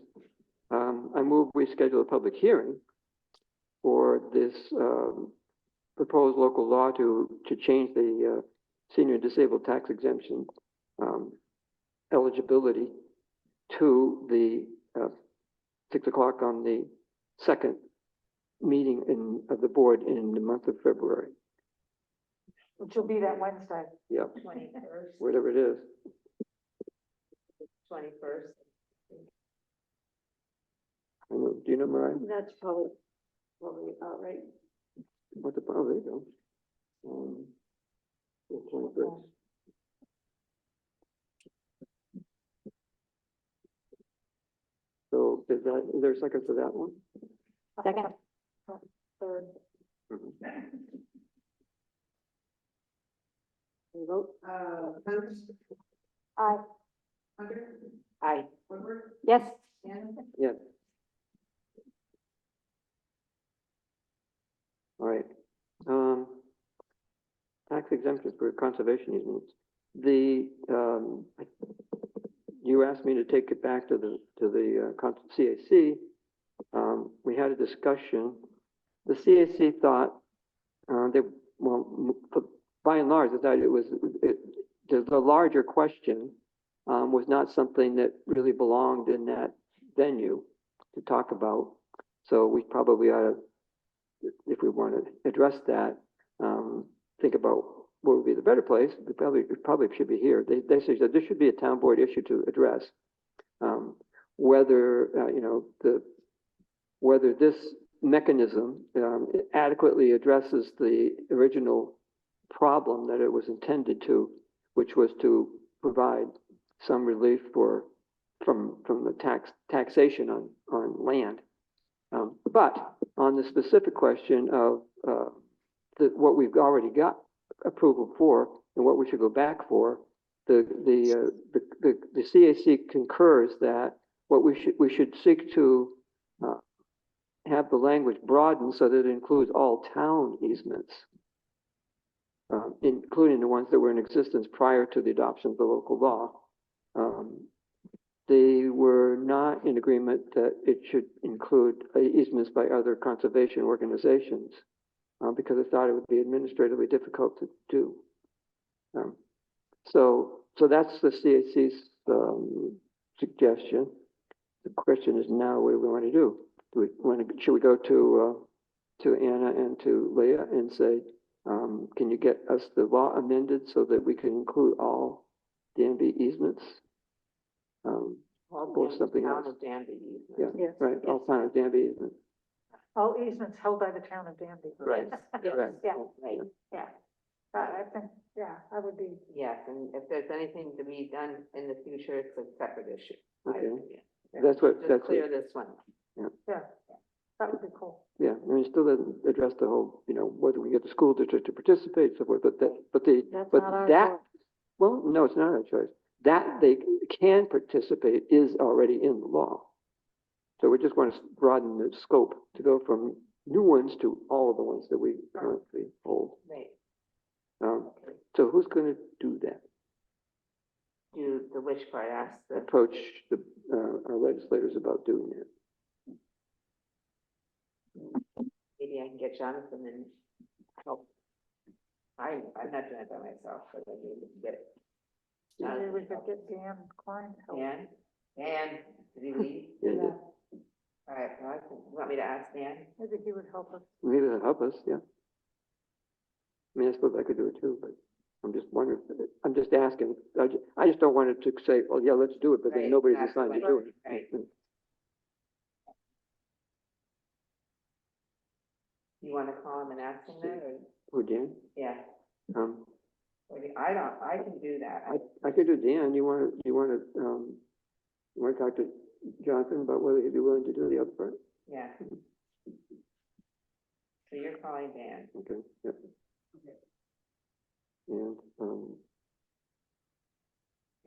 I move we schedule a public hearing for this, proposed local law to change the, senior disabled tax exemption, eligibility to the, 6 o'clock on the second meeting of the board in the month of February. Which will be that Wednesday. Yep, 21st, whatever it is. 21st. I know, do you know, Mariah? That's probably about right. What the, oh, there you go. The 21st. So is there a second for that one? Second. Third. Mhm. We vote? Connor, Aye. Hunter, Aye. Woodward, Yes. Gannon. Yes. All right. Tax exemptions for conservation easements. You asked me to take it back to the CAC. We had a discussion. The CAC thought, by and large, they thought the larger question was not something that really belonged in that venue to talk about. So we probably ought to, if we want to address that, think about what would be the better place. It probably should be here. They say that this should be a town board issue to address. Whether, whether this mechanism adequately addresses the original problem that it was intended to, which was to provide some relief from the taxation on land. But on the specific question of what we've already got approval for and what we should go back for, the CAC concurs that what we should seek to have the language broadened so that it includes all town easements, including the ones that were in existence prior to the adoption of the local law. They were not in agreement that it should include easements by other conservation organizations because they thought it would be administratively difficult to do. So that's the CAC's suggestion. The question is now, what do we want to do? Should we go to Anna and to Leah and say, can you get us the law amended so that we can include all Danby easements? Or something else? Danby easements. Yeah, Yes. right, all town of Danby easements. All easements held by the town of Danby. Right, correct. Yeah, Right. yeah. I think, yeah, I would be, Yes, and if there's anything to be done in the future, it's a separate issue. Okay. That's what, Just that's clear what, this one. yeah, that would be cool. yeah, I mean, it still doesn't address the whole, whether we get the school district to participate, so forth, but That's not our that, choice. well, no, it's not our choice. That they can participate is already in the law. So we just want to broaden the scope to go from new ones to all of the ones that we currently hold. Right. So who's going to do that? Do the which part, ask the, Approach our legislators about doing it. maybe I can get Jonathan and help. I'm not doing it by myself, but I need to get Maybe we Jonathan. could get Dan Klein to help. Dan, did he leave? Yeah. All right, well, you want me to ask Dan? Maybe he would help us. Maybe that'll help us, yeah. I mean, I suppose I could do it too, but I'm just wondering, I'm just asking. I just don't want it to say, well, yeah, let's do it, but then Right, nobody's exactly, assigned to do it. right. You want to call him and ask him that, or? Who, Dan? Yeah, Or I can do that. I could do Dan. You want to talk to Jonathan about whether he'd be willing to do the other part? Yeah. So you're calling Dan. Okay, yep. And,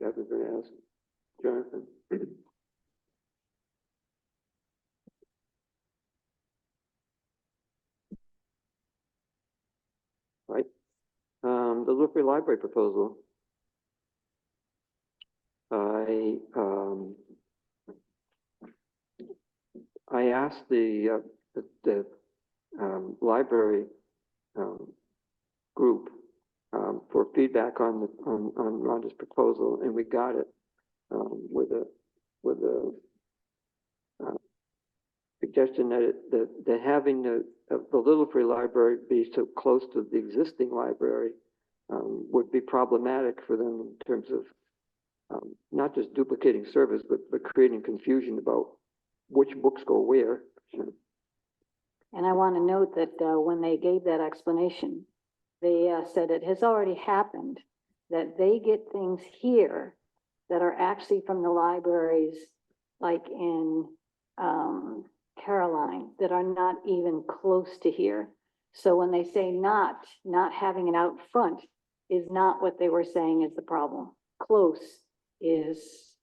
I was gonna ask Jonathan. Right, the Little Free Library proposal. I asked the library group for feedback on Rhonda's proposal, and we got it with a suggestion that having the Little Free Library be so close to the existing library would be problematic for them in terms of not just duplicating service, but creating confusion about which books go where. And I want to note that when they gave that explanation, they said it has already happened, that they get things here that are actually from the libraries, like in Caroline, that are not even close to here. So when they say not having it out front is not what they were saying is the problem. Close is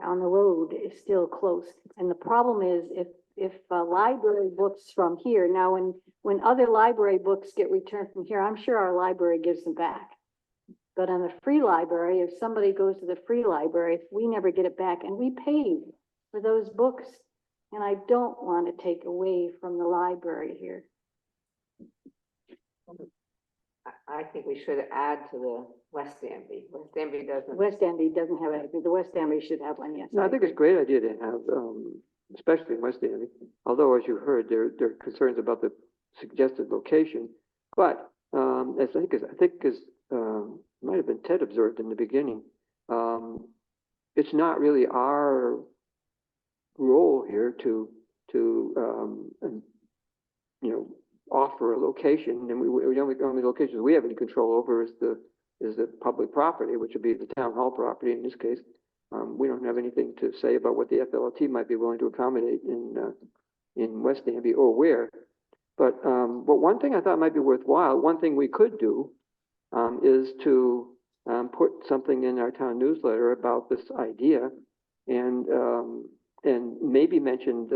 on the road is still close. And the problem is if library books from here, now when other library books get returned from here, I'm sure our library gives them back. But on the free library, if somebody goes to the free library, we never get it back, and we paid for those books. And I don't want to take away from the library here. I think we should add to the West Danby. West Danby doesn't. West Danby doesn't have anything. The West Danby should have one, yes. No, I think it's a great idea to have, especially in West Danby. Although, as you heard, there are concerns about the suggested location. But as I think might have been Ted observed in the beginning, it's not really our role here to offer a location, and the only locations we have any control over is the public property, which would be the town hall property in this case. We don't have anything to say about what the FLT might be willing to accommodate in West Danby or where. But one thing I thought might be worthwhile, one thing we could do is to put something in our town newsletter about this idea, and maybe mention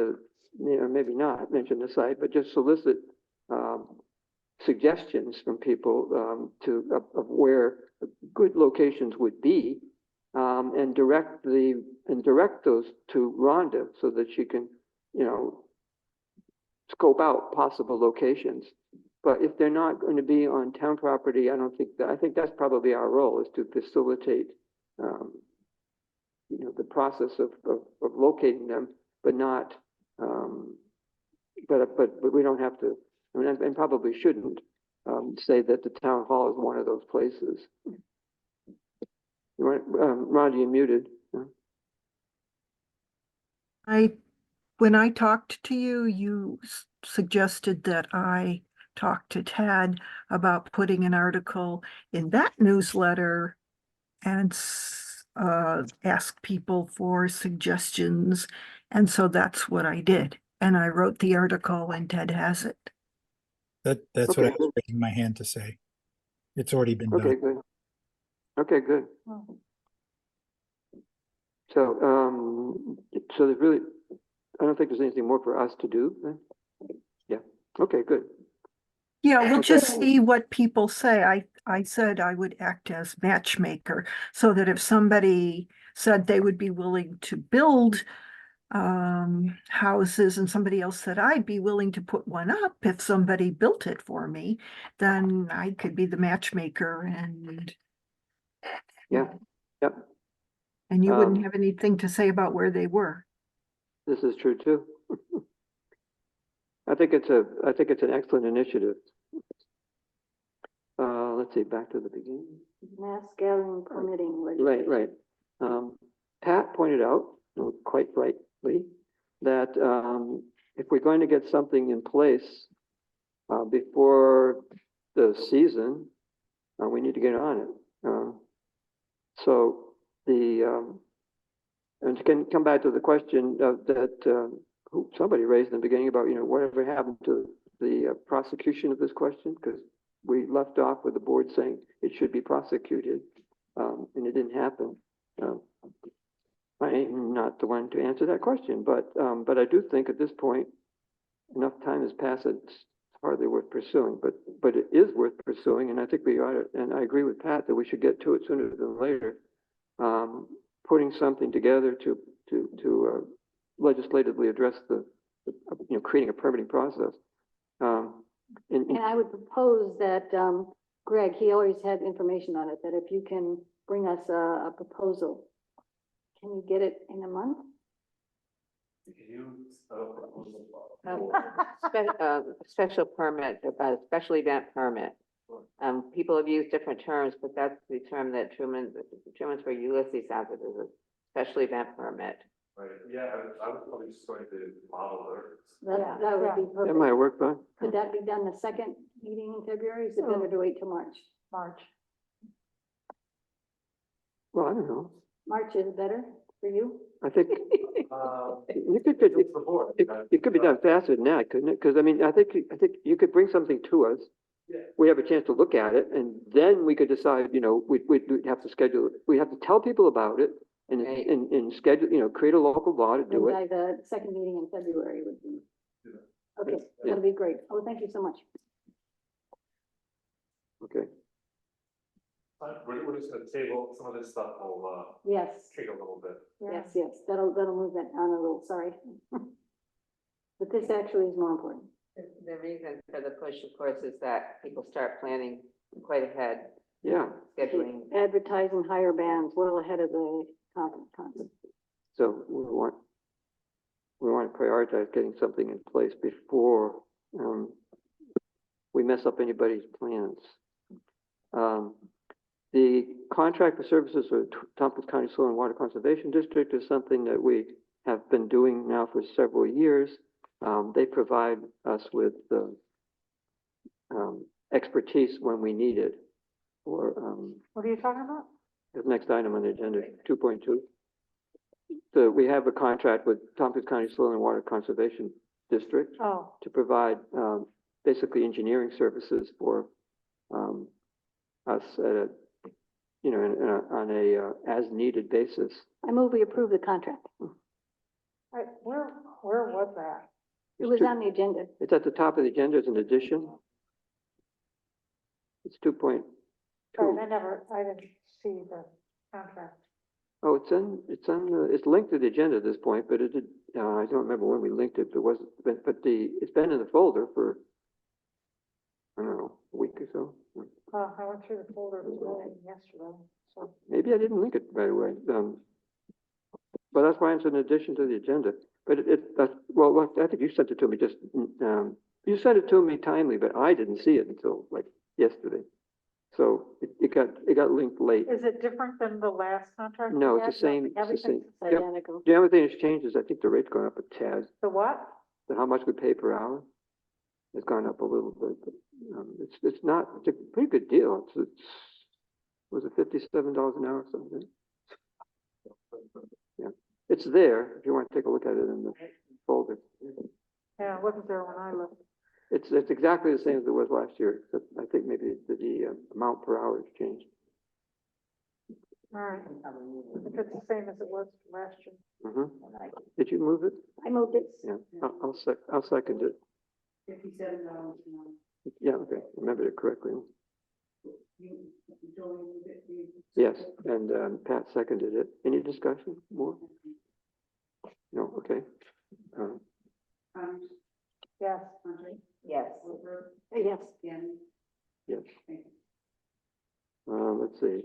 maybe not mention the site, but just solicit suggestions from people of where good locations would be, and direct those to Rhonda so that she can, scope out possible locations. But if they're not going to be on town property, I think that's probably our role, is to facilitate the process of locating them, but not but we don't have to, and probably shouldn't say that the town hall is one of those places. You want, Rhonda, you're muted. When I talked to you, you suggested that I talk to Ted about putting an article in that newsletter and ask people for suggestions. And so that's what I did. And I wrote the article, and Ted has it. That's what I was raising my hand to say. It's already been Okay, done. good. Okay, good. So, there's really, I don't think there's anything more for us to do then. Yeah. Okay, good. Yeah, we'll just see what people say. I said I would act as matchmaker, so that if somebody said they would be willing to build houses and somebody else said I'd be willing to put one up if somebody built it for me, then I could be the matchmaker, and Yeah. Yep. and you wouldn't have anything to say about where they were. This is true too. I think it's an excellent initiative. Let's see, back to the beginning. Mass gathering permitting Right, legislation. right. Pat pointed out, quite rightly, that if we're going to get something in place before the season, we need to get on it. So and can come back to the question that somebody raised in the beginning about, whatever happened to the prosecution of this question, because we left off with the board saying it should be prosecuted. and it didn't happen. I'm not the one to answer that question, but I do think at this point, enough time has passed, it's hardly worth pursuing, but it is worth pursuing, and I think we ought to, and I agree with Pat that we should get to it sooner than later. Putting something together to legislatively address creating a permitting process. And I would propose that, Greg, he always had information on it, that if you can bring us a proposal, can you get it in a month? Special permit, a special event permit. People have used different terms, but that's the term that Truman's for Ulysses has it as a special event permit. Right, yeah, I was probably just going to model there. That would be That perfect. might work, Bob. Could that be done the second meeting in February? Is it better to wait till March? March. Well, I don't know. March is better for you? I think it could be done faster than that, couldn't it? Because I mean, I think you could bring something to us. Yeah. We have a chance to look at it, and then we could decide. We'd have to schedule it. We have to tell people about it, and Right. and schedule. Create a local law to do Then it. by the second meeting in February would be. Okay, Yeah. that'll be great. Oh, thank you so much. Okay. We're just gonna table some of this stuff, will Yes, take a little bit. yes, that'll move that on a little, sorry. But this actually is more important. The reason for the push, of course, is that people start planning quite ahead, Yeah. scheduling. Advertising higher bands well ahead of the conference. So we want to prioritize getting something in place before we mess up anybody's plans. The contract for services for Tompkins County Soil and Water Conservation District is something that we have been doing now for several years. They provide us with expertise when we need it. Or What are you talking about? the next item on the agenda, 2.2. So we have a contract with Tompkins County Soil and Water Conservation District Oh, to provide basically engineering services for us at a, on a as needed basis. I move we approve the contract. where was that? It was on the agenda. It's at the top of the agenda as an addition. It's 2.2. Sorry, I didn't see the contract. Oh, it's linked to the agenda at this point, but I don't remember when we linked it, but it's been in the folder for, I don't know, a week or so. I went through the folder today, yesterday, so. Maybe I didn't link it right away. But that's why it's an addition to the agenda. But well, I think you sent it to me you sent it to me timely, but I didn't see it until like yesterday. So it got linked late. Is it different than the last contract? No, we it's had? the same. It's the Everything's same. Yep. Identical. The only thing that's changed is I think the rate's gone up a tad. The what? How much we pay per hour has gone up a little bit, but it's a pretty good deal. Was it $57 an hour or something? Yeah, it's there if you want to take a look at it in the folder. Yeah, it wasn't there when I looked. It's exactly the same as it was last year, except I think maybe the amount per hour has changed. All right. If it's the same as it was last year. Mhm. Did you move it? I moved it. Yeah, I'll second it. $57 Yeah, okay, remembered it correctly. Yes, and Pat seconded it. Any discussion more? No, okay. Yes. Yes. Yes. Yes. Let's see.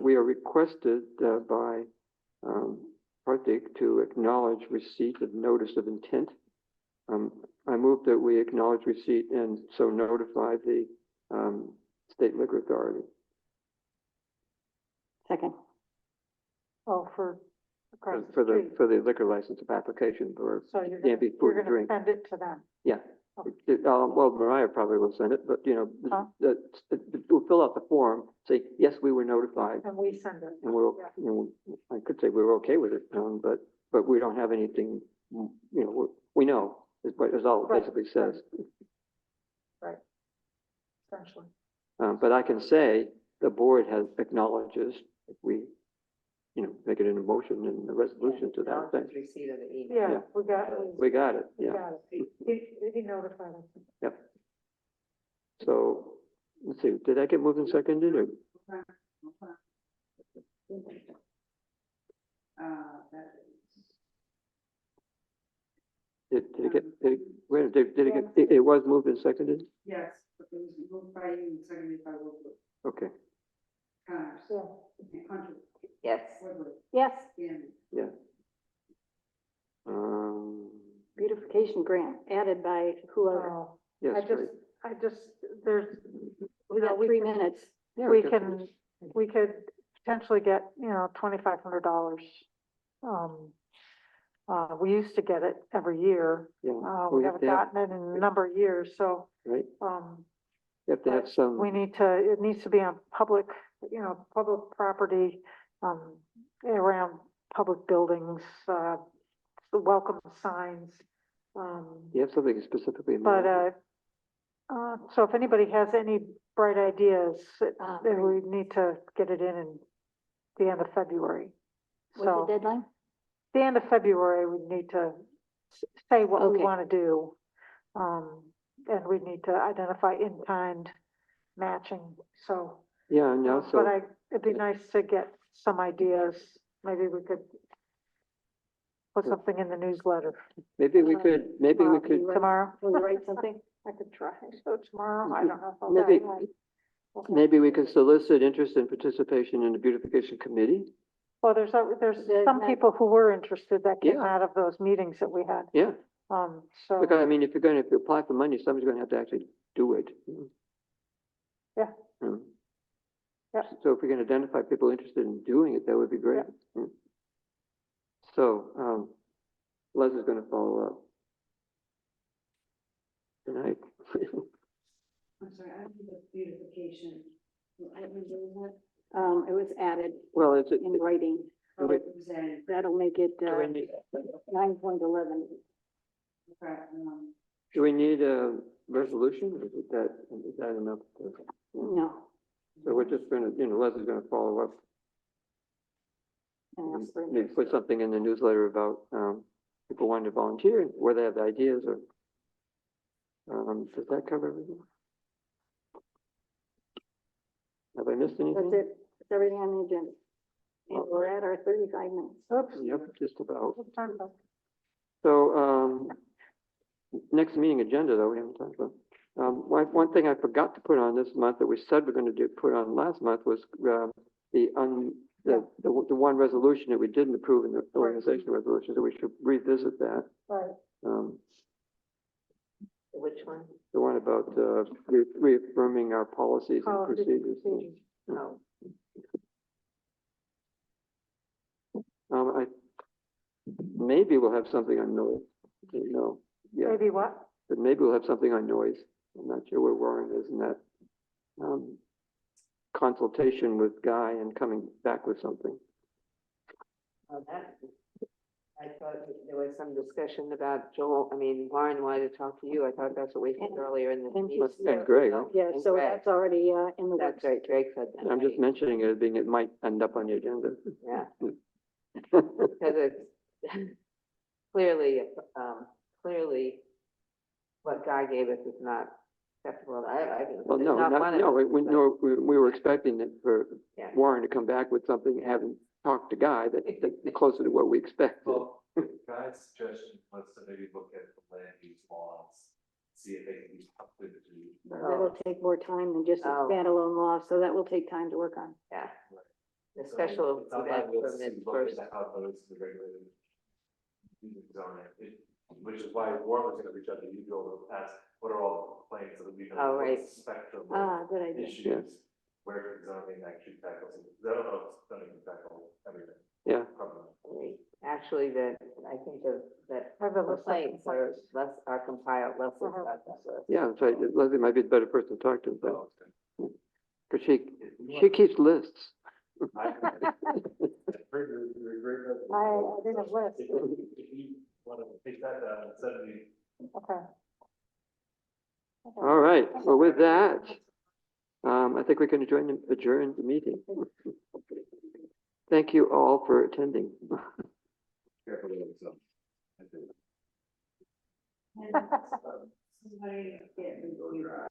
We are requested by Hartig to acknowledge receipt of notice of intent. I move that we acknowledge receipt and so notify the State Liquor Authority. Second. Oh, for across the For street. the liquor license of application for So you're Danby gonna, Food you're and gonna Drink. send it to them. Yeah. Okay. Well, Mariah probably will send it, but Huh? we'll fill out the form, say, yes, we were notified. And we send it. And we're, Yeah. I could say we were okay with it, but we don't have anything, we know, is what it all Right, basically says. Right. Essentially. But I can say the board has acknowledges if we, make it an emotion and a resolution to that effect. Receipt of the email. Yeah, Yeah. we We got it, we yeah. got it. He notified us. Yep. So, let's see, did that get moved and seconded or? Did it get, did it get, it was moved and seconded? Yes, but it was moved by you and seconded by Wilbur. Okay, Connors. Hunter. Yes. Woodward. Yes, Gannon. yeah. Um, beautification grant added by whoever. Oh, yes, right. there's, We got we 3 can- minutes. Yeah, we got- could potentially get, $2,500. We used to get it every year. Yeah, We we have haven't to have, gotten it in a number of years, so, right, um, you have to have some, we need to, it needs to be on public, public property, around public buildings, the welcome signs. you have something specifically in But, mind? so if anybody has any bright ideas, then Right. we need to get it in the end of February. What's the So, deadline? the end of February, we need to say what we Okay. want to do. And we need to identify in-kind matching, so. Yeah, no, But so, it'd be nice to get some ideas. Maybe we could put something in the newsletter maybe we could, tomorrow. Will you write something? I could try, so tomorrow, I don't know. if I'll Maybe- get it. Okay. maybe we could solicit interest and participation in the beautification committee? Well, there's There's some that- people who were interested that came Yeah. out of those meetings that we had. Yeah, So, because I mean, if you apply for money, somebody's gonna have to actually do it. Yeah. Mm. Yeah. So if we can identify people interested in doing it, that would be great. Mm. So, Leslie's gonna follow up tonight. I'm sorry, I think the beautification. I haven't done that. It was added Well, it's, in writing. Do we- It was added. That'll make it, do we need, 9.11. Okay, do we need a resolution, or is that enough? No. So we're just gonna, Leslie's gonna follow up, and ask for maybe put something in the newsletter about, people wanting to volunteer, and where they have the ideas, or, does that cover everything? Have I missed anything? That's it. That's everything on the agenda. And we're at our 35 minutes. oops. Yep, just about. What time is it? So, next meeting agenda, though, we haven't talked about. One thing I forgot to put on this month that we said we're gonna put on last month was, the one resolution that we didn't approve in the organizational resolution, so we should revisit that. Right. Which one? The one about, reaffirming our policies and Policies and procedures. procedures. Oh, Maybe we'll have something on noise, yeah, Maybe what? but maybe we'll have something on noise. I'm not sure where Warren is in that, consultation with Guy and coming back with something. that, I thought there was some discussion about Joel, Warren wanted to talk to you. I thought that's what we said earlier in the And meeting. And Greg, Yeah, And so Greg. that's already, in the That's works. right, Greg said that. I'm just right? mentioning it, being it might end up on the agenda. Yeah, because it's clearly, what Guy gave us is not acceptable. I think. Well, it's no, not not, one of no, them, we, but- no, we were expecting it for Yeah. Warren to come back with something, having talked to Guy, that closer to what we expected. Well, Guy's suggestion was to maybe look at the land use laws, see if they can be updated to. That'll take more time than just a Oh. standalone law, so that will take time to work on. Yeah. The special It's not event like this, permit you look first. at how those are regulated. Music zone, which is why Warren was gonna reach out to you, Joel, to ask, what are all the complaints so that we know Oh, what right. spectrum Ah, good of idea. issues, where zoning actually tackles it. I don't know if zoning can tackle everything. Yeah. Probably. Actually, I think that I have a list of complaints are compiled, less Uh-huh. about that. So- Yeah, that's right, Leslie might be the better person to talk to, but, So, because she keeps lists. I heard you're a great resident. I didn't list. If you want to take that down and send me. Okay. All right, well, with that, I think we can adjourn the meeting. Thank you all for attending. Careful with yourself. I think. Somebody get